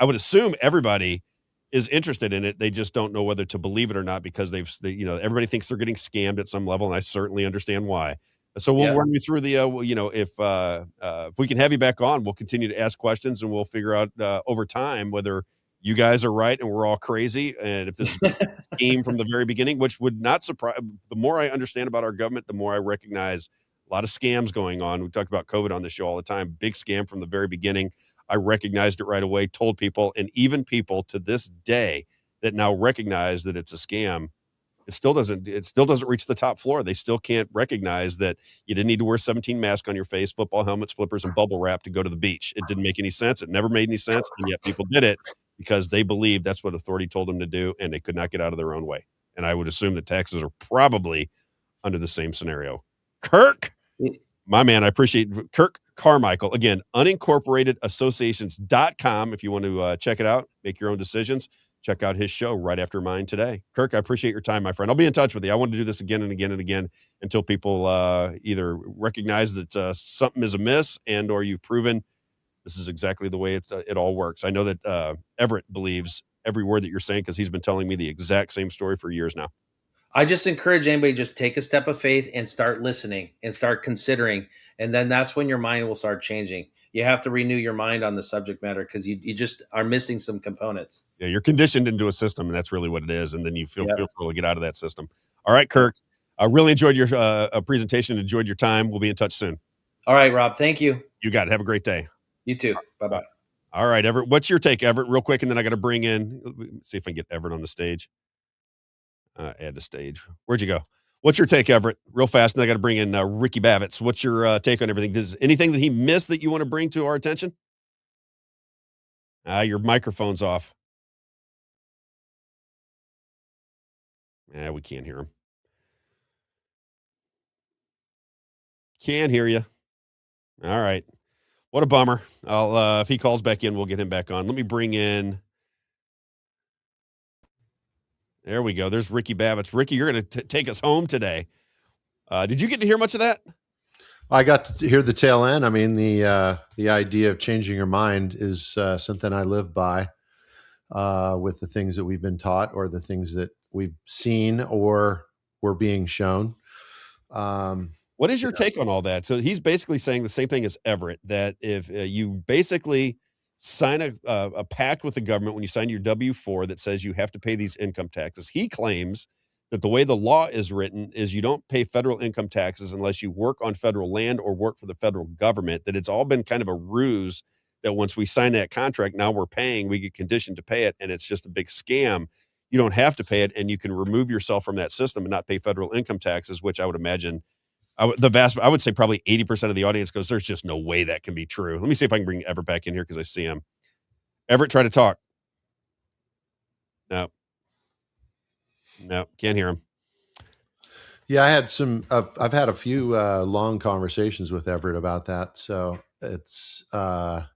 would assume everybody is interested in it. They just don't know whether to believe it or not, because everybody thinks they're getting scammed at some level, and I certainly understand why. So we'll run you through the, if we can have you back on, we'll continue to ask questions, and we'll figure out over time whether you guys are right and we're all crazy, and if this is a scheme from the very beginning, which would not surprise. The more I understand about our government, the more I recognize a lot of scams going on. We talk about COVID on the show all the time. Big scam from the very beginning. I recognized it right away, told people, and even people to this day that now recognize that it's a scam, it still doesn't reach the top floor. They still can't recognize that you didn't need to wear 17 masks on your face, football helmets, flippers, and bubble wrap to go to the beach. It didn't make any sense. It never made any sense. And yet people did it because they believed that's what authority told them to do, and they could not get out of their own way. And I would assume that taxes are probably under the same scenario. Kirk, my man, I appreciate Kirk Carmichael. Again, unincorporatedassociations.com if you want to check it out, make your own decisions. Check out his show right after mine today. Kirk, I appreciate your time, my friend. I'll be in touch with you. I want to do this again and again and again until people either recognize that something is amiss, and or you've proven this is exactly the way it all works. I know that Everett believes every word that you're saying because he's been telling me the exact same story for years now. I just encourage anybody to just take a step of faith and start listening and start considering. And then that's when your mind will start changing. You have to renew your mind on the subject matter because you just are missing some components. Yeah, you're conditioned into a system, and that's really what it is. And then you feel free to get out of that system. All right, Kirk, I really enjoyed your presentation, enjoyed your time. We'll be in touch soon. All right, Rob. Thank you. You got it. Have a great day. You too. Bye-bye. All right, Everett. What's your take, Everett? Real quick, and then I got to bring in, see if I can get Everett on the stage. Add to stage. Where'd you go? What's your take, Everett? Real fast, and I got to bring in Ricky Bavitz. What's your take on everything? Does anything that he missed that you want to bring to our attention? Your microphone's off. We can't hear him. Can't hear you. All right. What a bummer. I'll if he calls back in, we'll get him back on. Let me bring in. There we go. There's Ricky Bavitz. Ricky, you're going to take us home today. Did you get to hear much of that? I got to hear the tail end. I mean, the idea of changing your mind is something I live by with the things that we've been taught or the things that we've seen or were being shown. What is your take on all that? So he's basically saying the same thing as Everett, that if you basically sign a pact with the government when you sign your W-4 that says you have to pay these income taxes. He claims that the way the law is written is you don't pay federal income taxes unless you work on federal land or work for the federal government, that it's all been kind of a ruse, that once we sign that contract, now we're paying, we get conditioned to pay it, and it's just a big scam. You don't have to pay it, and you can remove yourself from that system and not pay federal income taxes, which I would imagine I would say probably 80% of the audience goes, there's just no way that can be true. Let me see if I can bring Everett back in here because I see him. Everett, try to talk. No, can't hear him. Yeah, I've had a few long conversations with Everett about that. So it's, kind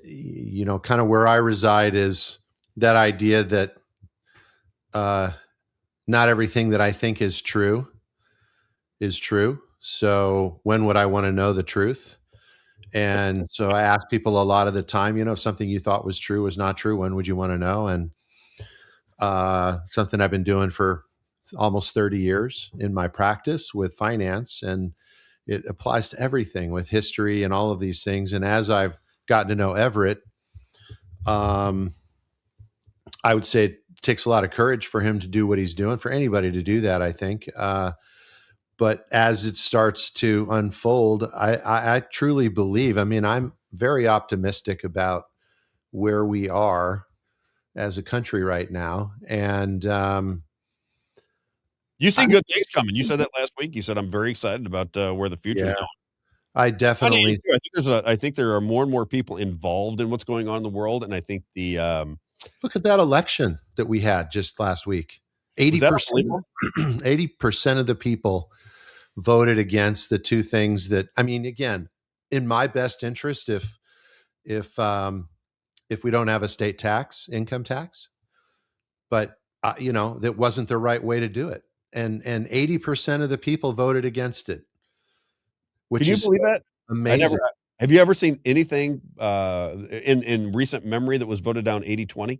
of where I reside is that idea that not everything that I think is true. So when would I want to know the truth? And so I ask people a lot of the time, if something you thought was true was not true, when would you want to know? And something I've been doing for almost 30 years in my practice with finance, and it applies to everything with history and all of these things. And as I've gotten to know Everett, I would say it takes a lot of courage for him to do what he's doing, for anybody to do that, I think. But as it starts to unfold, I truly believe, I'm very optimistic about where we are as a country right now. And you see good things coming. You said that last week. You said, I'm very excited about where the future's going. I definitely I think there are more and more people involved in what's going on in the world. And I think look at that election that we had just last week. 80% 80% of the people voted against the two things that, I mean, again, in my best interest, if we don't have a state tax, income tax, but that wasn't the right way to do it. And 80% of the people voted against it, which Can you is believe that? amazing. Have you ever seen anything in recent memory that was voted down 80-20?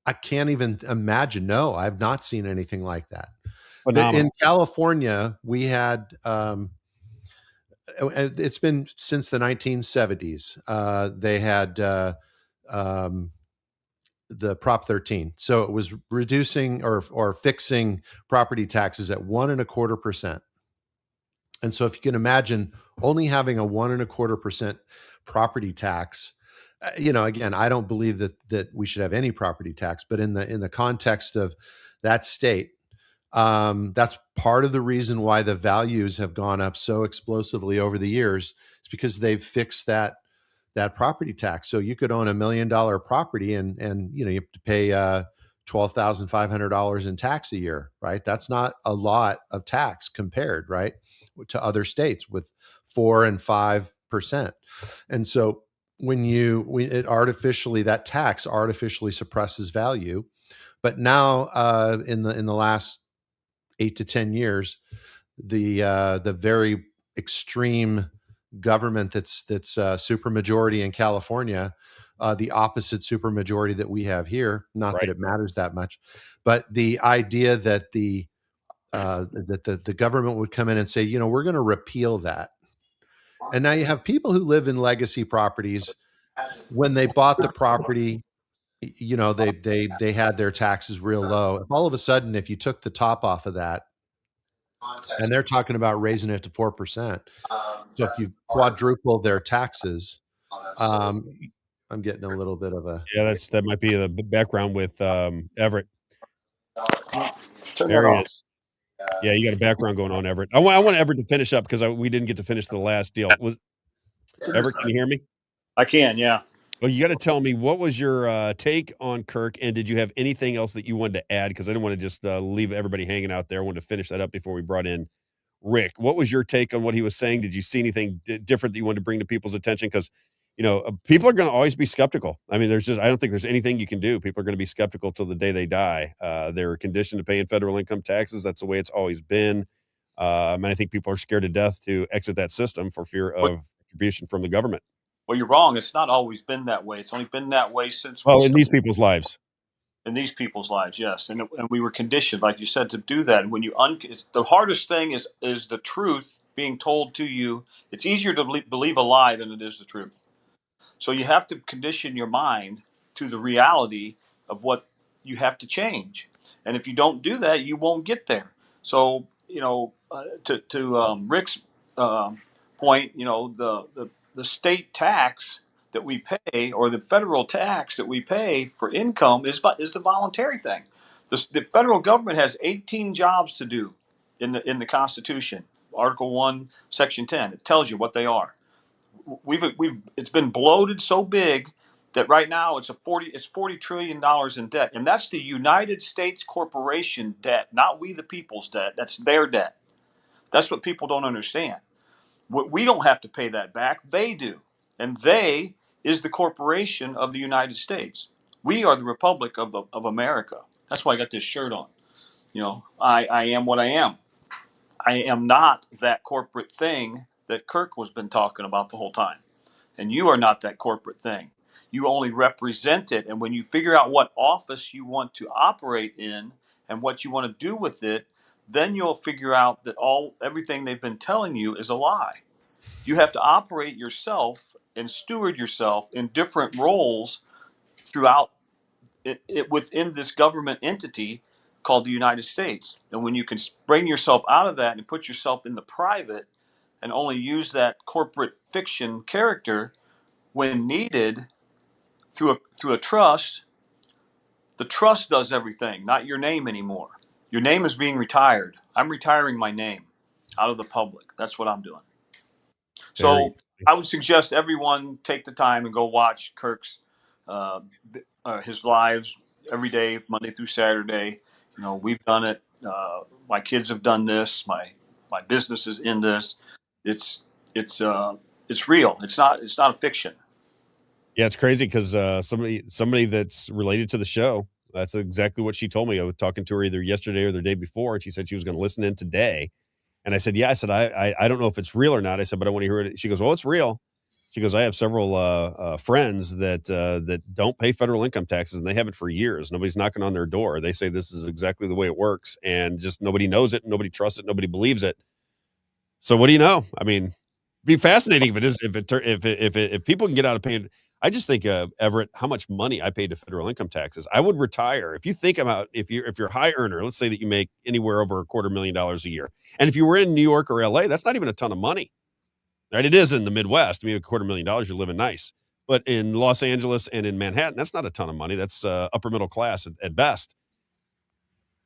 I can't even imagine. No, I've not seen anything like that. Phenomenal. In California, we had, it's been since the 1970s. They had the Prop 13. So it was reducing or fixing property taxes at 1.25%. And so if you can imagine only having a 1.25% property tax, again, I don't believe that we should have any property tax, but in the context of that state, that's part of the reason why the values have gone up so explosively over the years. It's because they've fixed that property tax. So you could own $1 million property and you have to pay $12,500 in tax a year, right? That's not a lot of tax compared, right, to other states with 4 and 5%. And so that tax artificially suppresses value. But now in the last 8 to 10 years, the very extreme government that's supermajority in California, the opposite supermajority that we have here. Not that it matters that much, but the idea that the government would come in and say, we're going to repeal that. And now you have people who live in legacy properties. When they bought the property, they had their taxes real low. If all of a sudden, if you took the top off of that, and they're talking about raising it to 4%. So if you quadruple their taxes, I'm getting a little bit of a that might be the background with Everett. Turn there that he off. is. Yeah, you got a background going on, Everett. I want Everett to finish up because we didn't get to finish the last deal. Everett, can you hear me? I can, yeah. Well, you got to tell me, what was your take on Kirk, and did you have anything else that you wanted to add? Because I didn't want to just leave everybody hanging out there. I wanted to finish that up before we brought in Rick. What was your take on what he was saying? Did you see anything different that you wanted to bring to people's attention? Because, people are going to always be skeptical. I mean, I don't think there's anything you can do. People are going to be skeptical till the day they die. They're conditioned to paying federal income taxes. That's the way it's always been. And I think people are scared to death to exit that system for fear of retribution from the government. Well, you're wrong. It's not always been that way. It's only been that way since. In these people's lives. In these people's lives, yes, and we were conditioned, like you said, to do that. And when you the hardest thing is the truth being told to you. It's easier to believe a lie than it is the truth. So you have to condition your mind to the reality of what you have to change. And if you don't do that, you won't get there. So to Rick's point, the state tax that we pay, or the federal tax that we pay for income, is the voluntary thing. The federal government has 18 jobs to do in the Constitution, Article 1, Section 10. It tells you what they are. It's been bloated so big that right now it's $40 trillion in debt, and that's the United States corporation debt, not we the people's debt. That's their debt. That's what people don't understand. We don't have to pay that back. They do. And they is the corporation of the United States. We are the Republic of America. That's why I got this shirt on. I am what I am. I am not that corporate thing that Kirk has been talking about the whole time. And you are not that corporate thing. You only represent it. And when you figure out what office you want to operate in and what you want to do with it, then you'll figure out that everything they've been telling you is a lie. You have to operate yourself and steward yourself in different roles throughout it within this government entity called the United States. And when you can bring yourself out of that and put yourself in the private and only use that corporate fiction character when needed through a trust, the trust does everything, not your name anymore. Your name is being retired. I'm retiring my name out of the public. That's what I'm doing. So I would suggest everyone take the time and go watch Kirk's his lives every day, Monday through Saturday. You know, we've done it. My kids have done this. My business is in this. It's it's real. It's not a fiction. Yeah, it's crazy because somebody that's related to the show, that's exactly what she told me. I was talking to her either yesterday or the day before, and she said she was going to listen in today. And I said, yeah, I said, I don't know if it's real or not. I said, but I want to hear it. She goes, well, it's real. She goes, I have several friends that don't pay federal income taxes, and they haven't for years. Nobody's knocking on their door. They say this is exactly the way it works, and just nobody knows it, nobody trusts it, nobody believes it. So what do you know? I mean, be fascinating if it is if people can get out of paying. I just think, Everett, how much money I paid to federal income taxes. I would retire. If you think about if you're a high earner, let's say that you make anywhere over $250,000 a year, and if you were in New York or LA, that's not even a ton of money. Right? It is in the Midwest. I mean, $250,000, you're living nice. But in Los Angeles and in Manhattan, that's not a ton of money. That's upper middle class at best.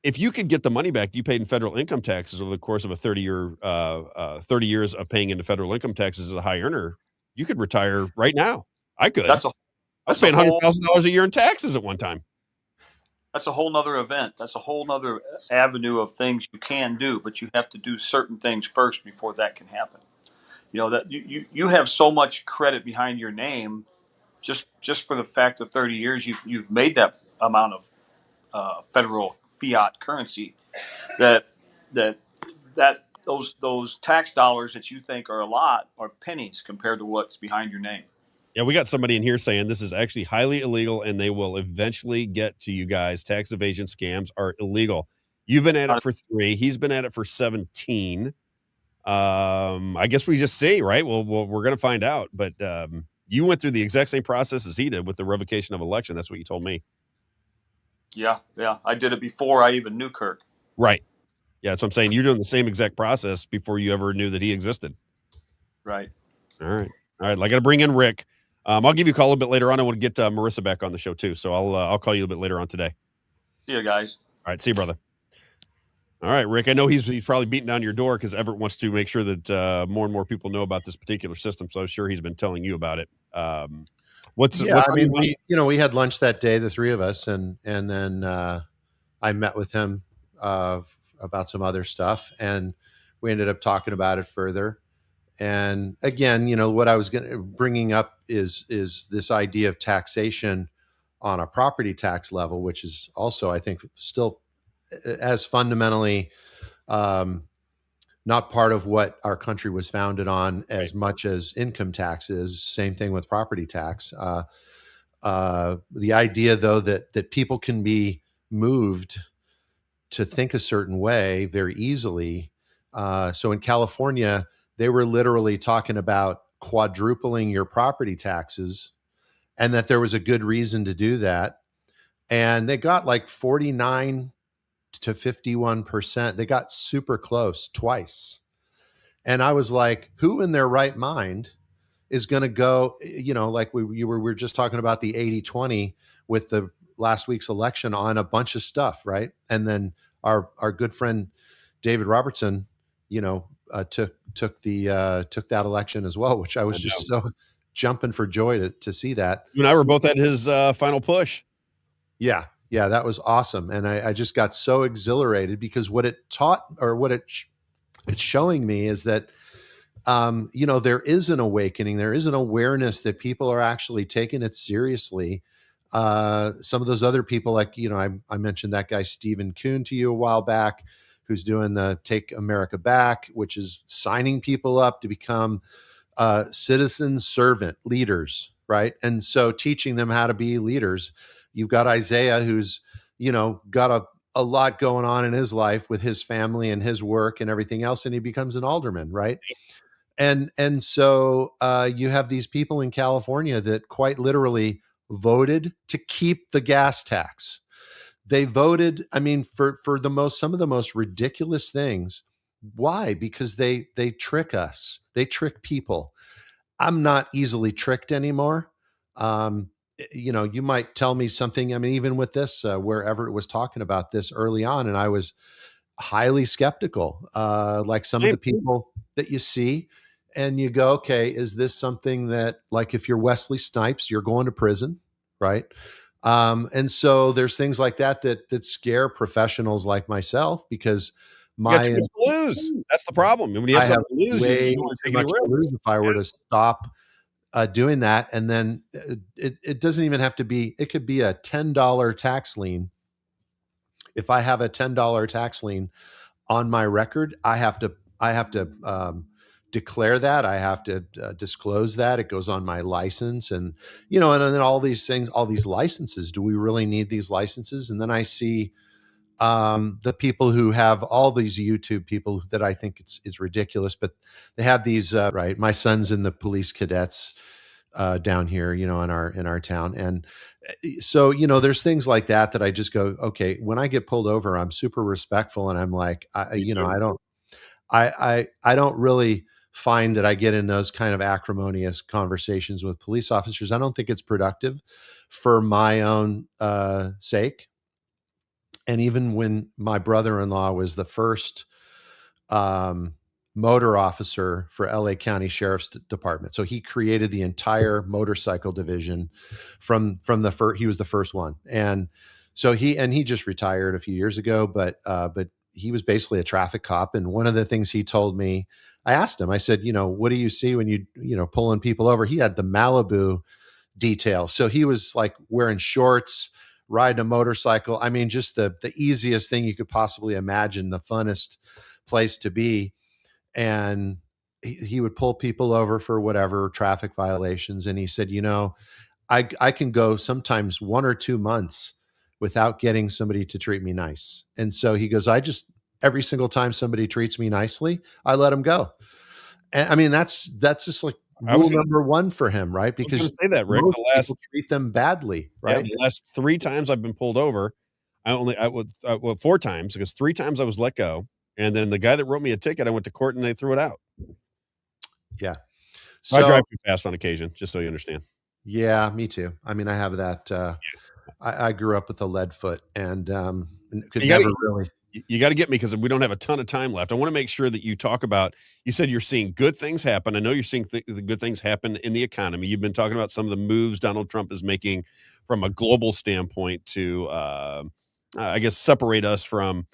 If you could get the money back you paid in federal income taxes over the course of a 30 years of paying into federal income taxes as a high earner, you could retire right now. I could. I was paying $100,000 a year in taxes at one time. That's a whole nother event. That's a whole nother avenue of things you can do, but you have to do certain things first before that can happen. You know, that you have so much credit behind your name just for the fact that 30 years you've made that amount of federal fiat currency that those tax dollars that you think are a lot are pennies compared to what's behind your name. Yeah, we got somebody in here saying this is actually highly illegal and they will eventually get to you guys. Tax evasion scams are illegal. You've been at it for 3. He's been at it for 17. I guess we just see, right? Well, we're going to find out. But you went through the exact same process as he did with the revocation of election. That's what you told me. Yeah. I did it before I even knew Kirk. Right. Yeah, that's what I'm saying. You're doing the same exact process before you ever knew that he existed. Right. All right. I got to bring in Rick. I'll give you a call a little bit later on. I want to get Marissa back on the show too. So I'll call you a bit later on today. See you guys. All right. See you, brother. All right, Rick. I know he's probably beating down your door because Everett wants to make sure that more and more people know about this particular system. So I'm sure he's been telling you about it. I mean, we had lunch that day, the 3 of us, and then I met with him about some other stuff, and we ended up talking about it further. And again, what I was bringing up is this idea of taxation on a property tax level, which is also, I think, still as fundamentally not part of what our country was founded on as much as income tax is. Same thing with property tax. The idea, though, that people can be moved to think a certain way very easily. So in California, they were literally talking about quadrupling your property taxes, and that there was a good reason to do that. And they got like 49 to 51%. They got super close twice. And I was like, who in their right mind is going to go, like we were just talking about the 80-20 with the last week's election on a bunch of stuff, right? And then our good friend David Robertson, took that election as well, which I was just so jumping for joy to see that. You and I were both at his final push. Yeah, that was awesome, and I just got so exhilarated because what it taught, or what it's showing me, is that there is an awakening, there is an awareness that people are actually taking it seriously. Some of those other people, like I mentioned that guy Stephen Kuhn to you a while back, who's doing the Take America Back, which is signing people up to become citizen servant leaders, right? And so teaching them how to be leaders. You've got Isaiah, who's got a lot going on in his life with his family and his work and everything else, and he becomes an alderman, right? And so you have these people in California that quite literally voted to keep the gas tax. They voted, I mean, for some of the most ridiculous things. Why? Because they trick us. They trick people. I'm not easily tricked anymore. you might tell me something. I mean, even with this, wherever it was talking about this early on, and I was highly skeptical, like some of the people that you see, and you go, okay, is this something that, like, if you're Wesley Snipes, you're going to prison, right? And so there's things like that scare professionals like myself, because You got too my much to lose. That's the problem. When you I have have something to lose, you way don't want to too take any much to lose risks. if I were to stop doing that. And then it doesn't even have to be, it could be a $10 tax lien. If I have a $10 tax lien on my record, I have to declare that. I have to disclose that. It goes on my license, and and then all these things, all these licenses. Do we really need these licenses? And then I see the people who have all these YouTube people that I think it's ridiculous, but they have these right. My son's in the police cadets down here, in our town, and so there's things like that I just go, okay. When I get pulled over, I'm super respectful, and I'm like, I don't really find that I get in those kind of acrimonious conversations with police officers. I don't think it's productive for my own sake. And even when my brother-in-law was the first motor officer for LA County Sheriff's Department, so he created the entire motorcycle division from the first. He was the first one, and so he just retired a few years ago. But he was basically a traffic cop, and one of the things he told me, I asked him, I said, what do you see when you pulling people over? He had the Malibu detail, so he was like wearing shorts, riding a motorcycle. I mean, just the easiest thing you could possibly imagine, the funnest place to be. And he would pull people over for whatever traffic violations. And he said, I can go sometimes 1 or 2 months without getting somebody to treat me nice. And so he goes, every single time somebody treats me nicely, I let them go. And I mean, that's just like rule number one for him, right? Because I was going to say that, Rick. most The last people treat them badly, right? Yeah, the last 3 times I've been pulled over, well, 4 times, because 3 times I was let go, and then the guy that wrote me a ticket, I went to court and they threw it out. Yeah. So I drive too fast on occasion, just so you understand. Yeah, me too. I mean, I have that. I grew up with a lead foot, and could never really. You got to get me, because we don't have a ton of time left. I want to make sure that you talk about, you said you're seeing good things happen. I know you're seeing the good things happen in the economy. You've been talking about some of the moves Donald Trump is making from a global standpoint to, I guess, separate us from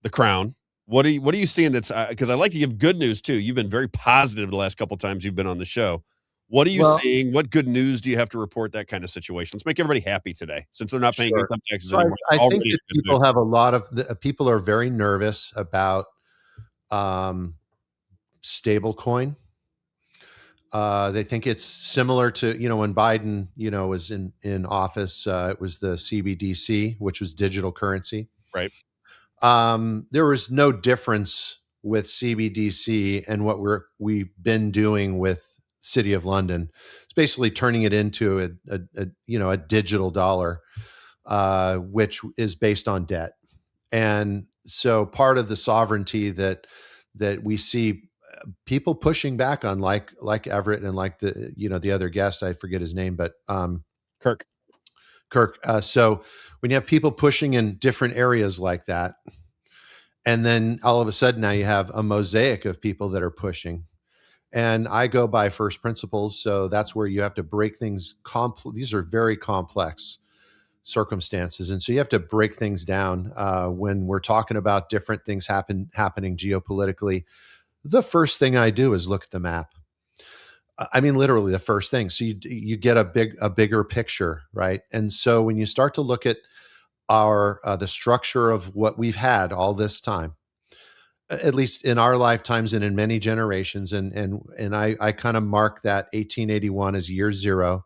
the crown. What are you seeing that's, because I like to give good news too. You've been very positive the last couple of times you've been on the show. What are you seeing? What good news do you have to report, that kind of situation? Let's make everybody happy today, since they're not paying income taxes anymore. I think that people have a lot of people are very nervous about stable coin. They think it's similar to, when Biden, was in office, it was the CBDC, which was digital currency. Right. There was no difference with CBDC and what we've been doing with City of London. It's basically turning it into a digital dollar, which is based on debt. And so part of the sovereignty that we see people pushing back on, like Everett and like the other guest, I forget his name, but Kirk. So when you have people pushing in different areas like that, and then all of a sudden now you have a mosaic of people that are pushing. And I go by first principles, so that's where you have to break things. These are very complex circumstances, and so you have to break things down when we're talking about different things happening geopolitically. The first thing I do is look at the map. I mean, literally the first thing. So you get a bigger picture, right? And so when you start to look at the structure of what we've had all this time, at least in our lifetimes and in many generations, and I kind of mark that 1881 as year zero.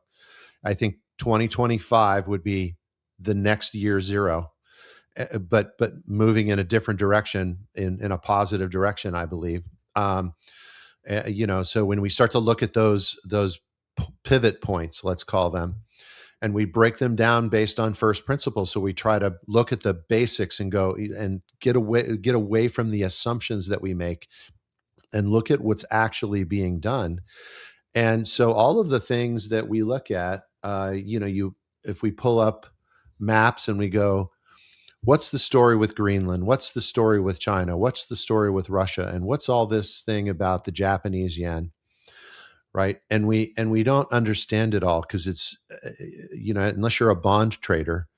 I think 2025 would be the next year zero, but moving in a different direction, in a positive direction, I believe. So when we start to look at those pivot points, let's call them, and we break them down based on first principles. So we try to look at the basics and go and get away from the assumptions that we make and look at what's actually being done. And so all of the things that we look at, if we pull up maps and we go, what's the story with Greenland? What's the story with China? What's the story with Russia? And what's all this thing about the Japanese yen? Right. And we don't understand it all because it's, unless you're a bond trader,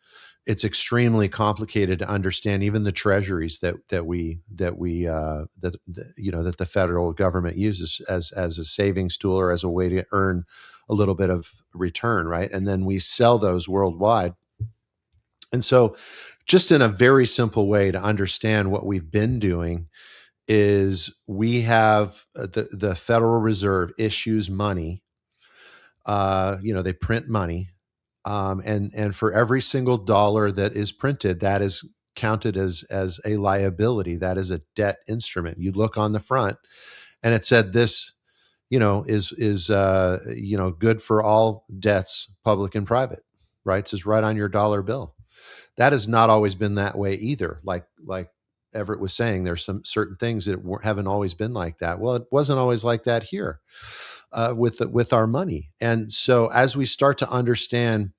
it's extremely complicated to understand even the treasuries that the federal government uses as a savings tool or as a way to earn a little bit of return, right? And then we sell those worldwide. And so just in a very simple way to understand what we've been doing is we have the Federal Reserve issues money. They print money. And for every single dollar that is printed, that is counted as a liability. That is a debt instrument. You look on the front, and it said this, is good for all debts, public and private. Right? It says right on your dollar bill. That has not always been that way either. Like Everett was saying, there's some certain things that haven't always been like that. Well, it wasn't always like that here with our money. And so as we start to understand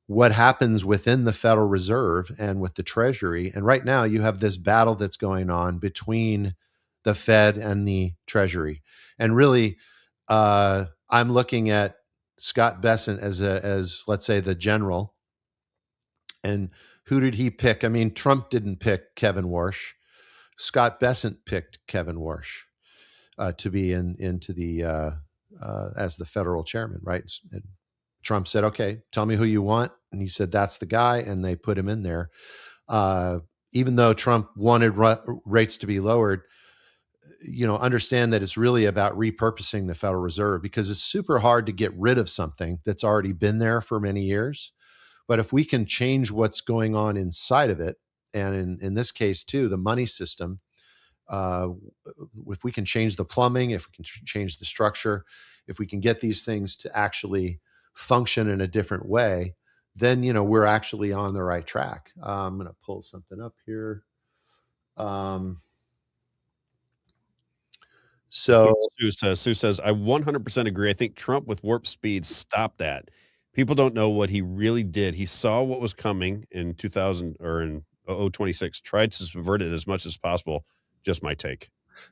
what happens within the Federal Reserve and with the Treasury, and right now you have this battle that's going on between the Fed and the Treasury. And really, I'm looking at Scott Bessent as let's say the general. And who did he pick? I mean, Trump didn't pick Kevin Warsh. Scott Bessent picked Kevin Warsh to be into the as the federal chairman, right? And Trump said, "Okay, tell me who you want," and he said, "That's the guy," and they put him in there. Even though Trump wanted rates to be lowered, understand that it's really about repurposing the Federal Reserve because it's super hard to get rid of something that's already been there for many years. But if we can change what's going on inside of it, and in this case too, the money system, if we can change the plumbing, if we can change the structure, if we can get these things to actually function in a different way, then we're actually on the right track. I'm going to pull something up here. So Sue says, I 100% agree. I think Trump with warp speed stopped that. People don't know what he really did. He saw what was coming in 2000 or in 2026, tried to subvert it as much as possible. Just my take.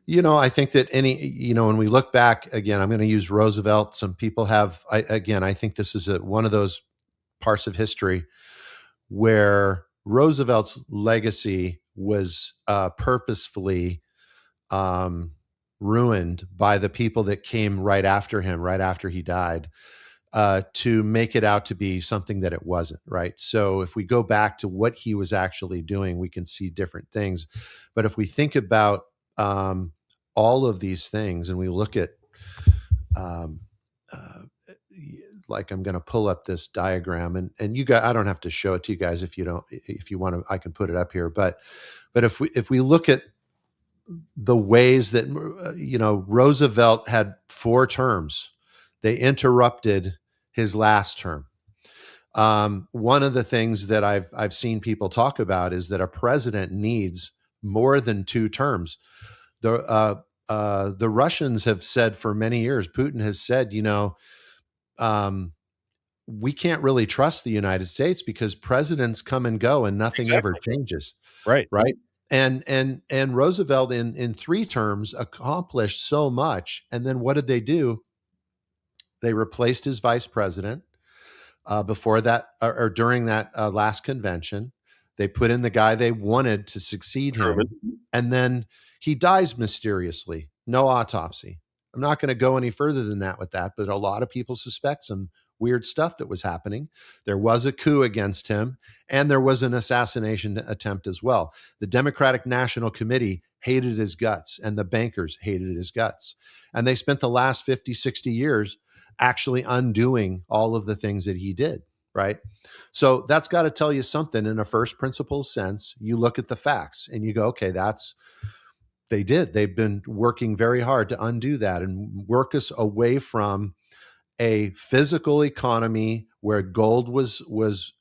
I think that when we look back again, I'm going to use Roosevelt. Some people have, I think this is one of those parts of history where Roosevelt's legacy was purposefully ruined by the people that came right after him, right after he died, to make it out to be something that it wasn't, right? So if we go back to what he was actually doing, we can see different things. But if we think about all of these things and we look at, like I'm going to pull up this diagram and you guys, I don't have to show it to you guys if you want to, I can put it up here. But if we look at the ways that, Roosevelt had 4 terms, they interrupted his last term. One of the things that I've seen people talk about is that a president needs more than 2 terms. The Russians have said for many years, Putin has said, we can't really trust the United States because presidents come and go and nothing ever changes. Right. Right. And Roosevelt in 3 terms accomplished so much. And then what did they do? They replaced his vice president before that or during that last convention. They put in the guy they wanted to succeed him. And then he dies mysteriously. No autopsy. I'm not going to go any further than that with that, but a lot of people suspect some weird stuff that was happening. There was a coup against him, and there was an assassination attempt as well. The Democratic National Committee hated his guts, and the bankers hated his guts. And they spent the last 50, 60 years actually undoing all of the things that he did, right? So that's got to tell you something in a first principles sense. You look at the facts and you go, okay, they did. They've been working very hard to undo that and work us away from a physical economy where gold was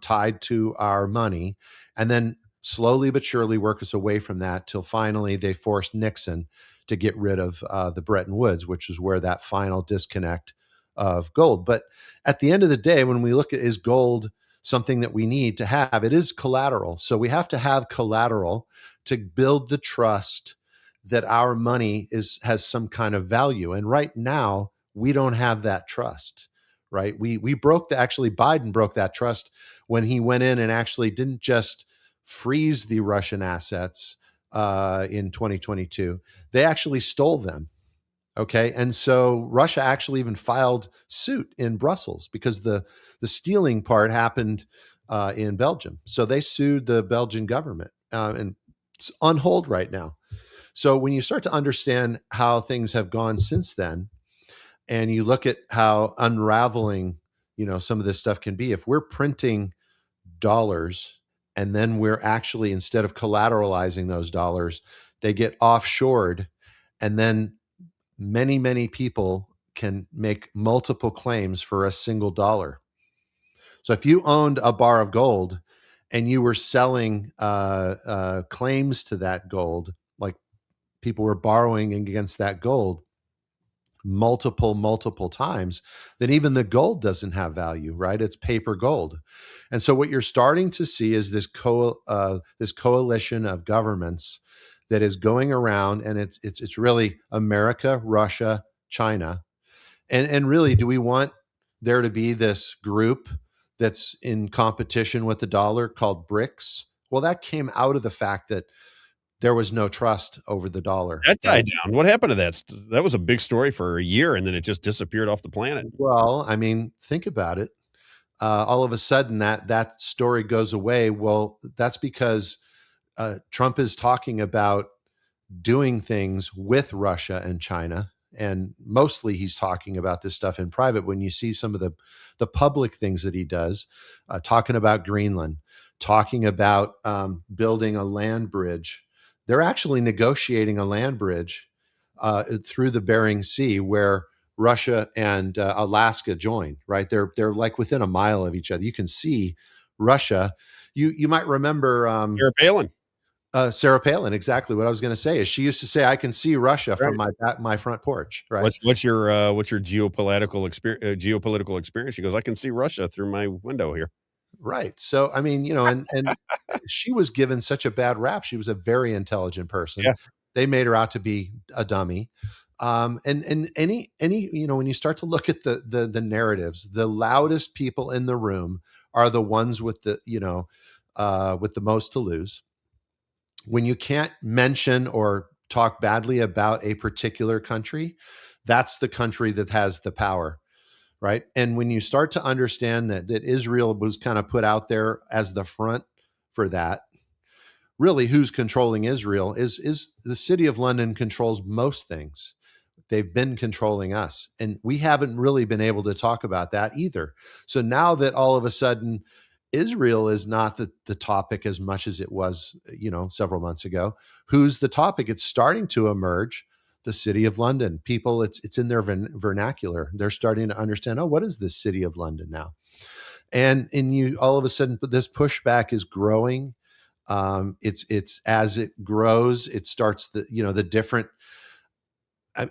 tied to our money, and then slowly but surely work us away from that till finally they forced Nixon to get rid of the Bretton Woods, which is where that final disconnect of gold. But at the end of the day, when we look at, is gold something that we need to have, it is collateral. So we have to have collateral to build the trust that our money has some kind of value. And right now, we don't have that trust, right? We broke actually Biden broke that trust when he went in and actually didn't just freeze the Russian assets in 2022. They actually stole them. Okay. And so Russia actually even filed suit in Brussels because the stealing part happened in Belgium. So they sued the Belgian government and it's on hold right now. So when you start to understand how things have gone since then, and you look at how unraveling, some of this stuff can be, if we're printing dollars and then we're actually, instead of collateralizing those dollars, they get offshored, and then many, many people can make multiple claims for a single dollar. So if you owned a bar of gold and you were selling claims to that gold, like people were borrowing against that gold multiple times, then even the gold doesn't have value, right? It's paper gold. And so what you're starting to see is this coalition of governments that is going around, and it's really America, Russia, China. And really, do we want there to be this group that's in competition with the dollar called BRICS? Well, that came out of the fact that there was no trust over the dollar. That died down. What happened to that? That was a big story for a year, and then it just disappeared off the planet. Well, I mean, think about it. All of a sudden, that story goes away. Well, that's because Trump is talking about doing things with Russia and China, and mostly he's talking about this stuff in private. When you see some of the public things that he does, talking about Greenland, talking about building a land bridge, they're actually negotiating a land bridge through the Bering Sea where Russia and Alaska join. Right, they're like within a mile of each other. You can see Russia. You might remember Sarah Palin. Sarah Palin, exactly what I was going to say. Is she used to say, "I can see Russia from my front porch." Right. What's your geopolitical experience? She goes, "I can see Russia through my window here." Right. So I mean, and she was given such a bad rap. She was a very intelligent person. Yeah. They made her out to be a dummy. And any when you start to look at the narratives, the loudest people in the room are the ones with the with the most to lose. When you can't mention or talk badly about a particular country, that's the country that has the power, right? And when you start to understand that Israel was kind of put out there as the front for that, really who's controlling Israel is the city of London controls most things. They've been controlling us, and we haven't really been able to talk about that either. So now that all of a sudden Israel is not the topic as much as it was, several months ago. Who's the topic? It's starting to emerge. The city of London. People, it's in their vernacular. They're starting to understand. Oh, what is the city of London now? And you all of a sudden, this pushback is growing. It's as it grows, it starts the different.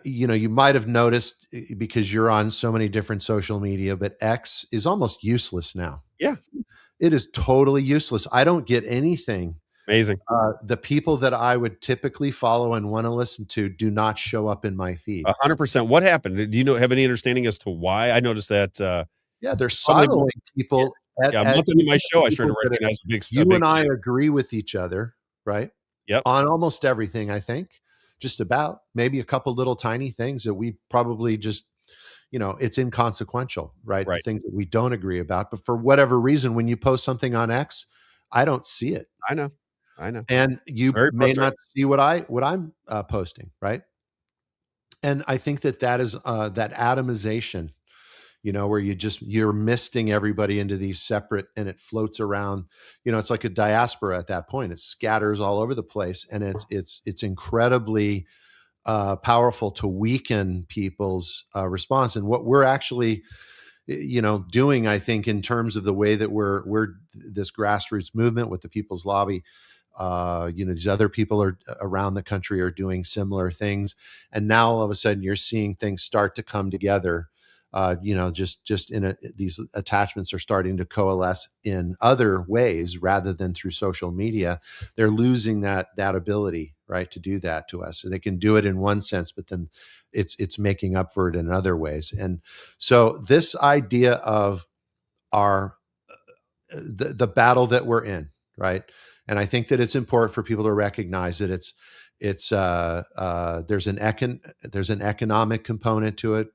You might have noticed because you're on so many different social media, but X is almost useless now. Yeah. It is totally useless. I don't get anything. Amazing. The people that I would typically follow and want to listen to do not show up in my feed. 100%. What happened? Do you have any understanding as to why? I noticed that. They're siloing people. A month into my show, I started to recognize a big. You and I agree with each other, right? Yep. On almost everything, I think. Just about. Maybe a couple little tiny things that we probably just, it's inconsequential, right? The things that we don't agree about. But for whatever reason, when you post something on X, I don't see it. I know. And you may not see what I'm posting, right? And I think that is that atomization, where you're misting everybody into these separate, and it floats around. It's like a diaspora at that point. It scatters all over the place, and it's incredibly powerful to weaken people's response. And what we're actually doing, I think, in terms of the way that we're this grassroots movement with the People's Lobby, these other people are around the country are doing similar things. And now all of a sudden you're seeing things start to come together just these attachments are starting to coalesce in other ways rather than through social media. They're losing that ability, right, to do that to us. So they can do it in one sense, but then it's making up for it in other ways. And so this idea of the battle that we're in, right? And I think that it's important for people to recognize that there's an economic component to it.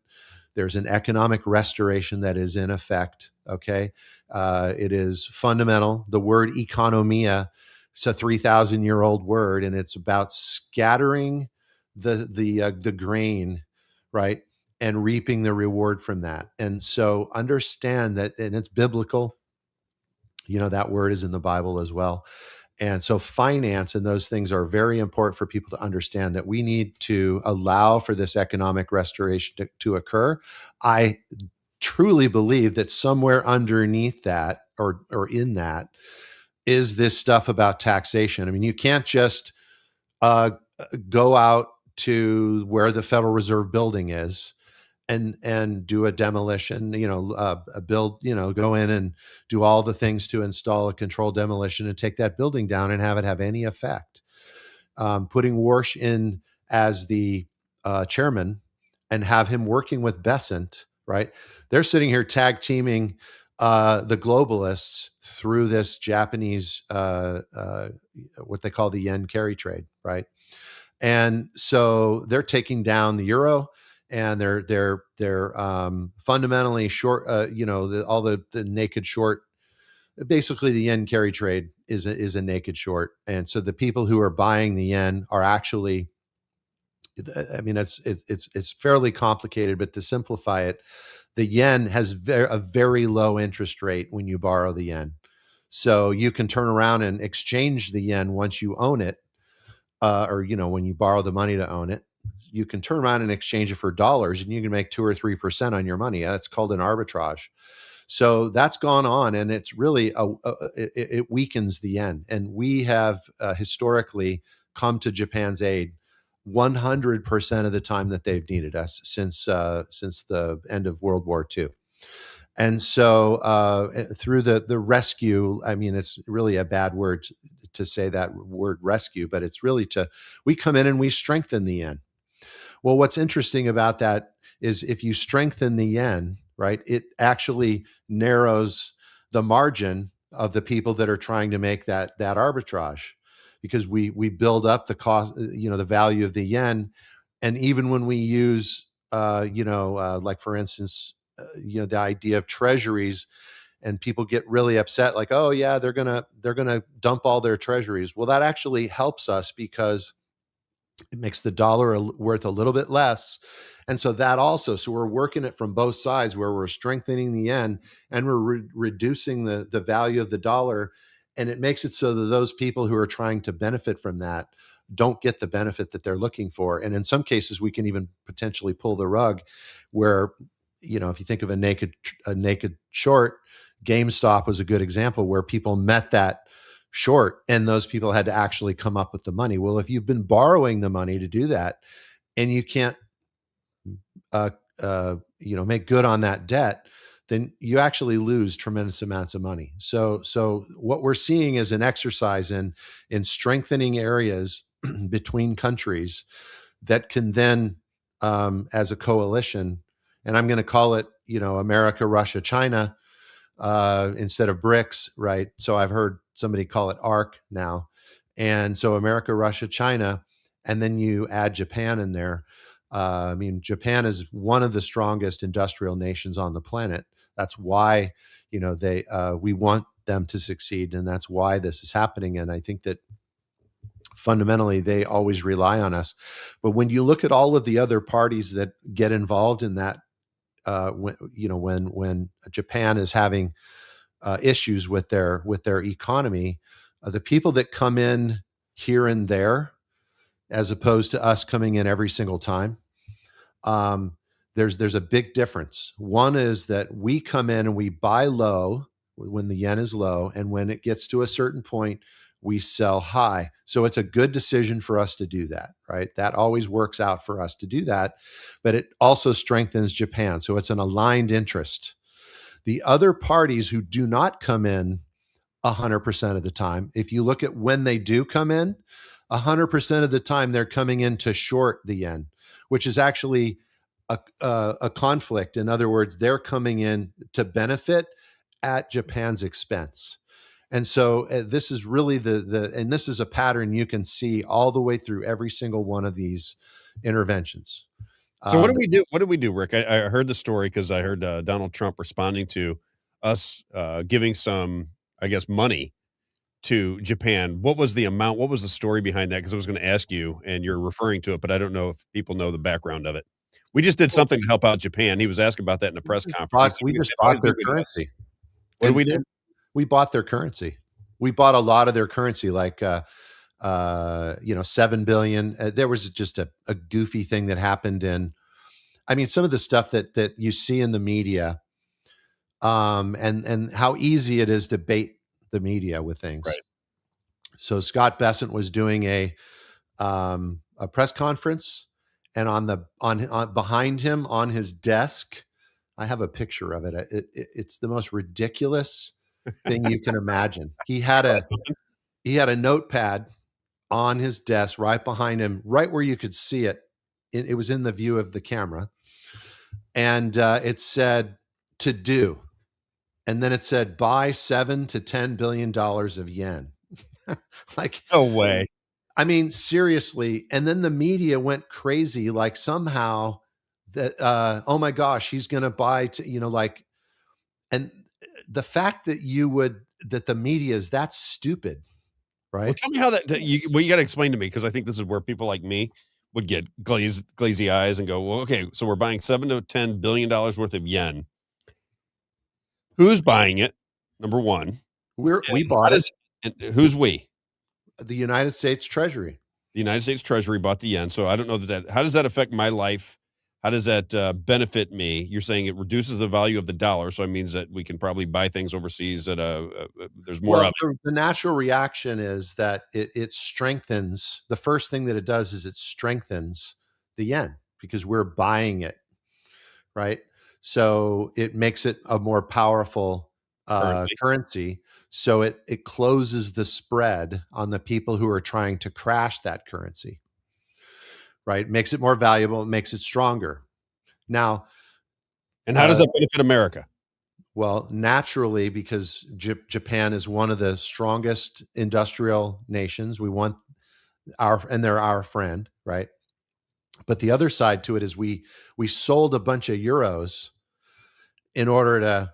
There's an economic restoration that is in effect. Okay, it is fundamental. The word economia, it's a 3,000-year-old word, and it's about scattering the grain, right, and reaping the reward from that. And so understand that, and it's biblical. That word is in the Bible as well. And so finance and those things are very important for people to understand, that we need to allow for this economic restoration to occur. I truly believe that somewhere underneath that or in that is this stuff about taxation. I mean, you can't just go out to where the Federal Reserve building is and do a demolition, build, go in and do all the things to install a controlled demolition and take that building down and have it have any effect. Putting Warsh in as the chairman and have him working with Besant, right? They're sitting here tag teaming the globalists through this Japanese, what they call the yen carry trade, right? And so they're taking down the euro, and they're fundamentally short. All the naked short. Basically, the yen carry trade is a naked short, and so the people who are buying the yen are actually. I mean, it's fairly complicated, but to simplify it, the yen has a very low interest rate when you borrow the yen, so you can turn around and exchange the yen once you own it. Or when you borrow the money to own it, you can turn around and exchange it for dollars, and you can make 2 or 3% on your money. That's called an arbitrage. So that's gone on, and it's really it weakens the yen. And we have historically come to Japan's aid 100% of the time that they've needed us since the end of World War II. And so through the rescue, I mean, it's really a bad word to say that word rescue, but it's really we come in and we strengthen the yen. Well, what's interesting about that is if you strengthen the yen, right, it actually narrows the margin of the people that are trying to make that arbitrage, because we build up the cost, the value of the yen. And even when we use, like for instance, the idea of treasuries, and people get really upset, like, oh yeah, they're gonna dump all their treasuries. Well, that actually helps us because it makes the dollar worth a little bit less. And so we're working it from both sides, where we're strengthening the yen and we're reducing the value of the dollar. And it makes it so that those people who are trying to benefit from that don't get the benefit that they're looking for. And in some cases, we can even potentially pull the rug, where, if you think of a naked short, GameStop was a good example, where people met that short and those people had to actually come up with the money. Well, if you've been borrowing the money to do that and you can't make good on that debt, then you actually lose tremendous amounts of money. So what we're seeing is an exercise in strengthening areas between countries that can then, as a coalition, and I'm going to call it, America, Russia, China, instead of BRICS, right? So I've heard somebody call it ARC now. And so America, Russia, China, and then you add Japan in there. I mean, Japan is one of the strongest industrial nations on the planet. That's why, we want them to succeed, and that's why this is happening. And I think that fundamentally they always rely on us. But when you look at all of the other parties that get involved in that, when Japan is having issues with their economy, the people that come in here and there, as opposed to us coming in every single time, there's a big difference. One is that we come in and we buy low, when the yen is low, and when it gets to a certain point, we sell high. So it's a good decision for us to do that, right? That always works out for us to do that, but it also strengthens Japan. So it's an aligned interest. The other parties who do not come in 100% of the time, if you look at when they do come in, 100% of the time they're coming in to short the yen, which is actually a conflict. In other words, they're coming in to benefit at Japan's expense. And so this is really and this is a pattern you can see all the way through every single one of these interventions. So what do we do? What do we do, Rick? I heard the story because I heard Donald Trump responding to us giving some, I guess, money to Japan. What was the amount? What was the story behind that? Because I was going to ask you, and you're referring to it, but I don't know if people know the background of it. We just did something to help out Japan. He was asking about that in a press conference. We just bought their currency. What do we do? We bought their currency. We bought a lot of their currency, like 7 billion. There was just a goofy thing that happened in, I mean, some of the stuff that you see in the media, and how easy it is to bait the media with things. Right. So Scott Bessent was doing a press conference, and on behind him on his desk, I have a picture of it. It's the most ridiculous thing you can imagine. He had a notepad on his desk right behind him, right where you could see it. It was in the view of the camera, and it said "to do," and then it said "buy $7 to $10 billion of yen." Like, no way. I mean, seriously. And then the media went crazy, like somehow that oh my gosh, he's going to buy and the fact that that the media is that stupid, right? Well, tell me how you got to explain to me, because I think this is where people like me would get glazy eyes and go, well, okay, so we're buying $7 to $10 billion worth of yen. Who's buying it? Number one, we bought it. And who's we? The United States Treasury. The United States Treasury bought the yen. So I don't know how does that affect my life? How does that benefit me? You're saying it reduces the value of the dollar, so it means that we can probably buy things overseas at there's more of it. The natural reaction is that it strengthens. The first thing that it does is it strengthens the yen because we're buying it, right? So it makes it a more powerful currency. So it closes the spread on the people who are trying to crash that currency. Right? Makes it more valuable, it makes it stronger. Now, and how does that benefit America? Well, naturally, because Japan is one of the strongest industrial nations. We want and they're our friend, right? But the other side to it is we sold a bunch of euros in order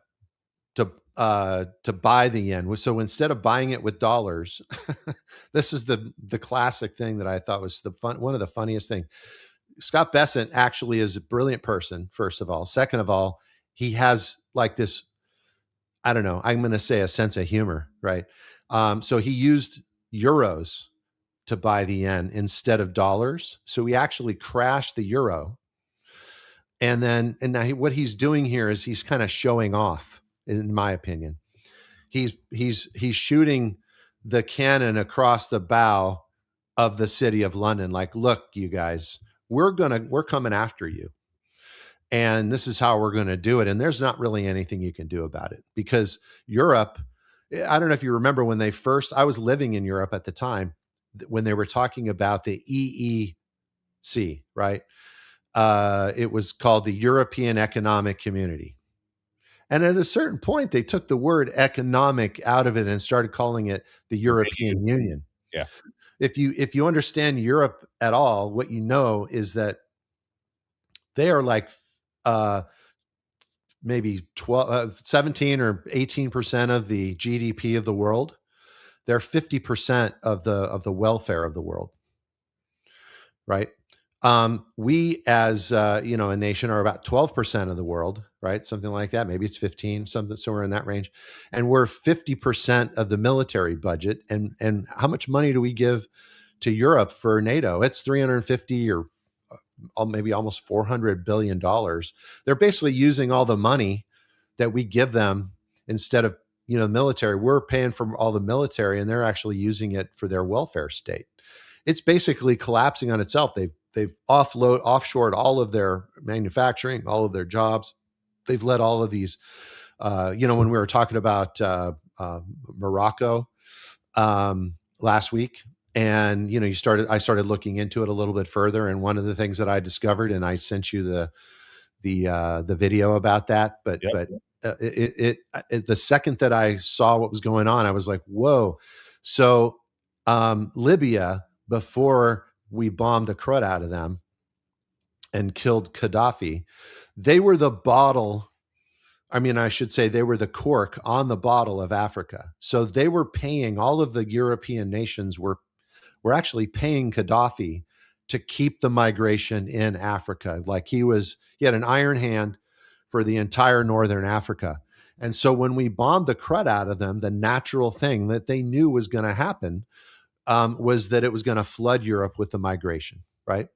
to buy the yen. So instead of buying it with dollars, this is the classic thing that I thought was one of the funniest things. Scott Bessent actually is a brilliant person, first of all. Second of all, he has like this, I don't know, I'm going to say a sense of humor, right? So he used euros to buy the yen instead of dollars. So he actually crashed the euro. And now what he's doing here is he's kind of showing off, in my opinion. He's shooting the cannon across the bow of the city of London. Like, look, you guys, we're coming after you. And this is how we're going to do it. And there's not really anything you can do about it because Europe, I don't know if you remember when I was living in Europe at the time when they were talking about the EEC, right? It was called the European Economic Community. And at a certain point, they took the word economic out of it and started calling it the European Union. Yeah. If you understand Europe at all, what you know is that they are like maybe 17 or 18% of the GDP of the world. They're 50% of the welfare of the world, right? We as a nation are about 12% of the world, right? Something like that. Maybe it's 15, somewhere in that range. And we're 50% of the military budget. And how much money do we give to Europe for NATO? It's 350 or maybe almost $400 billion. They're basically using all the money that we give them instead of the military, we're paying for all the military, and they're actually using it for their welfare state. It's basically collapsing on itself. They've offshored all of their manufacturing, all of their jobs. They've let all of these, when we were talking about Morocco last week, and I started looking into it a little bit further. And one of the things that I discovered, and I sent you the video about that, but the second that I saw what was going on, I was like, whoa. So Libya, before we bombed the crud out of them and killed Gaddafi, they were the bottle. I mean, I should say they were the cork on the bottle of Africa. So they were paying, all of the European nations were actually paying Gaddafi to keep the migration in Africa. Like he had an iron hand for the entire Northern Africa. And so when we bombed the crud out of them, the natural thing that they knew was going to happen was that it was going to flood Europe with the migration, right?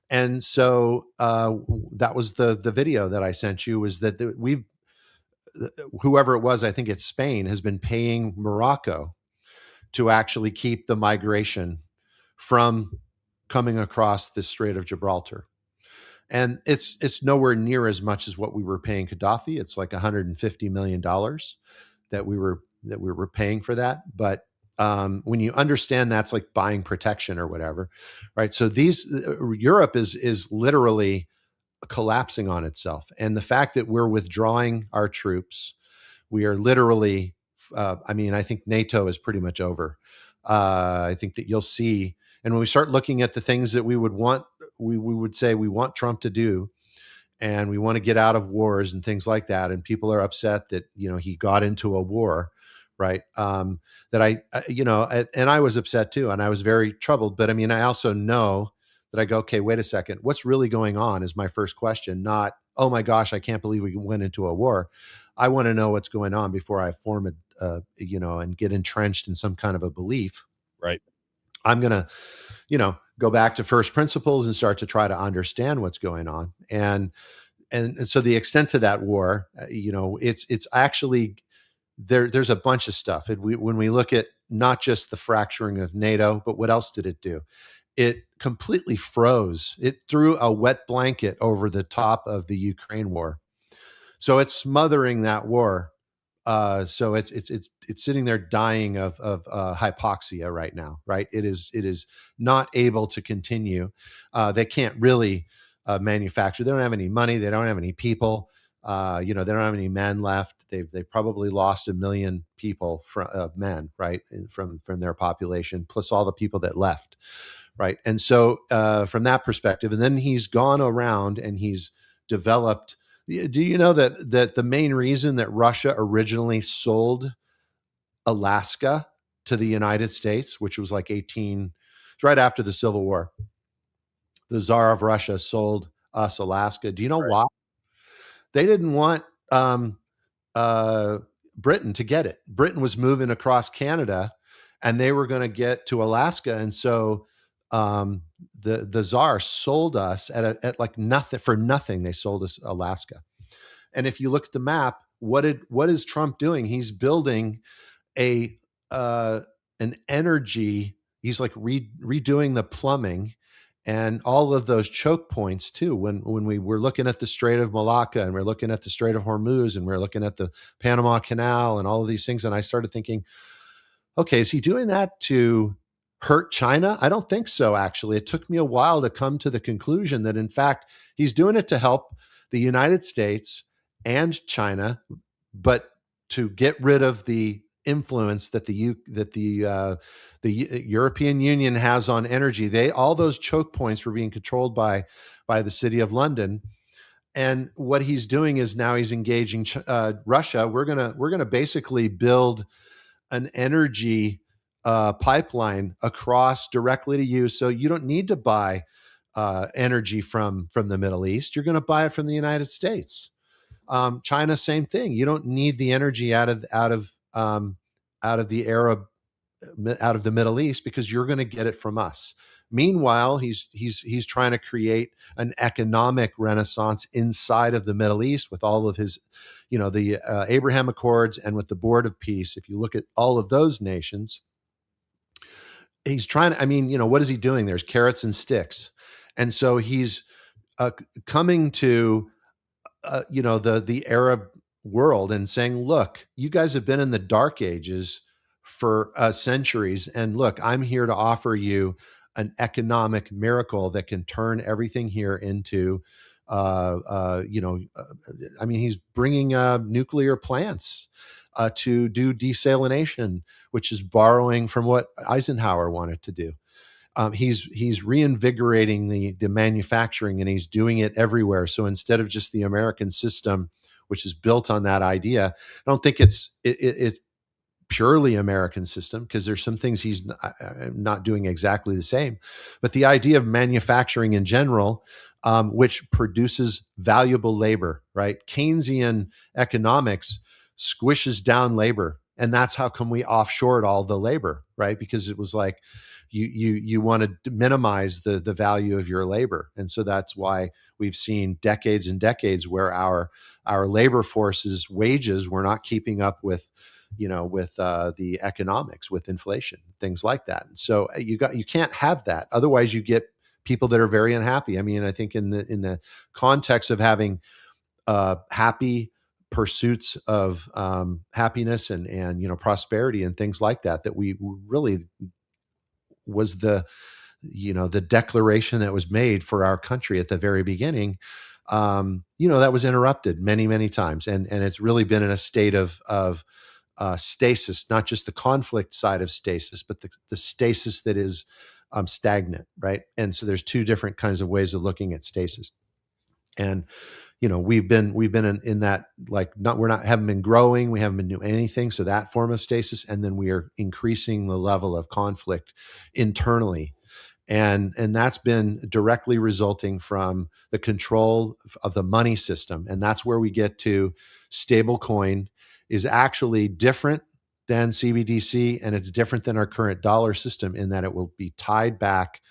And so that was the video that I sent you, was that whoever it was, I think it's Spain, has been paying Morocco to actually keep the migration from coming across the Strait of Gibraltar. And it's nowhere near as much as what we were paying Gaddafi. It's like $150 million that we were paying for that. But when you understand that's like buying protection or whatever, right? So Europe is literally collapsing on itself. And the fact that we're withdrawing our troops, we are literally, I think NATO is pretty much over. I think that you'll see, and when we start looking at the things that we would want, we would say we want Trump to do, and we want to get out of wars and things like that. And people are upset that, he got into a war, right? That and I was upset too. And I was very troubled, but I also know that I go, okay, wait a second. What's really going on is my first question, not, oh my gosh, I can't believe we went into a war. I want to know what's going on before I form and get entrenched in some kind of a belief. Right. I'm going to, go back to first principles and start to try to understand what's going on. And so the extent of that war, it's actually there's a bunch of stuff. When we look at not just the fracturing of NATO, but what else did it do? It completely froze. It threw a wet blanket over the top of the Ukraine war. So it's smothering that war. So it's sitting there dying of hypoxia right now, right? It is not able to continue. They can't really manufacture. They don't have any money. They don't have any people. They don't have any men left. They probably lost 1 million people men, right, from their population, plus all the people that left. Right. And so from that perspective, and then he's gone around and he's developed. Do you know that the main reason that Russia originally sold Alaska to the United States, which was like it's right after the Civil War, the Tsar of Russia sold us Alaska. Do you know why? They didn't want Britain to get it. Britain was moving across Canada, and they were going to get to Alaska, and so the Tsar sold us at like nothing for nothing. They sold us Alaska. And if you look at the map, what is Trump doing? He's building an energy. He's like redoing the plumbing and all of those choke points too. When we were looking at the Strait of Malacca, and we're looking at the Strait of Hormuz, and we're looking at the Panama Canal and all of these things, and I started thinking, okay, is he doing that to hurt China? I don't think so, actually. It took me a while to come to the conclusion that, in fact, he's doing it to help the United States and China, but to get rid of the influence that the European Union has on energy. All those choke points were being controlled by the city of London. And what he's doing is now he's engaging Russia. We're gonna basically build an energy pipeline across directly to you, so you don't need to buy energy from the Middle East. You're going to buy it from the United States. China, same thing. You don't need the energy out of the Middle East, because you're going to get it from us. Meanwhile, he's trying to create an economic renaissance inside of the Middle East with all of his, the Abraham Accords and with the Board of Peace. If you look at all of those nations, he's trying to, what is he doing? There's carrots and sticks. And so he's coming to, the Arab world and saying, look, you guys have been in the dark ages for centuries. And look, I'm here to offer you an economic miracle that can turn everything here into, he's bringing nuclear plants to do desalination, which is borrowing from what Eisenhower wanted to do. He's reinvigorating the manufacturing, and he's doing it everywhere. So instead of just the American system, which is built on that idea, I don't think it's purely American system, because there's some things he's not doing exactly the same. But the idea of manufacturing in general, which produces valuable labor, right? Keynesian economics squishes down labor. And that's how come we offshored all the labor, right? Because it was like, you want to minimize the value of your labor. And so that's why we've seen decades and decades where our labor force's wages were not keeping up with the economics, with inflation, things like that. And so you can't have that. Otherwise you get people that are very unhappy. I think in the context of having happy pursuits of happiness and prosperity and things like that, that we really was the declaration that was made for our country at the very beginning. That was interrupted many, many times. And it's really been in a state of stasis, not just the conflict side of stasis, but the stasis that is stagnant, right? And so there's two different kinds of ways of looking at stasis. And we've been in that, like, haven't been growing, we haven't been doing anything. So that form of stasis, and then we are increasing the level of conflict internally. And that's been directly resulting from the control of the money system. And that's where we get to stablecoin is actually different than CBDC, and it's different than our current dollar system in that it will be tied back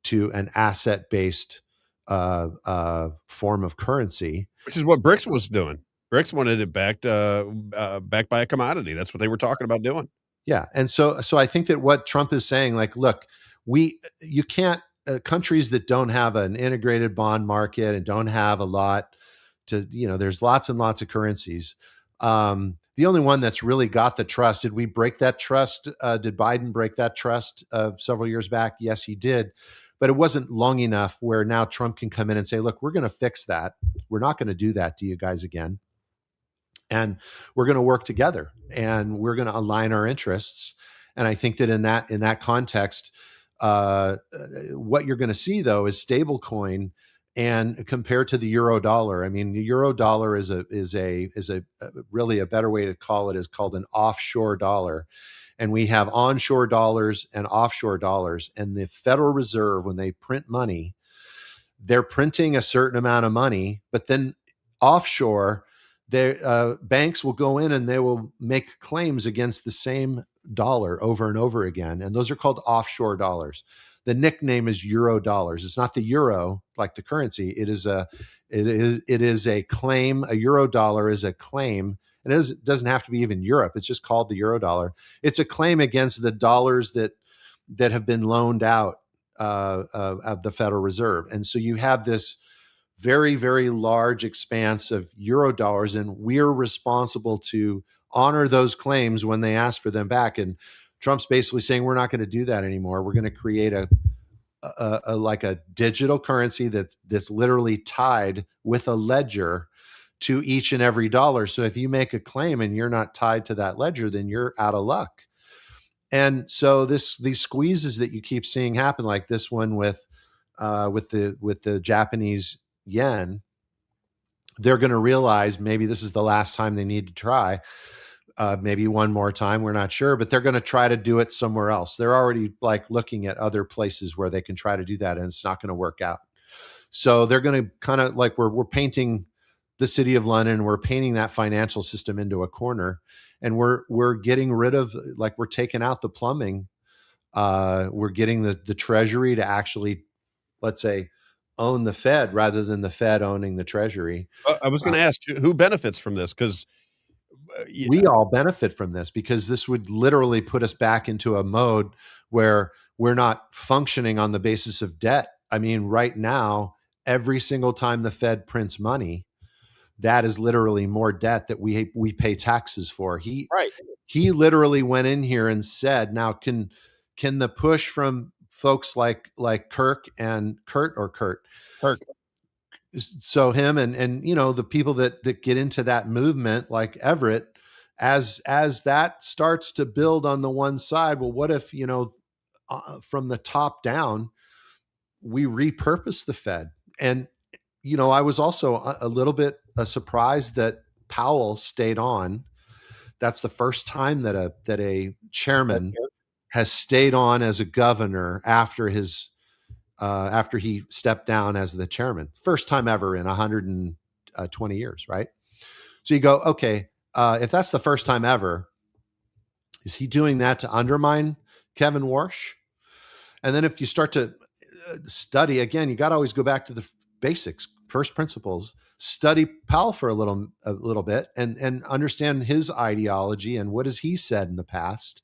to an asset-based form of currency, which is what BRICS was doing. BRICS wanted it backed by a commodity. That's what they were talking about doing. Yeah, and so I think that what Trump is saying, like, look, you can't countries that don't have an integrated bond market and don't have a lot to, there's lots and lots of currencies. The only one that's really got the trust, did we break that trust? Did Biden break that trust several years back? Yes, he did. But it wasn't long enough where now Trump can come in and say, look, we're going to fix that. We're not going to do that to you guys again. And we're going to work together and we're going to align our interests. And I think that in that context, what you're going to see, though, is stablecoin. And compared to the euro dollar, the euro dollar is really a better way to call it is called an offshore dollar. And we have onshore dollars and offshore dollars. And the Federal Reserve, when they print money, they're printing a certain amount of money, but then offshore, banks will go in and they will make claims against the same dollar over and over again. And those are called offshore dollars. The nickname is euro dollars. It's not the euro like the currency. It is a claim. A euro dollar is a claim. And it doesn't have to be even Europe. It's just called the euro dollar. It's a claim against the dollars that have been loaned out of the Federal Reserve. And so you have this very, very large expanse of euro dollars, and we're responsible to honor those claims when they ask for them back. And Trump's basically saying we're not going to do that anymore. We're going to create a digital currency that's literally tied with a ledger to each and every dollar. So if you make a claim and you're not tied to that ledger, then you're out of luck. And so these squeezes that you keep seeing happen, like this one with the Japanese yen, they're going to realize maybe this is the last time they need to try. Maybe one more time, we're not sure, but they're going to try to do it somewhere else. They're already looking at other places where they can try to do that, and it's not going to work out. So they're going to kind of we're painting the city of London, we're painting that financial system into a corner, and we're getting rid of, we're taking out the plumbing We're getting the Treasury to actually, let's say, own the Fed rather than the Fed owning the Treasury. I was going to ask who benefits from this, because we all benefit from this, because this would literally put us back into a mode where we're not functioning on the basis of debt. I mean, right now, every single time the Fed prints money, that is literally more debt that we pay taxes for. He literally went in here and said, now can the push from folks like Kirk and Kurt, so him and you know, the people that get into that movement like Everett, as that starts to build on the one side, well, what if, you know, from the top down, we repurpose the Fed? And you know, I was also a little bit surprised that Powell stayed on. That's the first time that a chairman has stayed on as a governor after he stepped down as the chairman. First time ever in 120 years, right? So you go, okay, if that's the first time ever, is he doing that to undermine Kevin Warsh? And then if you start to study, again, you got to always go back to the basics, first principles, study Powell for a little bit and understand his ideology and what has he said in the past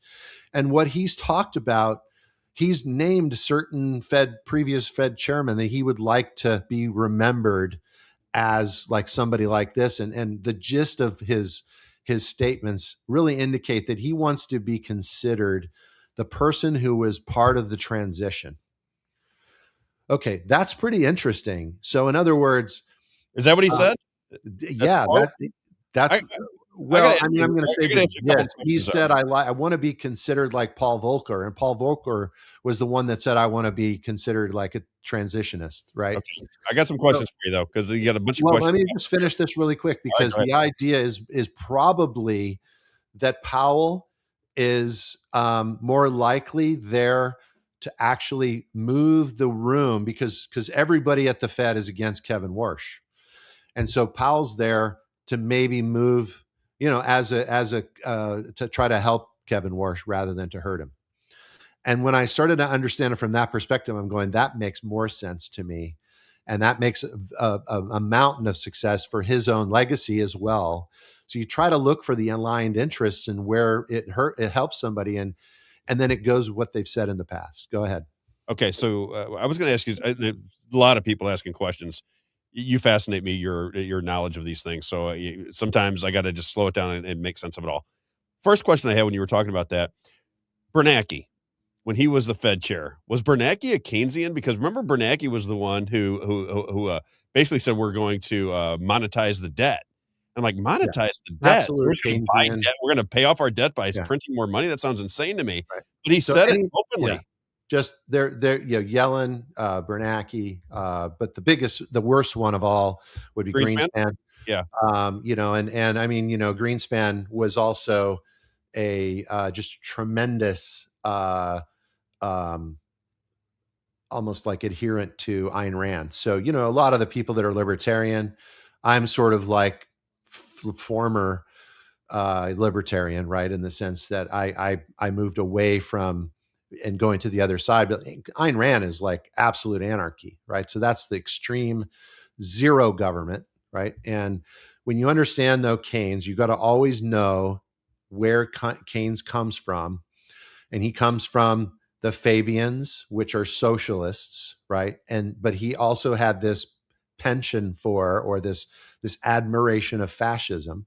and what he's talked about. He's named certain previous Fed chairman that he would like to be remembered as like somebody like this. And the gist of his statements really indicate that he wants to be considered the person who was part of the transition. Okay, that's pretty interesting. So in other words, is that what he said? Yeah, that's well, I mean, I'm going to say yes. He said, I want to be considered like Paul Volcker. And Paul Volcker was the one that said, I want to be considered like a transitionist, right? Okay. I got some questions for you, though, because you got a bunch of questions. Let me just finish this really quick, because the idea is probably that Powell is more likely there to actually move the room because everybody at the Fed is against Kevin Warsh. And so Powell's there to maybe move, you know, as a to try to help Kevin Warsh rather than to hurt him. And when I started to understand it from that perspective, I'm going, that makes more sense to me. And that makes a mountain of success for his own legacy as well. So you try to look for the aligned interests and where it helps somebody. And then it goes with what they've said in the past. Go ahead. Okay. So I was going to ask you, a lot of people asking questions. You fascinate me, your knowledge of these things. So sometimes I got to just slow it down and make sense of it all. First question I had when you were talking about that, Bernanke, when he was the Fed chair, was Bernanke a Keynesian? Because remember, Bernanke was the one who basically said we're going to monetize the debt. I'm like, monetize the debt? So we're going to buy debt. We're going to pay off our debt by printing more money. That sounds insane to me. Right. But he said it openly. Yeah. Just they're you know, Yellen, Bernanke, but the worst one of all would be Greenspan. Yeah. You know, and I mean, you know, Greenspan was also a just tremendous almost like adherent to Ayn Rand. So, you know, a lot of the people that are libertarian, I'm sort of like former libertarian, right? In the sense that I moved away from and going to the other side. But Ayn Rand is like absolute anarchy, right? So that's the extreme zero government, right? And when you understand, though, Keynes, you got to always know where Keynes comes from. And he comes from the Fabians, which are socialists, right? But he also had this penchant for, or this admiration of fascism.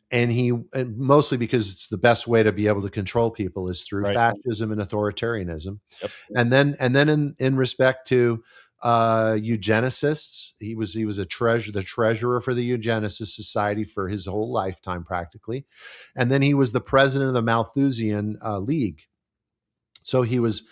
And mostly because it's the best way to be able to control people is through fascism and authoritarianism. Yep. And then in respect to eugenicists, he was the treasurer for the Eugenicist Society for his whole lifetime practically. And then he was the president of the Malthusian League. So he was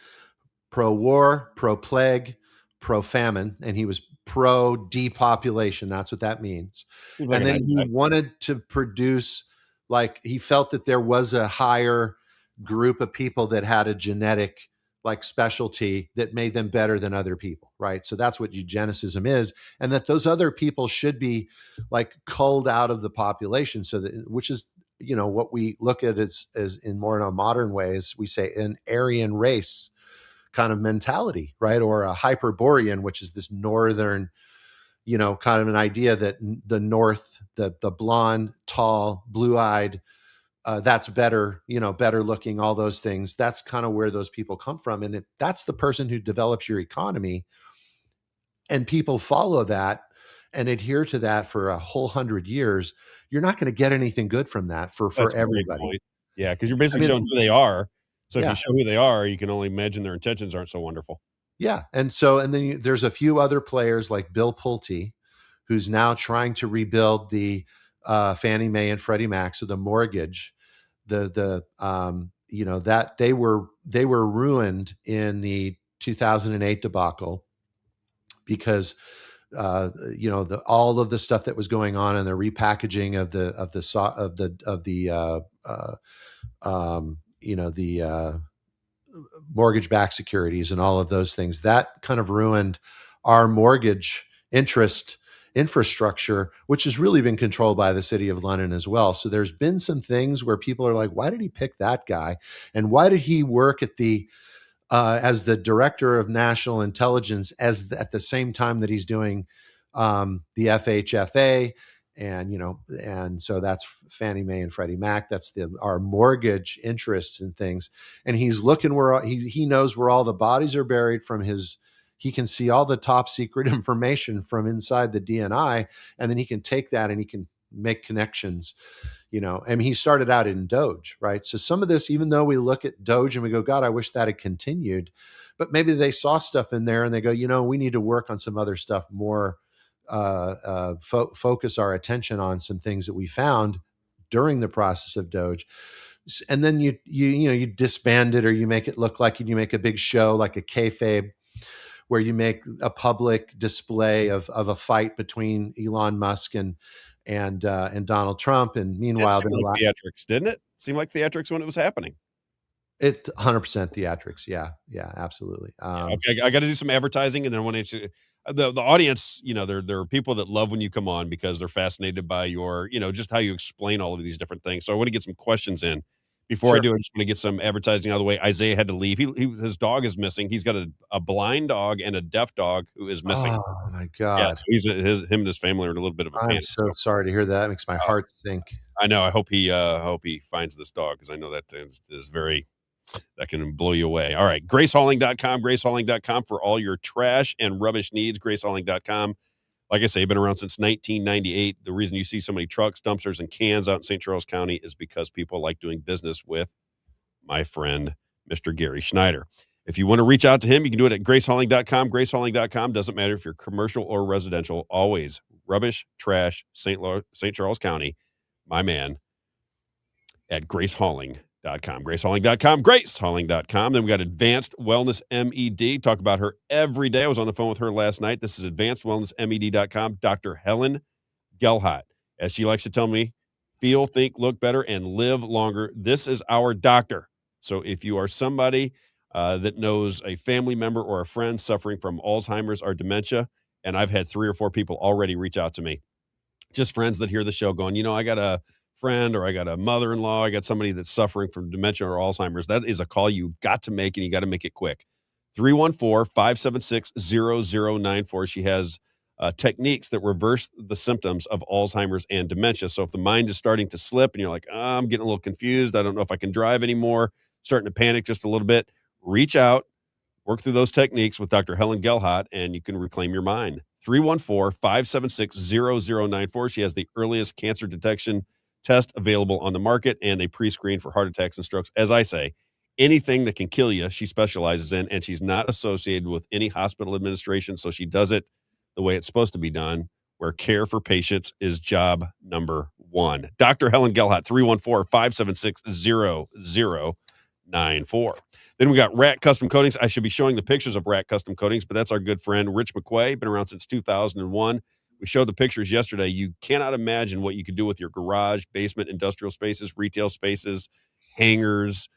pro-war, pro-plague, pro-famine, and he was pro-depopulation. That's what that means. And then he wanted to produce, like, he felt that there was a higher group of people that had a genetic, like, specialty that made them better than other people, right? So that's what eugenicism is, and that those other people should be, like, culled out of the population, so that, which is what we look at as in more in a modern ways, we say an Aryan race kind of mentality, right? Or a Hyperborean, which is this northern, kind of an idea that the North, the blonde, tall, blue-eyed, that's better, better looking, all those things. That's kind of where those people come from. And if that's the person who develops your economy, and people follow that and adhere to that for a whole 100 years, you're not going to get anything good from that for That's a great everybody. point. Yeah, because you're basically showing who they are. So if Yeah. you show who they are, you can only imagine their intentions aren't so wonderful. Yeah. And then there's a few other players like Bill Pulte, who's now trying to rebuild the Fannie Mae and Freddie Mac. So the mortgage, that they were ruined in the 2008 debacle because all of the stuff that was going on and the repackaging of the mortgage-backed securities and all of those things, that kind of ruined our mortgage interest infrastructure, which has really been controlled by the city of London as well. So there's been some things where people are like, why did he pick that guy? And why did he work at as the director of national intelligence at the same time that he's doing the FHFA? And so that's Fannie Mae and Freddie Mac. That's our mortgage interests and things. And he's looking where he knows where all the bodies are buried he can see all the top secret information from inside the DNI, and then he can take that and he can make connections. I mean, he started out in Doge, right? So some of this, even though we look at Doge and we go, God, I wish that had continued, but maybe they saw stuff in there and they go, we need to work on some other stuff more, focus our attention on some things that we found during the process of Doge. And then you disband it, or you make it look like you make a big show, like a kayfabe, where you make a public display of a fight between Elon Musk and Donald Trump. And meanwhile, it seemed like theatrics, didn't it? Seemed like theatrics when it was happening. It 100% theatrics. Yeah, absolutely. Okay, I got to do some advertising, and then when the audience, there are people that love when you come on because they're fascinated by your, just how you explain all of these different things. So I want to get some questions in. Before I do, I just want to get some advertising out of the way. Isaiah had to leave. His dog is missing. He's got a blind dog and a deaf dog who is missing. Oh my God! Yeah, so him and his family are in a little bit of a panic. I'm so sorry to hear that. It makes my heart sink. I know. I hope he finds this dog, because I know that is very, that can blow you away. All right, gracehauling.com, gracehauling.com for all your trash and rubbish needs. Gracehauling.com. Like I say, been around since 1998. The reason you see so many trucks, dumpsters, and cans out in St. Charles County is because people like doing business with my friend, Mr. Gary Schneider. If you want to reach out to him, you can do it at gracehauling.com. Gracehauling.com. Doesn't matter if you're commercial or residential. Always rubbish, trash, St. Charles County. My man at gracehauling.com. Gracehauling.com, gracehauling.com. Then we got Advanced Wellness MED. Talk about her every day. I was on the phone with her last night. This is advancedwellnessmed.com. Dr. Helen Gelhot. As she likes to tell me, feel, think, look better, and live longer. This is our doctor. So if you are somebody that knows a family member or a friend suffering from Alzheimer's or dementia, and I've had 3 or 4 people already reach out to me, just friends that hear the show going, I got a friend, or I got a mother-in-law, I got somebody that's suffering from dementia or Alzheimer's. That is a call you got to make, and you got to make it quick. 314-576-0094. She has techniques that reverse the symptoms of Alzheimer's and dementia. So if the mind is starting to slip and you're like, I'm getting a little confused, I don't know if I can drive anymore, starting to panic just a little bit, reach out, work through those techniques with Dr. Helen Gelhot, and you can reclaim your mind. 314-576-0094. She has the earliest cancer detection test available on the market, and they pre-screen for heart attacks and strokes. As I say, anything that can kill you, she specializes in, and she's not associated with any hospital administration, so she does it the way it's supposed to be done, where care for patients is job number 1. Dr. Helen Gelhot, 314-576-0094. Then we got Rat Custom Coatings. I should be showing the pictures of Rat Custom Coatings, but that's our good friend Rich McQuay, been around since 2001. We showed the pictures yesterday. You cannot imagine what you could do with your garage, basement, industrial spaces, retail spaces, hangars,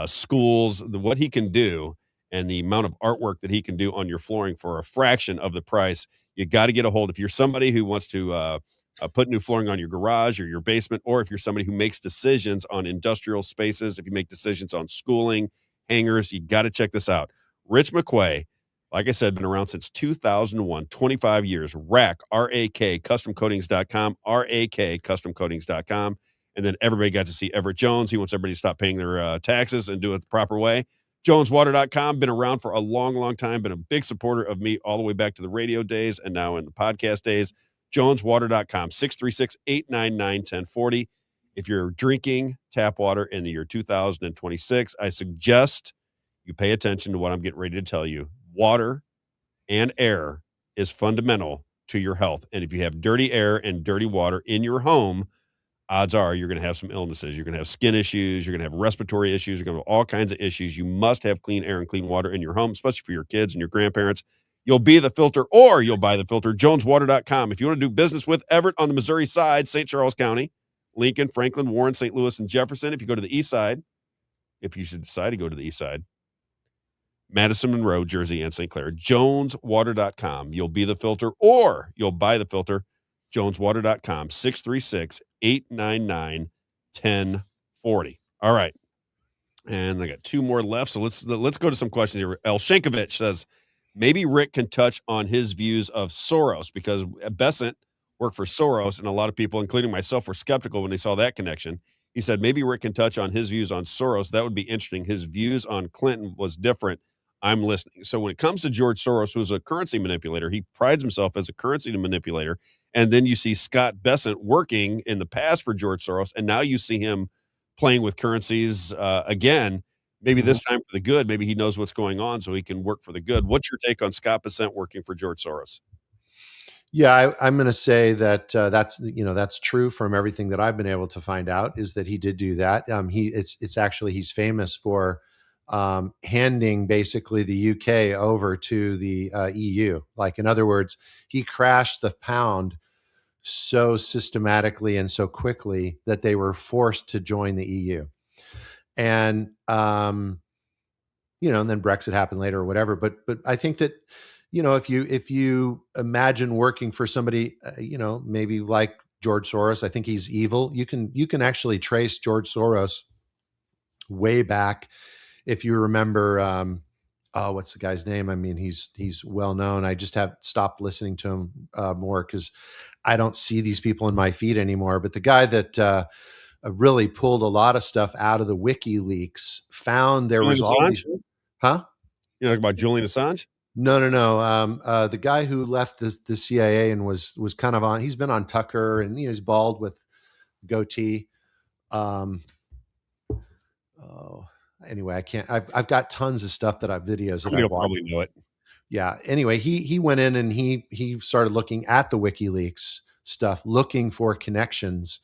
schools, what he can do, and the amount of artwork that he can do on your flooring for a fraction of the price. You got to get a hold. If you're somebody who wants to put new flooring on your garage or your basement, or if you're somebody who makes decisions on industrial spaces, if you make decisions on schooling, hangars, you got to check this out. Rich McQuay, like I said, been around since 2001, 25 years. RAK, R-A-K, customcoatings.com, R-A-K, customcoatings.com. And then everybody got to see Everett Jones. He wants everybody to stop paying their taxes and do it the proper way. JonesWater.com, been around for a long, long time, been a big supporter of me all the way back to the radio days and now in the podcast days. JonesWater.com, 636-899-1040. If you're drinking tap water in the year 2026, I suggest you pay attention to what I'm getting ready to tell you. Water and air is fundamental to your health. And if you have dirty air and dirty water in your home, odds are you're going to have some illnesses. You're going to have skin issues. You're going to have respiratory issues. You're going to have all kinds of issues. You must have clean air and clean water in your home, especially for your kids and your grandparents. You'll be the filter or you'll buy the filter. JonesWater.com. If you want to do business with Everett on the Missouri side, St. Charles County, Lincoln, Franklin, Warren, St. Louis, and Jefferson. If you go to the east side, if you should decide to go to the east side, Madison, Monroe, Jersey, and St. Clair, JonesWater.com. You'll be the filter or you'll buy the filter. JonesWater.com, 636-899-1040. All right. And I got two more left. So let's go to some questions here. El Shankovich says, maybe Rick can touch on his views of Soros, because Besant worked for Soros, and a lot of people, including myself, were skeptical when they saw that connection. He said, maybe Rick can touch on his views on Soros. That would be interesting. His views on Clinton was different. I'm listening. So when it comes to George Soros, who's a currency manipulator, he prides himself as a currency manipulator. And then you see Scott Bessent working in the past for George Soros, and now you see him playing with currencies again, maybe this time for the good. Maybe he knows what's going on so he can work for the good. What's your take on Scott Bessent working for George Soros? Yeah, I'm going to say that that's true from everything that I've been able to find out, is that he did do that. He's famous for handing basically the UK over to the EU. Like, in other words, he crashed the pound so systematically and so quickly that they were forced to join the EU. And and then Brexit happened later or whatever. But I think that, if you imagine working for somebody, maybe like George Soros, I think he's evil. You can actually trace George Soros way back. If you remember, what's the guy's name? I mean, he's well known. I just have stopped listening to him more because I don't see these people in my feed anymore. But the guy that really pulled a lot of stuff out of the WikiLeaks, found there was all these, huh? You know about Julian Assange? No. The guy who left the CIA and was kind of on. He's been on Tucker, and he's bald with goatee. Anyway, I can't. I've got tons of stuff that I've videos that I've probably know it. Yeah. Anyway, he went in and he started looking at the WikiLeaks stuff, looking for connections,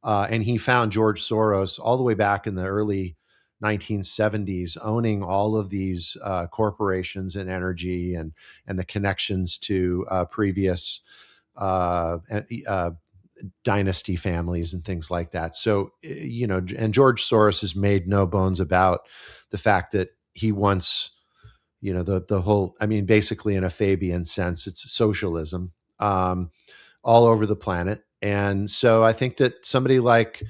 and he found George Soros all the way back in the early 1970s, owning all of these corporations and energy and the connections to previous dynasty families and things like that. So, and George Soros has made no bones about the fact that he wants, the whole, basically in a Fabian sense, it's socialism all over the planet. And so I think that somebody like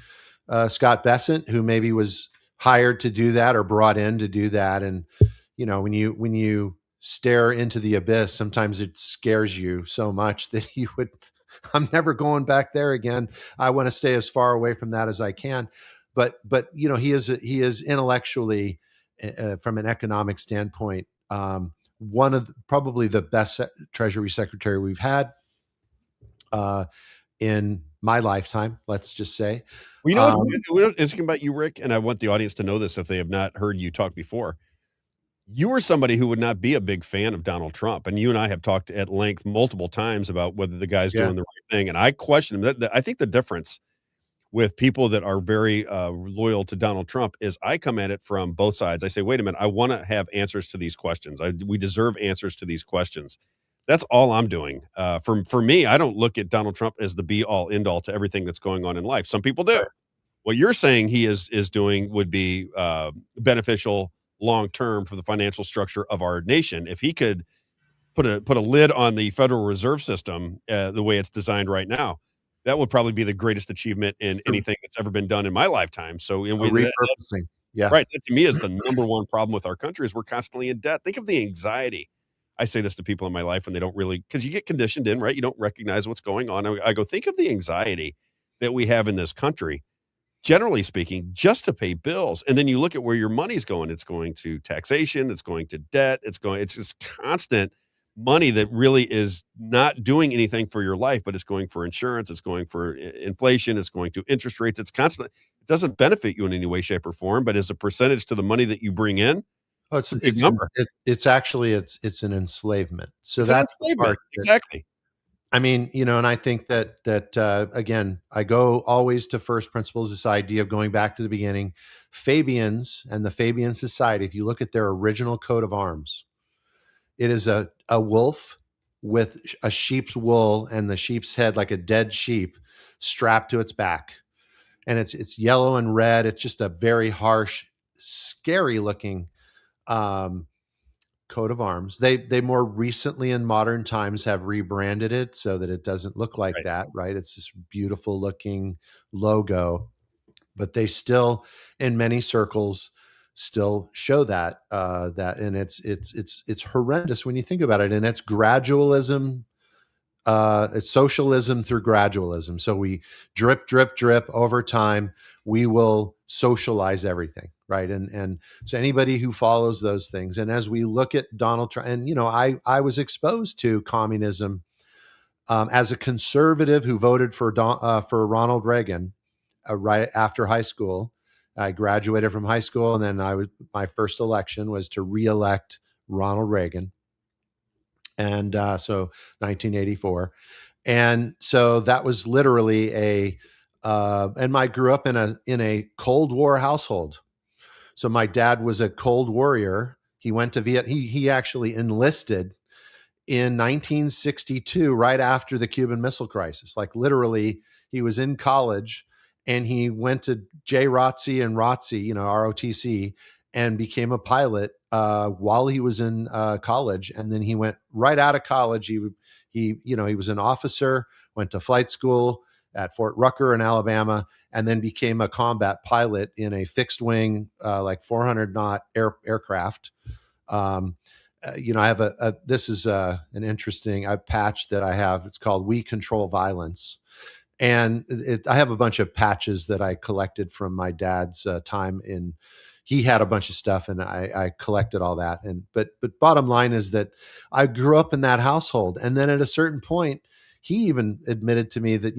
Scott Bessent, who maybe was hired to do that or brought in to do that. And, when you stare into the abyss, sometimes it scares you so much that you would, I'm never going back there again. I want to stay as far away from that as I can. But he is intellectually, from an economic standpoint, one of probably the best Treasury Secretary we've had in my lifetime, let's just say. Well, what's interesting about you, Rick, and I want the audience to know this if they have not heard you talk before. You were somebody who would not be a big fan of Donald Trump, and you and I have talked at length multiple times about whether the guy's doing the right thing, and I question him. I think the difference with people that are very loyal to Donald Trump is I come at it from both sides. I say, wait a minute, I want to have answers to these questions. We deserve answers to these questions. That's all I'm doing. For me, I don't look at Donald Trump as the be all end all to everything that's going on in life. Some people do. What you're saying he is doing would be beneficial long term for the financial structure of our nation. If he could put a lid on the Federal Reserve System the way it's designed right now, that would probably be the greatest achievement in anything that's ever been done in my lifetime. So, and Repurposing. Yeah. right. That to me is the number one problem with our country is we're constantly in debt. Think of the anxiety. I say this to people in my life when they don't really, because you get conditioned in, right? You don't recognize what's going on. I go, think of the anxiety that we have in this country, generally speaking, just to pay bills. And then you look at where your money's going. It's going to taxation. It's going to debt. It's just constant money that really is not doing anything for your life, but it's going for insurance. It's going for inflation. It's going to interest rates. It's constant. It doesn't benefit you in any way, shape, or form, but as a percentage to the money that you bring in, Oh, it's a big number. It's actually it's an enslavement. So It's an that's the enslavement. part Exactly. I mean, and I think that again, I go always to first principles. This idea of going back to the beginning, Fabians and the Fabian Society. If you look at their original coat of arms, it is a wolf with a sheep's wool and the sheep's head like a dead sheep strapped to its back, and it's yellow and red. It's just a very harsh, scary looking coat of arms. They more recently in modern times have rebranded it so that it doesn't look like that, right? It's this beautiful looking logo, but they still, in many circles, still show that and it's horrendous when you think about it. And it's gradualism. It's socialism through gradualism. So we drip over time. We will socialize everything, right? And so anybody who follows those things, and as we look at Donald Trump, and I was exposed to communism as a conservative who voted for Ronald Reagan right after high school. I graduated from high school, and then my first election was to reelect Ronald Reagan. And so 1984. And so that was literally and I grew up in a Cold War household. So my dad was a Cold Warrior. He went to he actually enlisted in 1962, right after the Cuban Missile Crisis. Like literally, he was in college and he went to JROTC and ROTC, ROTC, and became a pilot while he was in college. And then he went right out of college. He was an officer, went to flight school at Fort Rucker in Alabama, and then became a combat pilot in a fixed wing, like 400 knot aircraft. I have this is an interesting patch that I have. It's called "We Control Violence." And I have a bunch of patches that I collected from my dad's time in. He had a bunch of stuff, and I collected all that. But bottom line is that I grew up in that household, and then at a certain point, he even admitted to me that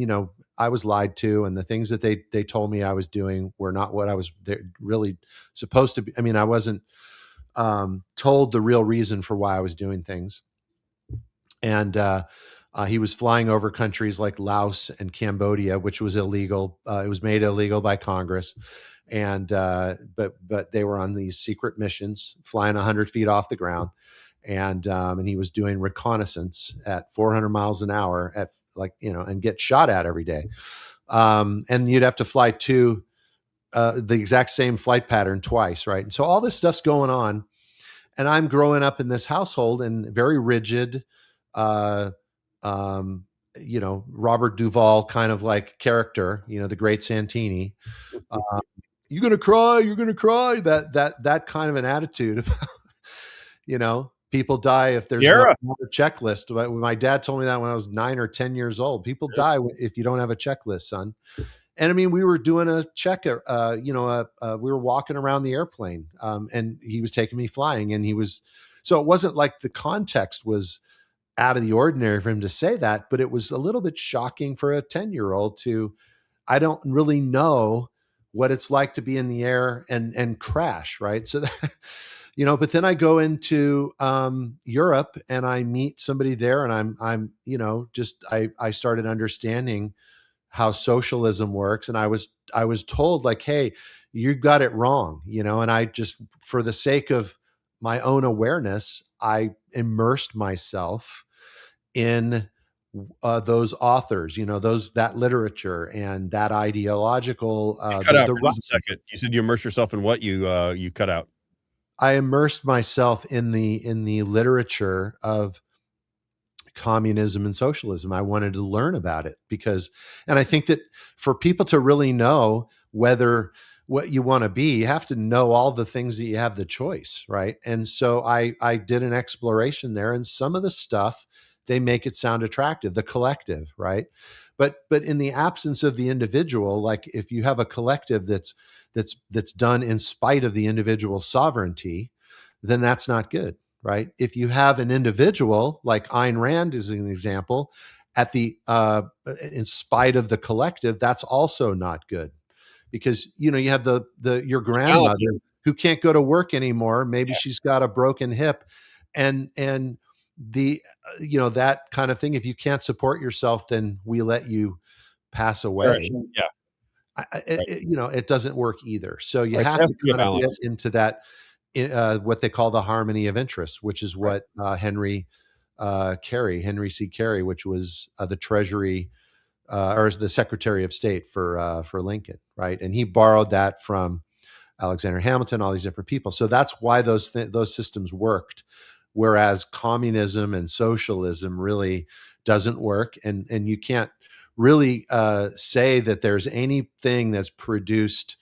I was lied to, and the things that they told me I was doing were not what I was really supposed to be. I mean, I wasn't told the real reason for why I was doing things, and he was flying over countries like Laos and Cambodia, which was illegal. It was made illegal by Congress, and but they were on these secret missions, flying 100 feet off the ground, and he was doing reconnaissance at 400 miles an hour at and get shot at every day, and you'd have to fly the exact same flight pattern twice, right? And so all this stuff's going on, and I'm growing up in this household and very rigid. Robert Duvall kind of like character, the great Santini. You're going to cry. You're going to cry. That kind of an attitude. People die if there's no checklist. My dad told me that when I was 9 or 10 years old. People die if you don't have a checklist, son. And I mean, we were doing a check. We were walking around the airplane, and he was taking me flying, and so it wasn't like the context was out of the ordinary for him to say that, but it was a little bit shocking for a 10-year-old I don't really know what it's like to be in the air and crash. Right. So that, but then I go into Europe and I meet somebody there, and I started understanding how socialism works. And I was told like, hey, you got it wrong, and I just, for the sake of my own awareness, I immersed myself in those authors, that literature and that ideological. Cut out for just a second. You said you immerse yourself in what? You cut out. I immersed myself in the literature of communism and socialism. I wanted to learn about it and I think that for people to really know what you want to be, you have to know all the things that you have the choice, right? And so I did an exploration there, and some of the stuff, they make it sound attractive, the collective, right? But in the absence of the individual, like if you have a collective that's done in spite of the individual's sovereignty, then that's not good, right? If you have an individual, like Ayn Rand is an example, in spite of the collective, that's also not good, because you have your grandmother who can't go to work anymore. Maybe she's got a broken hip, and the that kind of thing. If you can't support yourself, then we let you pass away. Yeah. It doesn't work either. So you have to kind of get into that, what they call the harmony of interest, which is what Henry C. Carey, which was the Treasury or the Secretary of State for Lincoln, right? And he borrowed that from Alexander Hamilton, all these different people. So that's why those systems worked, whereas communism and socialism really doesn't work. And you can't really say that there's anything that's produced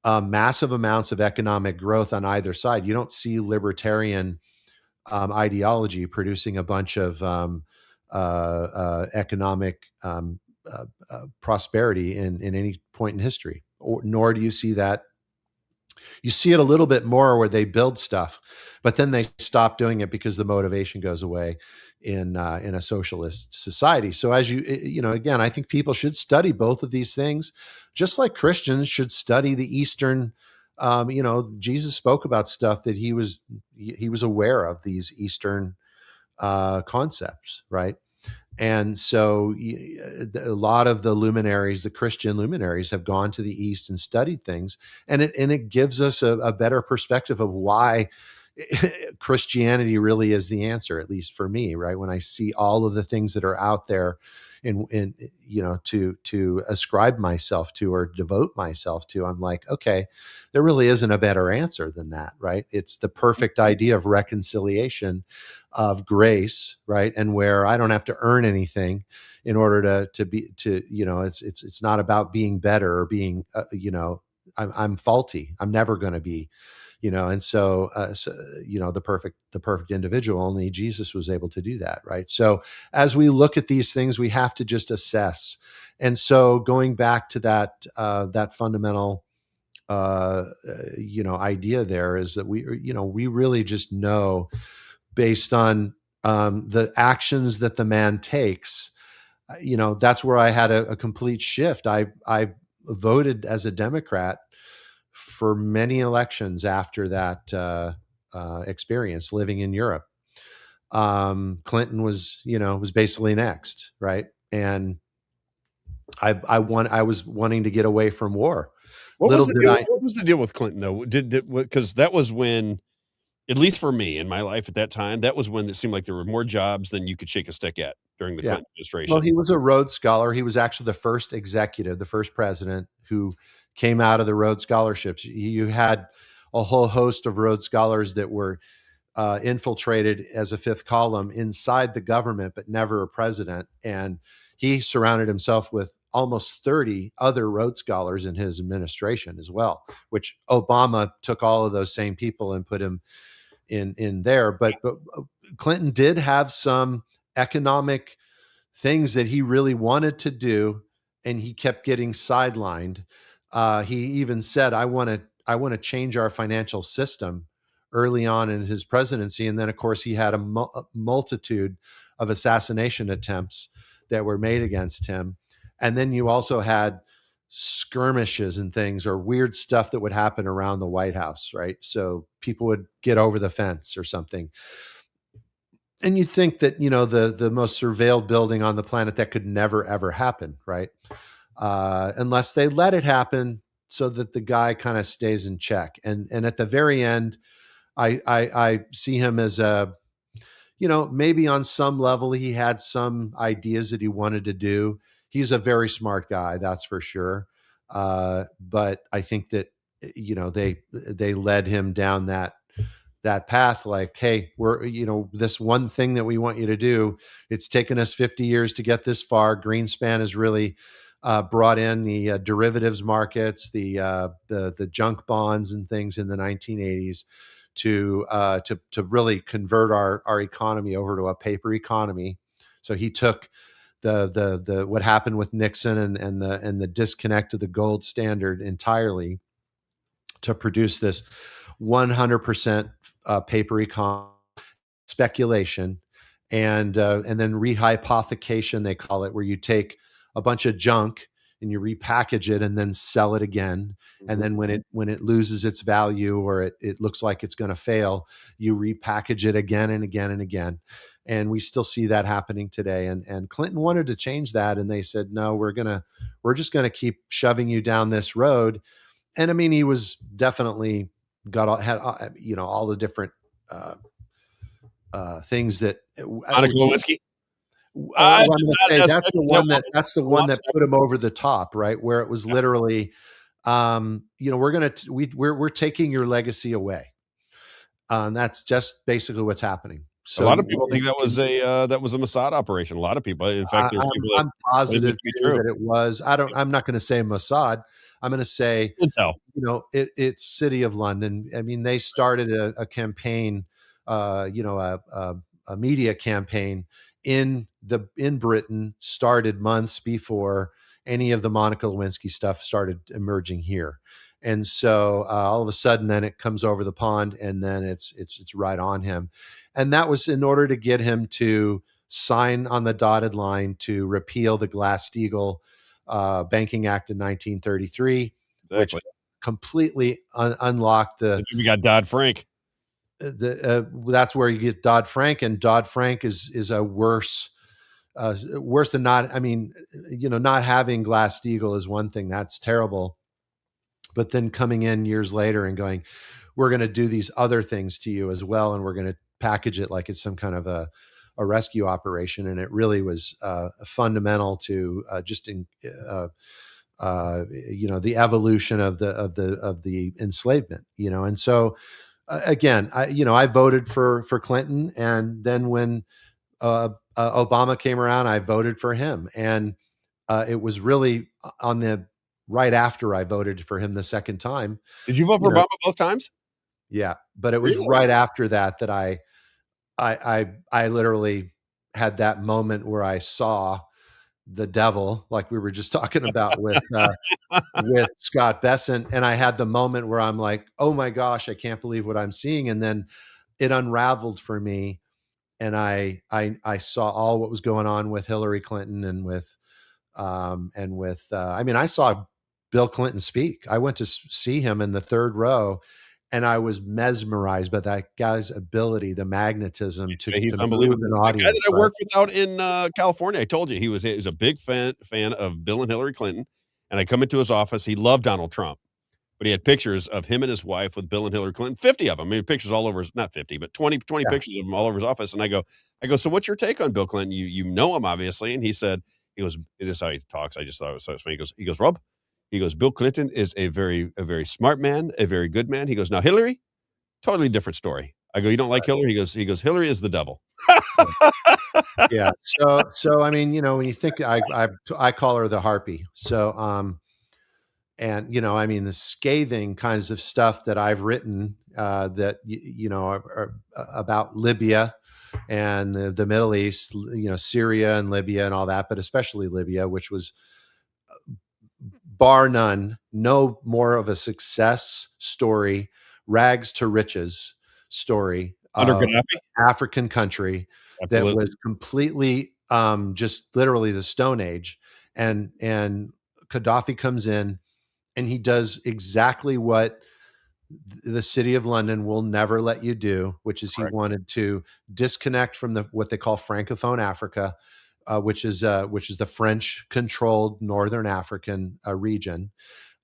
massive amounts of economic growth on either side. You don't see libertarian ideology producing a bunch of economic prosperity in any point in history, nor do you see that. You see it a little bit more where they build stuff, but then they stop doing it because the motivation goes away in a socialist society. So as again, I think people should study both of these things, just like Christians should study the Eastern. Jesus spoke about stuff that he was aware of, these Eastern concepts, right? And so a lot of the luminaries, the Christian luminaries, have gone to the East and studied things. And it gives us a better perspective of why Christianity really is the answer, at least for me, right? When I see all of the things that are out there to ascribe myself to or devote myself to, I'm like, okay, there really isn't a better answer than that, right? It's the perfect idea of reconciliation, of grace, right? And where I don't have to earn anything in order it's not about being better or being, I'm faulty. I'm never going to be, and so the perfect individual, only Jesus was able to do that, right? So as we look at these things, we have to just assess. And so going back to that fundamental idea there is that we really just know, based on the actions that the man takes, that's where I had a complete shift. I voted as a Democrat for many elections after that experience living in Europe. Clinton was basically next, right? And I was wanting to get away from war. What was the deal with Clinton though? Because that was when, at least for me in my life at that time, that was when it seemed like there were more jobs than you could shake a stick at during the Clinton administration. Well, he was a Rhodes Scholar. He was actually the first president who came out of the Rhodes Scholarships. You had a whole host of Rhodes Scholars that were infiltrated as a fifth column inside the government, but never a president. And he surrounded himself with almost 30 other Rhodes Scholars in his administration as well, which Obama took all of those same people and put him in there. But Clinton did have some economic things that he really wanted to do, and he kept getting sidelined. He even said, I want to change our financial system early on in his presidency. And then, of course, he had a multitude of assassination attempts that were made against him. And then you also had skirmishes and things, or weird stuff that would happen around the White House, right? So people would get over the fence or something. And you think that, the most surveilled building on the planet, that could never, ever happen, right? Unless they let it happen so that the guy kind of stays in check. And at the very end, I see him as maybe on some level he had some ideas that he wanted to do. He's a very smart guy, that's for sure. But I think that, they led him down that that path, like, hey, we're, this one thing that we want you to do, it's taken us 50 years to get this far. Greenspan has really brought in the derivatives markets, the junk bonds and things in the 1980s to really convert our economy over to a paper economy. So he took the what happened with Nixon and the disconnect of the gold standard entirely to produce this 100% paper economy, speculation, and then rehypothecation, they call it, where you take a bunch of junk and you repackage it and then sell it again. And then when it loses its value or it looks like it's going to fail, you repackage it again and again and again. And we still see that happening today. And Clinton wanted to change that, and they said, no, we're just gonna keep shoving you down this road. And I mean, he was definitely had all the different things that Monica Lewinsky. That's the one that put him over the top, right? Where it was literally, we're taking your legacy away. And that's just basically what's happening. So a lot of people think that was a Mossad operation. A lot of people, in fact, there's people I'm positive that it was. I'm not going to say Mossad. I'm going to say Intel. It's City of London. I mean, they started a campaign, a media campaign in Britain, started months before any of the Monica Lewinsky stuff started emerging here. And so all of a sudden, then it comes over the pond, and then it's right on him. And that was in order to get him to sign on the dotted line to repeal the Glass-Steagall Banking Act in 1933, which completely unlocked we got Dodd-Frank. That's where you get Dodd-Frank, and Dodd-Frank is a worse than not. I mean, not having Glass-Steagall is one thing. That's terrible. But then coming in years later and going, we're going to do these other things to you as well, and we're going to package it like it's some kind of a rescue operation. And it really was fundamental to the evolution of the enslavement. And so again, I voted for Clinton, and then when Obama came around, I voted for him, and it was really right after I voted for him the second time. Did you vote for Obama both times? Yeah, but it was right after that I literally had that moment where I saw the devil, like we were just talking about with Scott Besson, and I had the moment where I'm like, oh my gosh, I can't believe what I'm seeing, and then it unraveled for me, and I saw all what was going on with Hillary Clinton and with I mean, I saw Bill Clinton speak. I went to see him in the third row, and I was mesmerized by that guy's ability, the magnetism to move an audience. The guy that I worked with out in California, I told you he was a big fan of Bill and Hillary Clinton. And I come into his office. He loved Donald Trump, but he had pictures of him and his wife with Bill and Hillary Clinton, 50 of them. I mean, pictures all over his, not 50, but 20 pictures of him all over his office. And I go, so what's your take on Bill Clinton? You know him, obviously. And he said, this is how he talks. I just thought it was so funny. He goes, Robb, he goes, Bill Clinton is a very smart man, a very good man. He goes, now Hillary, totally different story. I go, you don't like Hillary? He goes, Hillary is the devil. Yeah. So I mean, when you think I call her the harpy. So and I mean, the scathing kinds of stuff that I've written that are about Libya and the Middle East, Syria and Libya and all that, but especially Libya, which was bar none, no more of a success story, rags to riches story under of Gaddafi? African country. Absolutely. That was completely just literally the Stone Age. And Gaddafi comes in and he does exactly what the City of London will never let you do, which is he wanted to disconnect from what they call Francophone Africa, which is the French-controlled Northern African region,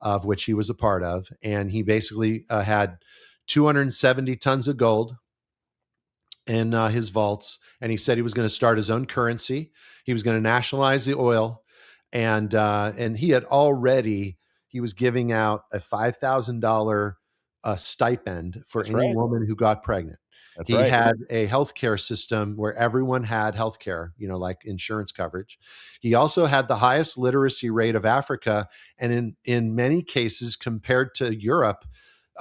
of which he was a part of. And he basically had 270 tons of gold in his vaults, and he said he was going to start his own currency. He was going to nationalize the oil, and he was giving out a $5,000 a stipend for That's any right. woman who got pregnant. That's He right. had a healthcare system where everyone had healthcare, like insurance coverage. He also had the highest literacy rate of Africa, and in many cases, compared to Europe,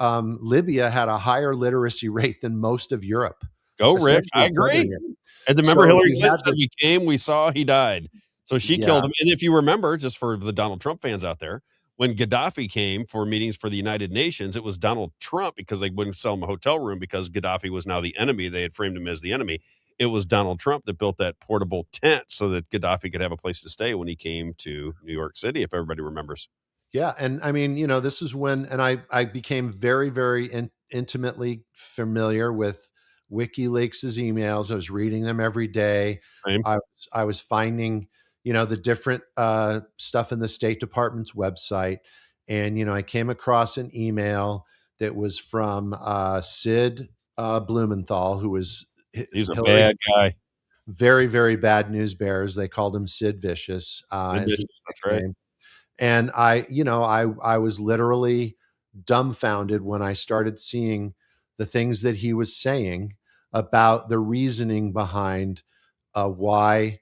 Libya had a higher literacy rate than most of Europe. Go, Rick. especially I in southern agree. Europe. And remember, So Hillary he Clinton had said, this- "We came, we saw, he died." So she killed Yeah. him. And if you remember, just for the Donald Trump fans out there, when Gaddafi came for meetings for the United Nations, it was Donald Trump, because they wouldn't sell him a hotel room because Gaddafi was now the enemy. They had framed him as the enemy. It was Donald Trump that built that portable tent so that Gaddafi could have a place to stay when he came to New York City, if everybody remembers. Yeah, and I mean, this is when, and I became very, very intimately familiar with WikiLeaks' emails. I was reading them every day. Same. I was finding, the different stuff in the State Department's website, and I came across an email that was from Sid Blumenthal, who was He's a Hillary, bad guy. very, very bad news bears. They called him Sid Vicious. Sid As his Vicious, that's right. nickname. And I was literally dumbfounded when I started seeing the things that he was saying about the reasoning behind why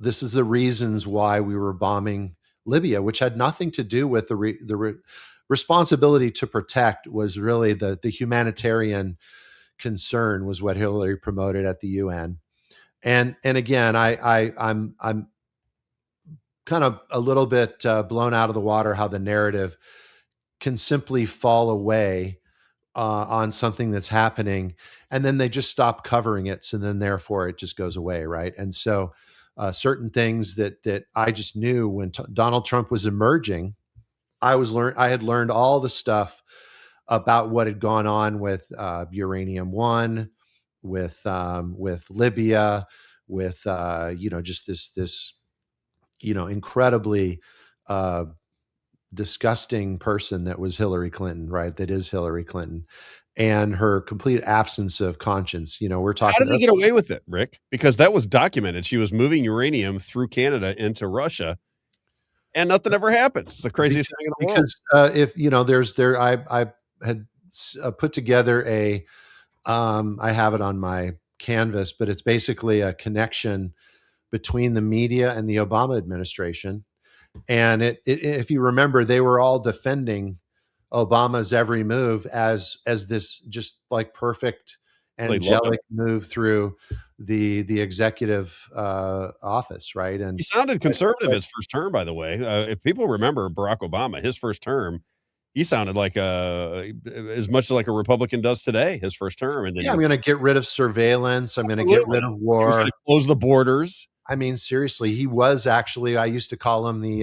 this is the reasons why we were bombing Libya, which had nothing to do with the responsibility to protect. Was really the humanitarian concern was what Hillary promoted at the UN. And again, I'm kind of a little bit blown out of the water how the narrative can simply fall away on something that's happening, and then they just stop covering it, so then therefore it just goes away, right? And so certain things that I just knew when Donald Trump was emerging, I had learned all the stuff about what had gone on with Uranium One, with Libya, with just this incredibly disgusting person that was Hillary Clinton, right? That is Hillary Clinton, and her complete absence of conscience. We're talking. How did they get away with it, Rick? Because that was documented. She was moving uranium through Canada into Russia, and nothing ever happens. It's the craziest thing in the world. Because if I had put together I have it on my canvas, but it's basically a connection between the media and the Obama administration. And if you remember, they were all defending Obama's every move as this just like perfect angelic move through the executive office, right? And he sounded conservative his first term, by the way. If people remember Barack Obama, his first term, he sounded like as much like a Republican does today. His first term, and then I'm going to get rid of surveillance. I'm going to get rid of war. He was going to close the borders. I mean, seriously, he was actually. I used to call him the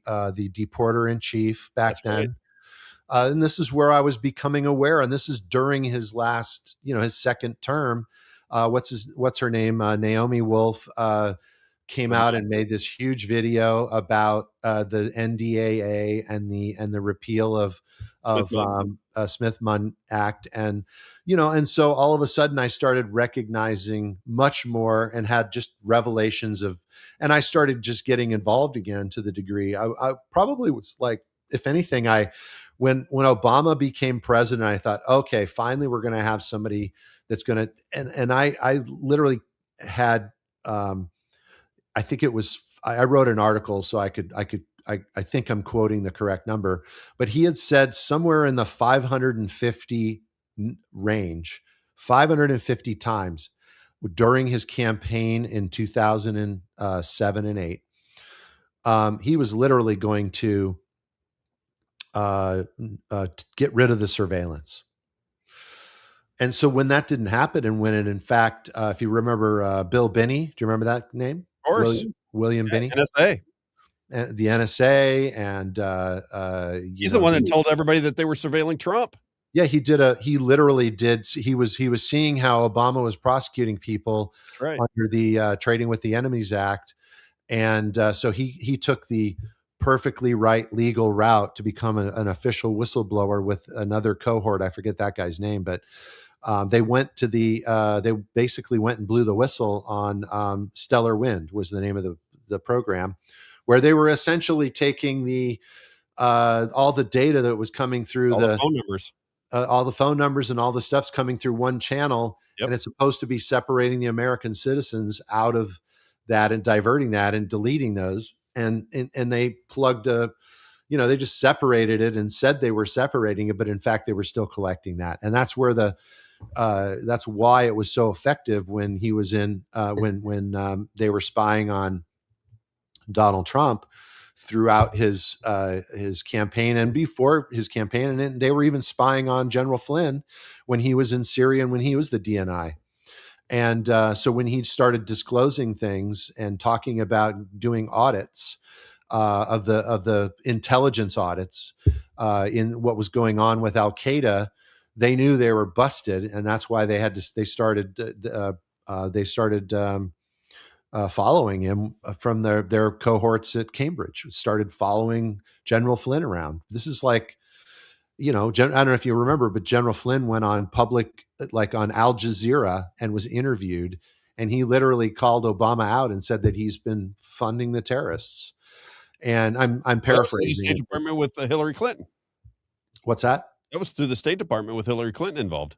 deporter in chief back then. Right. And this is where I was becoming aware. And this is during his last, his second term. What's her name? Naomi Wolf came out and made this huge video about the NDAA and the repeal of Smith-Munn Act, and and so all of a sudden I started recognizing much more and had just revelations and I started just getting involved again to the degree I probably was like, if anything, when Obama became president, I thought, okay, finally we're going to have somebody that's going to, and I literally had. I think it was, I wrote an article so I think I'm quoting the correct number, but he had said somewhere in the 550 range, 550 times during his campaign in 2007 and 8. He was literally going to get rid of the surveillance. And so when that didn't happen, and when it, in fact, if you remember Bill Binney, do you remember that name? Of course. William Binney. NSA. The NSA. And he's the one that told everybody that they were surveilling Trump. Yeah, he literally did. He was seeing how Obama was prosecuting people under the Trading with the Enemies Act. And so he took the perfectly right legal route to become an official whistleblower with another cohort. I forget that guy's name, but they went to they basically went and blew the whistle on Stellar Wind was the name of the program, where they were essentially taking the all the data that was coming through all the phone numbers. All the phone numbers and all the stuff's coming through one channel, and it's supposed to be separating the American citizens out of that and diverting that and deleting those. And they plugged they just separated it and said they were separating it, but in fact they were still collecting that. And that's where that's why it was so effective when he was in when they were spying on Donald Trump throughout his campaign and before his campaign, and they were even spying on General Flynn when he was in Syria and when he was the DNI. And so when he started disclosing things and talking about doing audits of the intelligence audits in what was going on with Al Qaeda, they knew they were busted, and that's why they started following him from their cohorts at Cambridge. Started following General Flynn around. This is like, I don't know if you remember, but General Flynn went on public, like on Al Jazeera, and was interviewed, and he literally called Obama out and said that he's been funding the terrorists. And I'm paraphrasing. The State Department with Hillary Clinton. What's that? That was through the State Department with Hillary Clinton involved.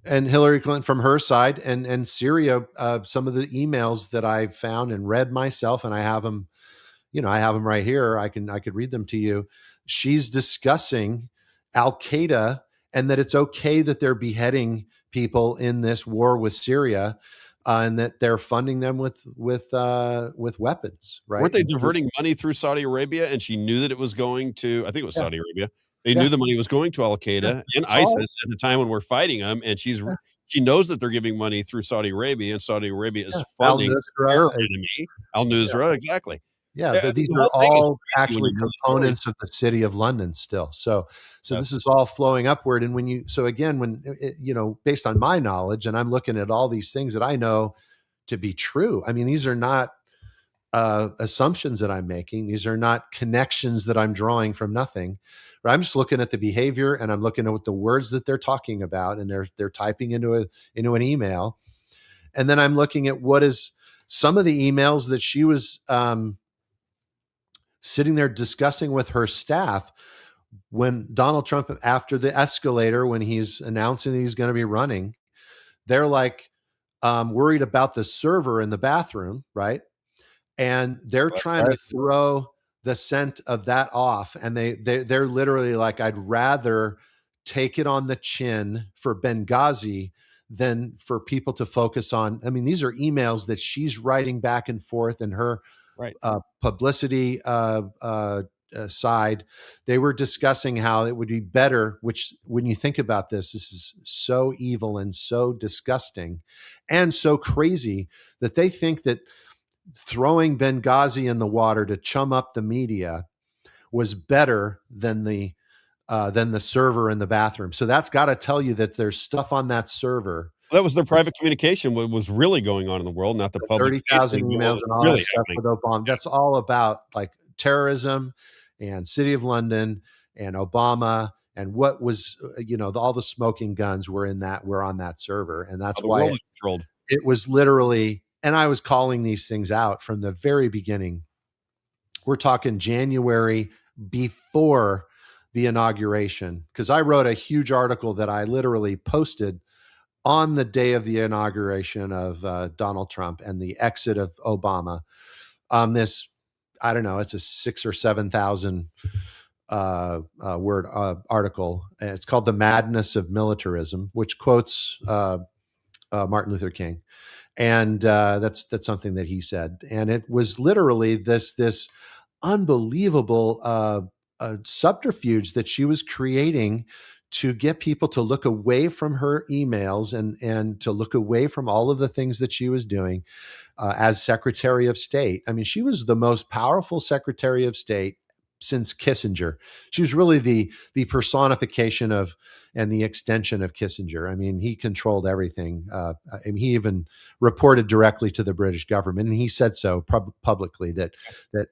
And Hillary Clinton from her side, and Syria, some of the emails that I found and read myself, and I have them, I have them right here. I could read them to you. She's discussing Al Qaeda and that it's okay that they're beheading people in this war with Syria, and that they're funding them with weapons. Right? Weren't they diverting money through Saudi Arabia? And she knew that it was going to, I think it was Saudi Arabia. They knew the money was going to Al Qaeda and ISIS at the time when we're fighting them, and she knows that they're giving money through Saudi Arabia, and Saudi Arabia is funding their enemy, Al Nusra, exactly. Yeah, these are all actually components of the city of London still. So this is all flowing upward. And when based on my knowledge, and I'm looking at all these things that I know to be true. I mean, these are not assumptions that I'm making. These are not connections that I'm drawing from nothing. But I'm just looking at the behavior, and I'm looking at what the words that they're talking about, and they're typing into an email. And then I'm looking at what is some of the emails that she was sitting there discussing with her staff when Donald Trump, after the escalator, when he's announcing that he's going to be running, they're like worried about the server in the bathroom, right? And they're trying to throw the scent of that off, and they're literally like, I'd rather take it on the chin for Benghazi than for people to focus on. I mean, these are emails that she's writing back and forth, and her publicity side, they were discussing how it would be better, which when you think about this is so evil and so disgusting and so crazy that they think that throwing Benghazi in the water to chum up the media was better than the server in the bathroom. So that's got to tell you that there's stuff on that server. That was their private communication. What was really going on in the world, not the public. 30,000 emails and all that stuff with Obama. That's all about like terrorism and City of London and Obama and what was, all the smoking guns were on that server. And that's why it was literally, and I was calling these things out from the very beginning. We're talking January before the inauguration, because I wrote a huge article that I literally posted on the day of the inauguration of Donald Trump and the exit of Obama. This, I don't know, it's a 6,000 or 7,000 word article. And it's called "The Madness of Militarism," which quotes Martin Luther King. And that's something that he said. And it was literally this unbelievable subterfuge that she was creating to get people to look away from her emails and to look away from all of the things that she was doing as Secretary of State. I mean, she was the most powerful Secretary of State since Kissinger. She was really the personification of and the extension of Kissinger. I mean, he controlled everything. And he even reported directly to the British government, and he said so publicly that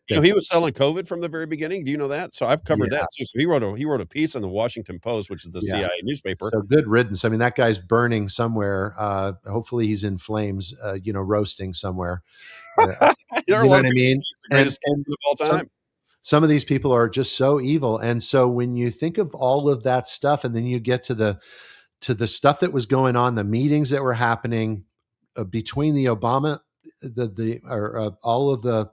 he was selling COVID from the very beginning. Do you know that? So I've covered that too. So he wrote a piece in the Washington Post, which is the CIA newspaper. So good riddance. I mean, that guy's burning somewhere. Hopefully, he's in flames. Roasting somewhere. You know what I mean? He's the greatest of all time. some of these people are just so evil. And so when you think of all of that stuff, and then you get to the stuff that was going on, the meetings that were happening between the Obama, all of the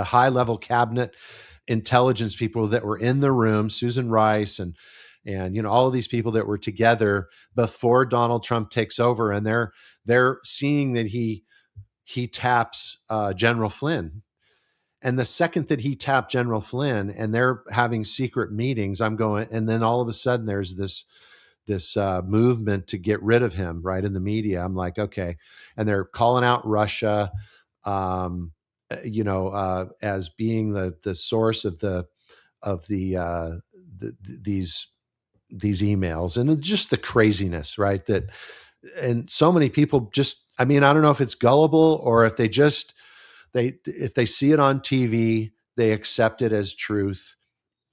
high level cabinet intelligence people that were in the room, Susan Rice and all of these people that were together before Donald Trump takes over, and they're seeing that he taps General Flynn. And the second that he tapped General Flynn, and they're having secret meetings, I'm going, and then all of a sudden there's this movement to get rid of him, right, in the media. I'm like, okay, and they're calling out Russia, as being the source of these emails, and just the craziness, right? And so many people just, I mean, I don't know if it's gullible or if if they see it on TV, they accept it as truth.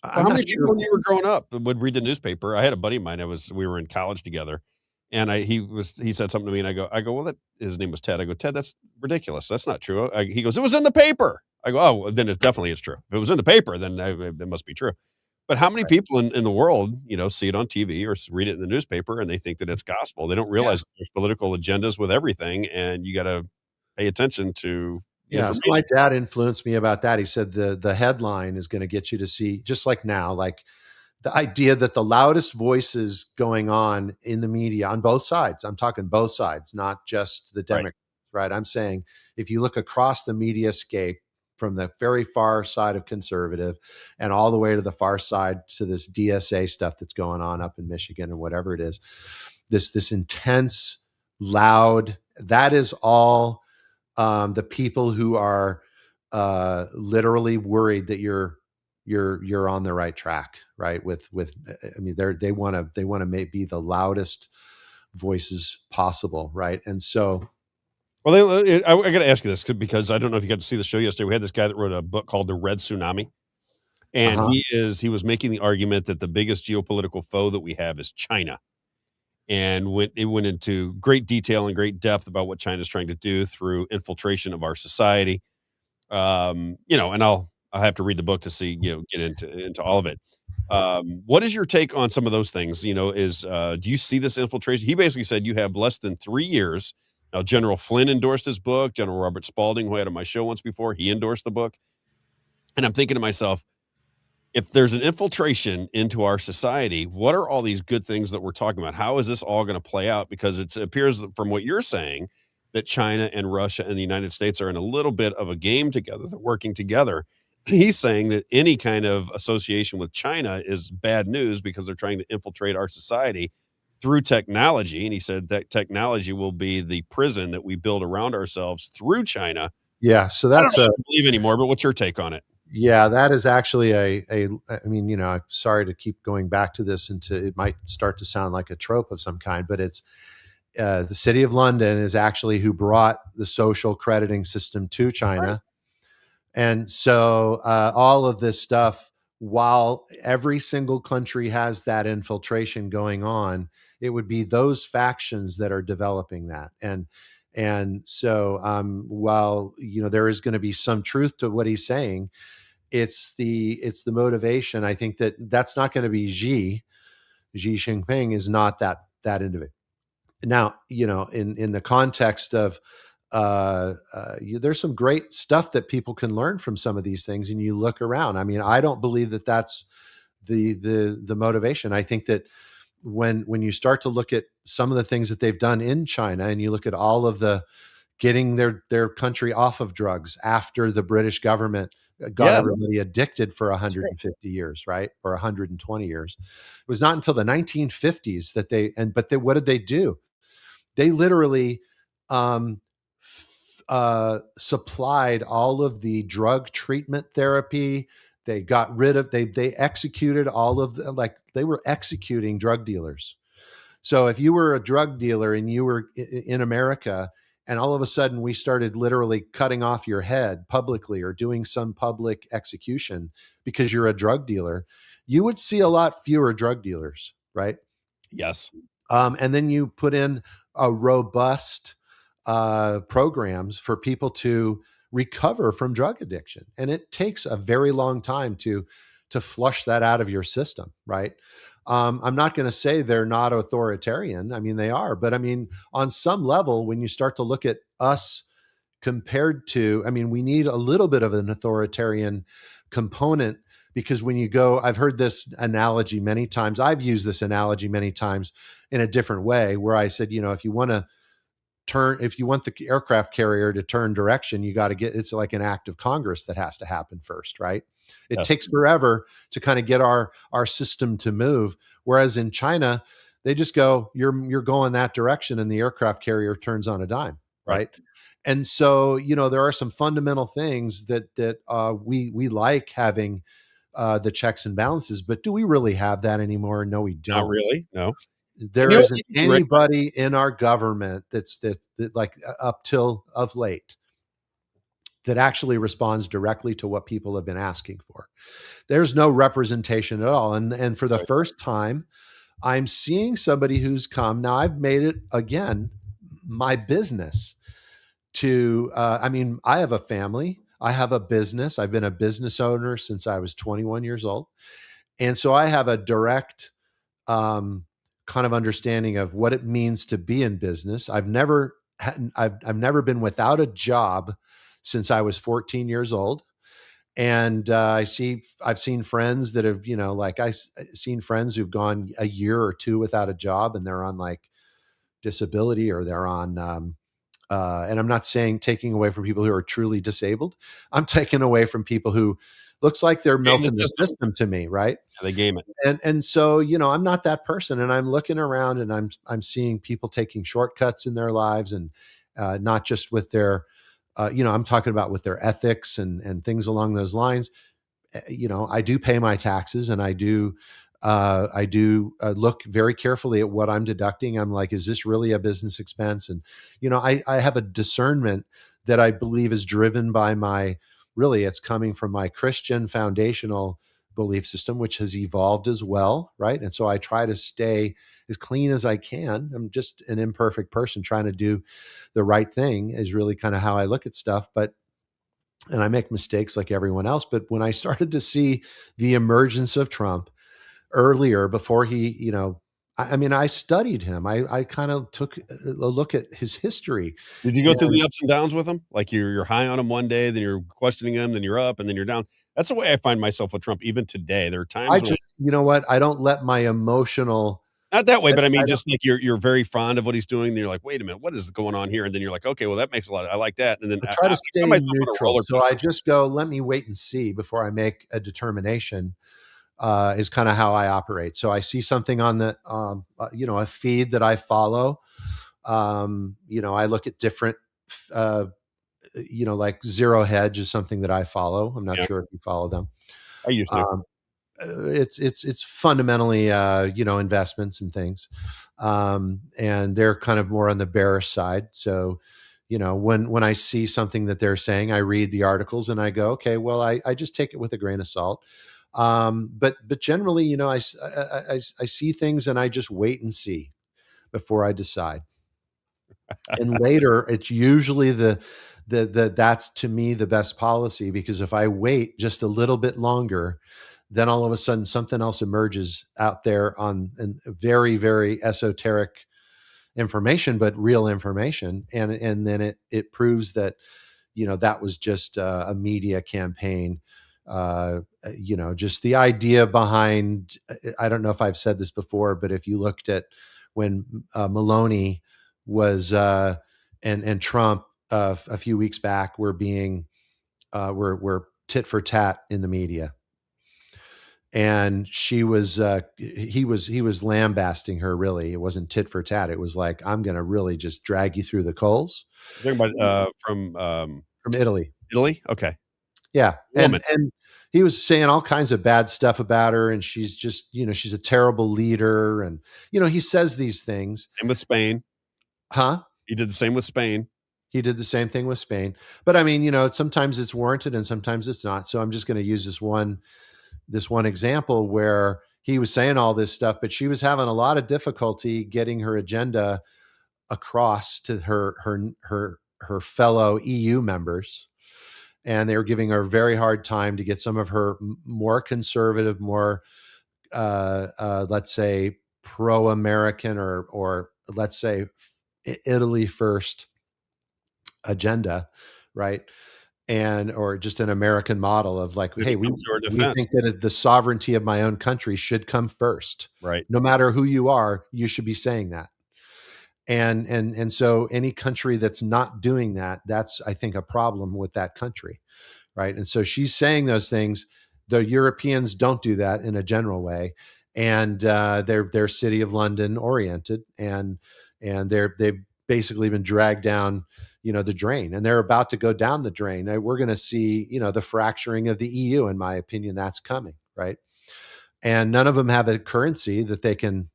Well, how many people when you were growing up would read the newspaper? I had a buddy of mine. We were in college together, and he said something to me, and I go, well, his name was Ted. I go, Ted, that's ridiculous. That's not true. He goes, it was in the paper. I go, oh, well, then it definitely is true. If it was in the paper, then it must be true. But how many people in the world, see it on TV or read it in the newspaper, and they think that it's gospel? They don't realize there's political agendas with everything, and you got to pay attention to. Yeah, so my dad influenced me about that. He said the headline is going to get you to see, just like now, like the idea that the loudest voices going on in the media on both sides, I'm talking both sides, not just the Democrats, right? I'm saying if you look across the media scape from the very far side of conservative and all the way to the far side to this DSA stuff that's going on up in Michigan and whatever it is, this intense, loud, that is all the people who are literally worried that you're on the right track, right? I mean, they want to be the loudest voices possible, right? And so, well, I got to ask you this because I don't know if you got to see the show yesterday. We had this guy that wrote a book called The Red Tsunami, and he was making the argument that the biggest geopolitical foe that we have is China. And it went into great detail and great depth about what China's trying to do through infiltration of our society. And I'll have to read the book to see, get into all of it. What is your take on some of those things? Do you see this infiltration? He basically said you have less than 3 years. Now, General Flynn endorsed his book. General Robert Spalding, who I had on my show once before, he endorsed the book. And I'm thinking to myself, if there's an infiltration into our society, what are all these good things that we're talking about? How is this all going to play out? Because it appears from what you're saying that China and Russia and the United States are in a little bit of a game together. They're working together. He's saying that any kind of association with China is bad news because they're trying to infiltrate our society through technology. And he said that technology will be the prison that we build around ourselves through China. Yeah. So that's I don't believe anymore, but what's your take on it? Yeah, that is actually I mean, I'm sorry to keep going back to this it might start to sound like a trope of some kind, but it's the City of London is actually who brought the social crediting system to China. Right. And so all of this stuff, while every single country has that infiltration going on, it would be those factions that are developing that. And so while, there is going to be some truth to what he's saying, it's the motivation. I think that's not going to be Xi Jinping is not that individual. Now, in the context of there's some great stuff that people can learn from some of these things, and you look around. I mean, I don't believe that that's the motivation. I think that when you start to look at some of the things that they've done in China, and you look at all of the getting their country off of drugs after the British government got everybody addicted for 150 years, right? Or 120 years. It was not until the 1950s that what did they do? They literally supplied all of the drug treatment therapy. They got rid of, they executed all of they were executing drug dealers. So if you were a drug dealer and you were in America, and all of a sudden we started literally cutting off your head publicly or doing some public execution because you're a drug dealer, you would see a lot fewer drug dealers, right? Yes. And then you put in a robust programs for people to recover from drug addiction. And it takes a very long time to flush that out of your system, right? I'm not going to say they're not authoritarian. I mean, they are, but I mean, on some level, when you start to look at us compared to, I mean, we need a little bit of an authoritarian component, because when you go, I've heard this analogy many times. I've used this analogy many times in a different way, where I said, you know, if you want the aircraft carrier to turn direction, you got to it's like an act of Congress that has to happen first, right? It takes forever to kind of get our system to move. Whereas in China, they just go, you're going that direction, and the aircraft carrier turns on a dime, right? And so, you know, there are some fundamental things that we like having the checks and balances, but do we really have that anymore? No, we don't. Not really. No. There isn't anybody in our government that like up till of late that actually responds directly to what people have been asking for. There's no representation at all. And for the first time, I'm seeing somebody who's come. Now, I've made it, again, my business to, I mean, I have a family. I have a business. I've been a business owner since I was 21 years old. And so I have a direct kind of understanding of what it means to be in business. I've never never been without a job since I was 14 years old. And I've seen friends that have, you know, like I've seen friends who've gone a year or two without a job, and they're on like disability, or they're on, and I'm not saying taking away from people who are truly disabled. I'm taking away from people who looks like they're milking the system to me, right? Yeah, they game it. And so, you know, I'm not that person, and I'm looking around and I'm seeing people taking shortcuts in their lives, and not just with their, you know, I'm talking about with their ethics and things along those lines. You know, I do pay my taxes, and I do look very carefully at what I'm deducting. I'm like, is this really a business expense? And, you know, I have a discernment that I believe is driven by it's coming from my Christian foundational belief system, which has evolved as well, right? And so I try to stay as clean as I can. I'm just an imperfect person trying to do the right thing, is really kind of how I look at stuff. And I make mistakes like everyone else. But when I started to see the emergence of Trump earlier, before he, you know, I mean, I studied him. I kind of took a look at his history. Did you go through the ups and downs with him? Like you're high on him one day, then you're questioning him, then you're up, and then you're down. That's the way I find myself with Trump even today. There are times you know what? I don't let my emotional, not that way, but I mean, just like you're very fond of what he's doing. And you're like, wait a minute, what is going on here? And then you're like, okay, well, that makes a lot. I like that. And then I try to stay neutral. So I just go, let me wait and see before I make a determination. Is kind of how I operate. So I see something on the, you know, a feed that I follow. You know, I look at different, you know, like Zero Hedge is something that I follow. I'm not sure if you follow them. I used to. It's fundamentally, you know, investments and things. And they're kind of more on the bearish side. So, you know, when I see something that they're saying, I read the articles and I go, okay, well, I just take it with a grain of salt. But generally, you know, I see things and I just wait and see before I decide. And later, it's usually that's to me the best policy, because if I wait just a little bit longer, then all of a sudden something else emerges out there on very, very esoteric information, but real information, and then it proves that, you know, that was just a media campaign. You know, just the idea behind, I don't know if I've said this before, but if you looked at when Maloney was and Trump a few weeks back were being were tit for tat in the media, and he was lambasting her. Really, it wasn't tit for tat. It was like, I'm going to really just drag you through the coals. You're talking about from Italy. Italy, okay. Yeah. And he was saying all kinds of bad stuff about her. And she's just, you know, she's a terrible leader. And, you know, he says these things. Same with Spain. Huh? He did the same with Spain. He did the same thing with Spain. But I mean, you know, sometimes it's warranted and sometimes it's not. So I'm just going to use this one example where he was saying all this stuff, but she was having a lot of difficulty getting her agenda across to her her fellow EU members, and they were giving her a very hard time to get some of her more conservative, more let's say pro-American or let's say Italy first agenda, right? And or just an American model of like, hey, we think that the sovereignty of my own country should come first, right? No matter who you are, you should be saying that. And so any country that's not doing that, that's I think a problem with that country, right? And so she's saying those things. The Europeans don't do that in a general way, and they're City of London oriented, and they've basically been dragged down, the drain, and they're about to go down the drain. We're going to see, the fracturing of the EU. In my opinion, that's coming, right? And none of them have a currency that they can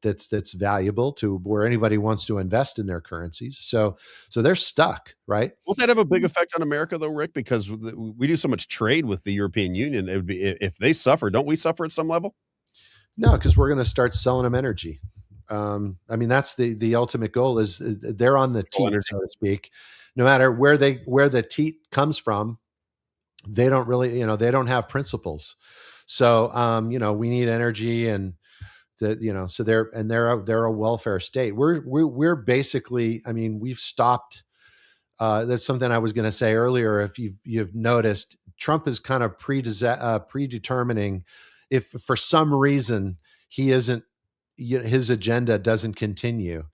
that's valuable to where anybody wants to invest in their currencies. So they're stuck, right? Won't that have a big effect on America, though, Rick? Because we do so much trade with the European Union. It would be if they suffer, don't we suffer at some level? No, because we're going to start selling them energy. I mean, that's the ultimate goal. Is they're on the teat, so to speak. No matter where the teat comes from, they don't really, they don't have principles. So, we need energy and. So they're a welfare state. We're basically, I mean, we've stopped. That's something I was going to say earlier. If you've noticed, Trump is kind of predetermining if for some reason he isn't, his agenda doesn't continue.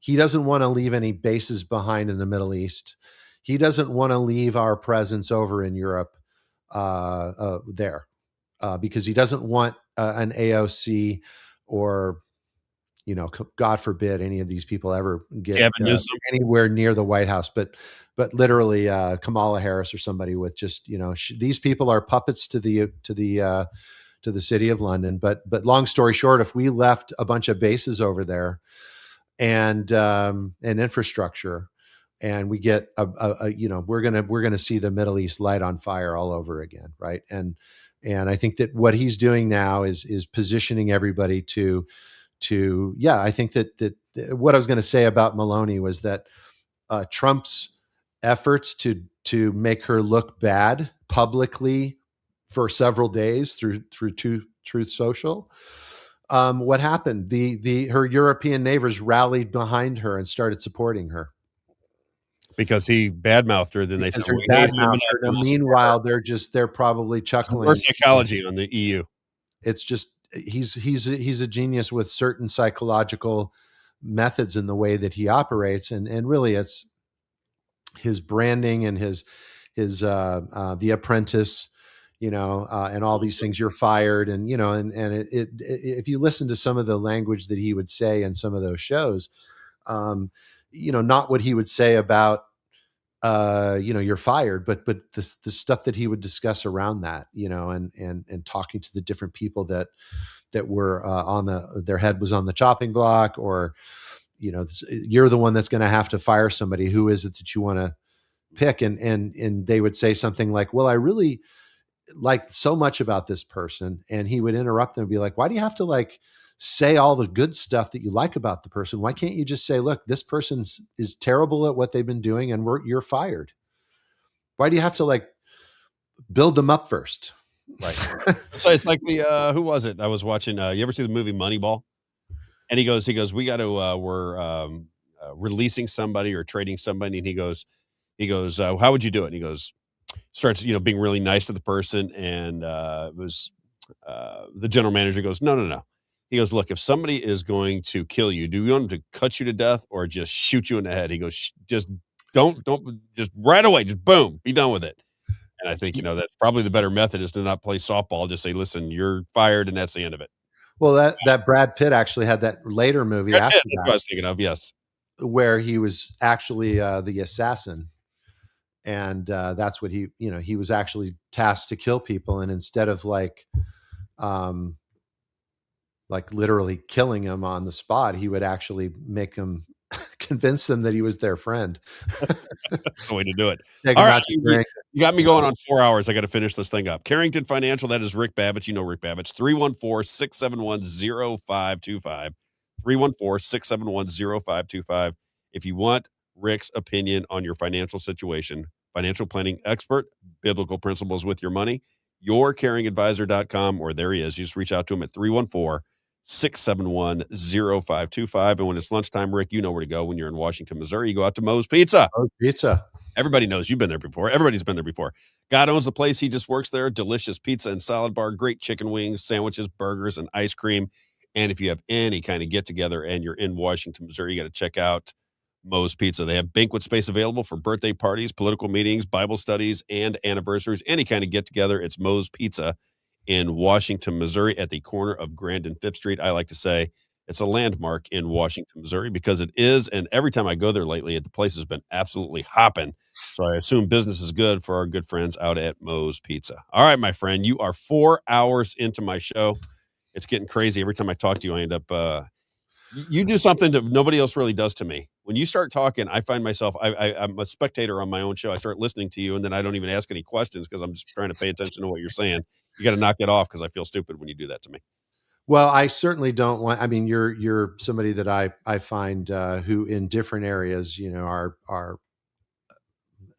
He doesn't want to leave any bases behind in the Middle East. He doesn't want to leave our presence over in Europe there. Because he doesn't want an AOC or, God forbid any of these people ever get anywhere near the White House, but literally Kamala Harris or somebody with just, these people are puppets to the City of London. But long story short, if we left a bunch of bases over there and infrastructure, and we get we're gonna see the Middle East light on fire all over again, right? And I think that what he's doing now is positioning everybody to I think that what I was going to say about Meloni was that Trump's efforts to make her look bad publicly for several days through Truth Social. What happened? Her European neighbors rallied behind her and started supporting her. Because he badmouthed her, then they said, meanwhile, they're probably chuckling. Reverse psychology on the EU. It's just he's a genius with certain psychological methods in the way that he operates, and really it's his branding and his The Apprentice, and all these things. You're fired, and if you listen to some of the language that he would say in some of those shows, not what he would say about you're fired, but the stuff that he would discuss around that, and talking to the different people that were their head was on the chopping block, or you're the one that's going to have to fire somebody. Who is it that you want to pick? And they would say something like, well, I really like so much about this person, and he would interrupt them and be like, why do you have to say all the good stuff that you like about the person? Why can't you just say, look, this person is terrible at what they've been doing, and you're fired? Why do you have to build them up first? Right. So it's like the who was it? I was watching. You ever see the movie Moneyball? And he goes, we got to we're releasing somebody or trading somebody, and he goes, how would you do it? And he goes, starts being really nice to the person, and it was the general manager goes, no. He goes, look, if somebody is going to kill you, do you want them to cut you to death or just shoot you in the head? He goes, just don't, just right away, just boom, be done with it. And I think, that's probably the better method is to not play softball. Just say, listen, you're fired, and that's the end of it. Well, that Brad Pitt actually had that later movie after that's what I was thinking of, yes. Where he was actually the assassin. And that's what he was actually tasked to kill people. And instead of literally killing him on the spot, he would actually make them convince them that he was their friend. That's the way to do it. All right, you got me going on 4 hours. I got to finish this thing up. Carrington Financial, that is Rick Babich. Rick Babich, 314-671-0525. 314-671-0525. If you want Rick's opinion on your financial situation. Financial planning expert, biblical principles with your money, yourcaringadvisor.com, or there he is. You just reach out to him at 314-671-0525. And when it's lunchtime, Rick, you know where to go when you're in Washington, Missouri. You go out to Moe's Pizza. Moe's Pizza. Everybody knows you've been there before. Everybody's been there before. God owns the place. He just works there. Delicious pizza and salad bar, great chicken wings, sandwiches, burgers, and ice cream. And if you have any kind of get together and you're in Washington, Missouri, you got to check out Moe's Pizza. They have banquet space available for birthday parties, political meetings, Bible studies, and anniversaries. Any kind of get together. It's Moe's Pizza in Washington, Missouri at the corner of Grand and 5th Street. I like to say it's a landmark in Washington, Missouri, because it is. And every time I go there lately, the place has been absolutely hopping. So I assume business is good for our good friends out at Moe's Pizza. All right, my friend, you are 4 hours into my show. It's getting crazy. Every time I talk to you, I end up, you do something that nobody else really does to me. When you start talking, I find myself, I'm a spectator on my own show. I start listening to you, and then I don't even ask any questions because I'm just trying to pay attention to what you're saying. You got to knock it off because I feel stupid when you do that to me. Well, I certainly don't want. I mean, you're somebody that I find who in different areas, are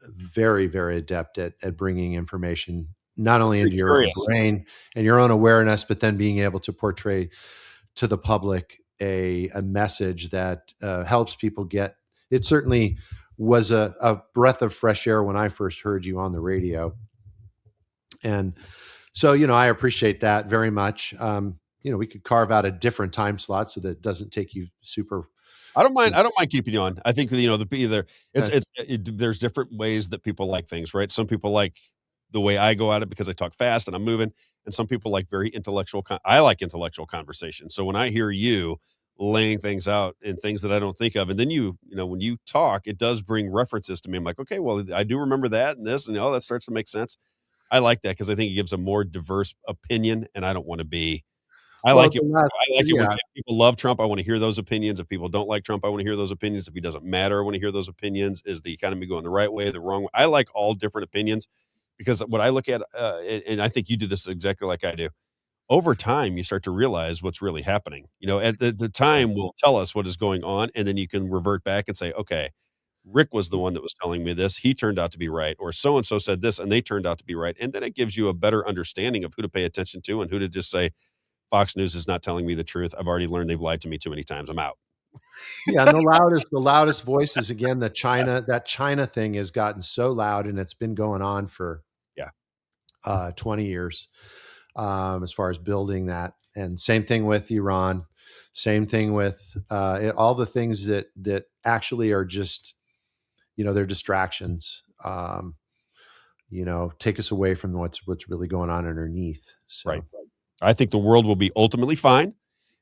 very, very adept at bringing information not only into your own brain and your own awareness, but then being able to portray to the public a message that helps people get. It certainly was a breath of fresh air when I first heard you on the radio, and so I appreciate that very much. We could carve out a different time slot so that it doesn't take you super. I don't mind keeping you on. I think there's different ways that people like things, right? Some people like the way I go at it because I talk fast and I'm moving, and some people like very intellectual. I like intellectual conversation. So when I hear you laying things out and things that I don't think of, and then when you talk, it does bring references to me. I'm like, okay, well, I do remember that and this, and that starts to make sense. I like that because I think it gives a more diverse opinion, and I don't want to be. I like it when people love Trump. I want to hear those opinions. If people don't like Trump, I want to hear those opinions. If he doesn't matter, I want to hear those opinions. Is the economy going the right way, the wrong way? I like all different opinions because what I look at, and I think you do this exactly like I do. Over time, you start to realize what's really happening. At the time will tell us what is going on, and then you can revert back and say, okay, Rick was the one that was telling me this. He turned out to be right. Or so-and-so said this, and they turned out to be right. And then it gives you a better understanding of who to pay attention to and who to just say, Fox News is not telling me the truth. I've already learned they've lied to me too many times. I'm out. Yeah, and the loudest voices again. That China thing has gotten so loud, and it's been going on for 20 years as far as building that. And same thing with Iran. Same thing with all the things that actually are just they're distractions. Take us away from what's really going on underneath. So. Right. I think the world will be ultimately fine.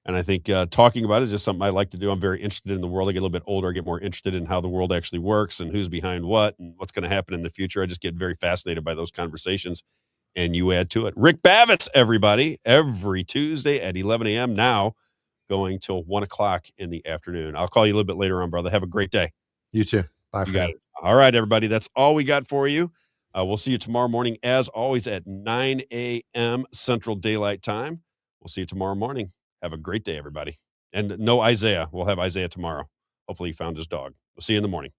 And I think talking about it is just something I like to do. I'm very interested in the world. I get a little bit older. I get more interested in how the world actually works and who's behind what and what's going to happen in the future. I just get very fascinated by those conversations, and you add to it. Rick Bavitz, everybody, every Tuesday at 11 a.m. now going till 1 o'clock in the afternoon. I'll call you a little bit later on, brother. Have a great day. You too. Bye for now. All right, everybody. That's all we got for you. We'll see you tomorrow morning, as always, at 9 a.m. Central Daylight Time. We'll see you tomorrow morning. Have a great day, everybody. And no Isaiah. We'll have Isaiah tomorrow. Hopefully he found his dog. We'll see you in the morning.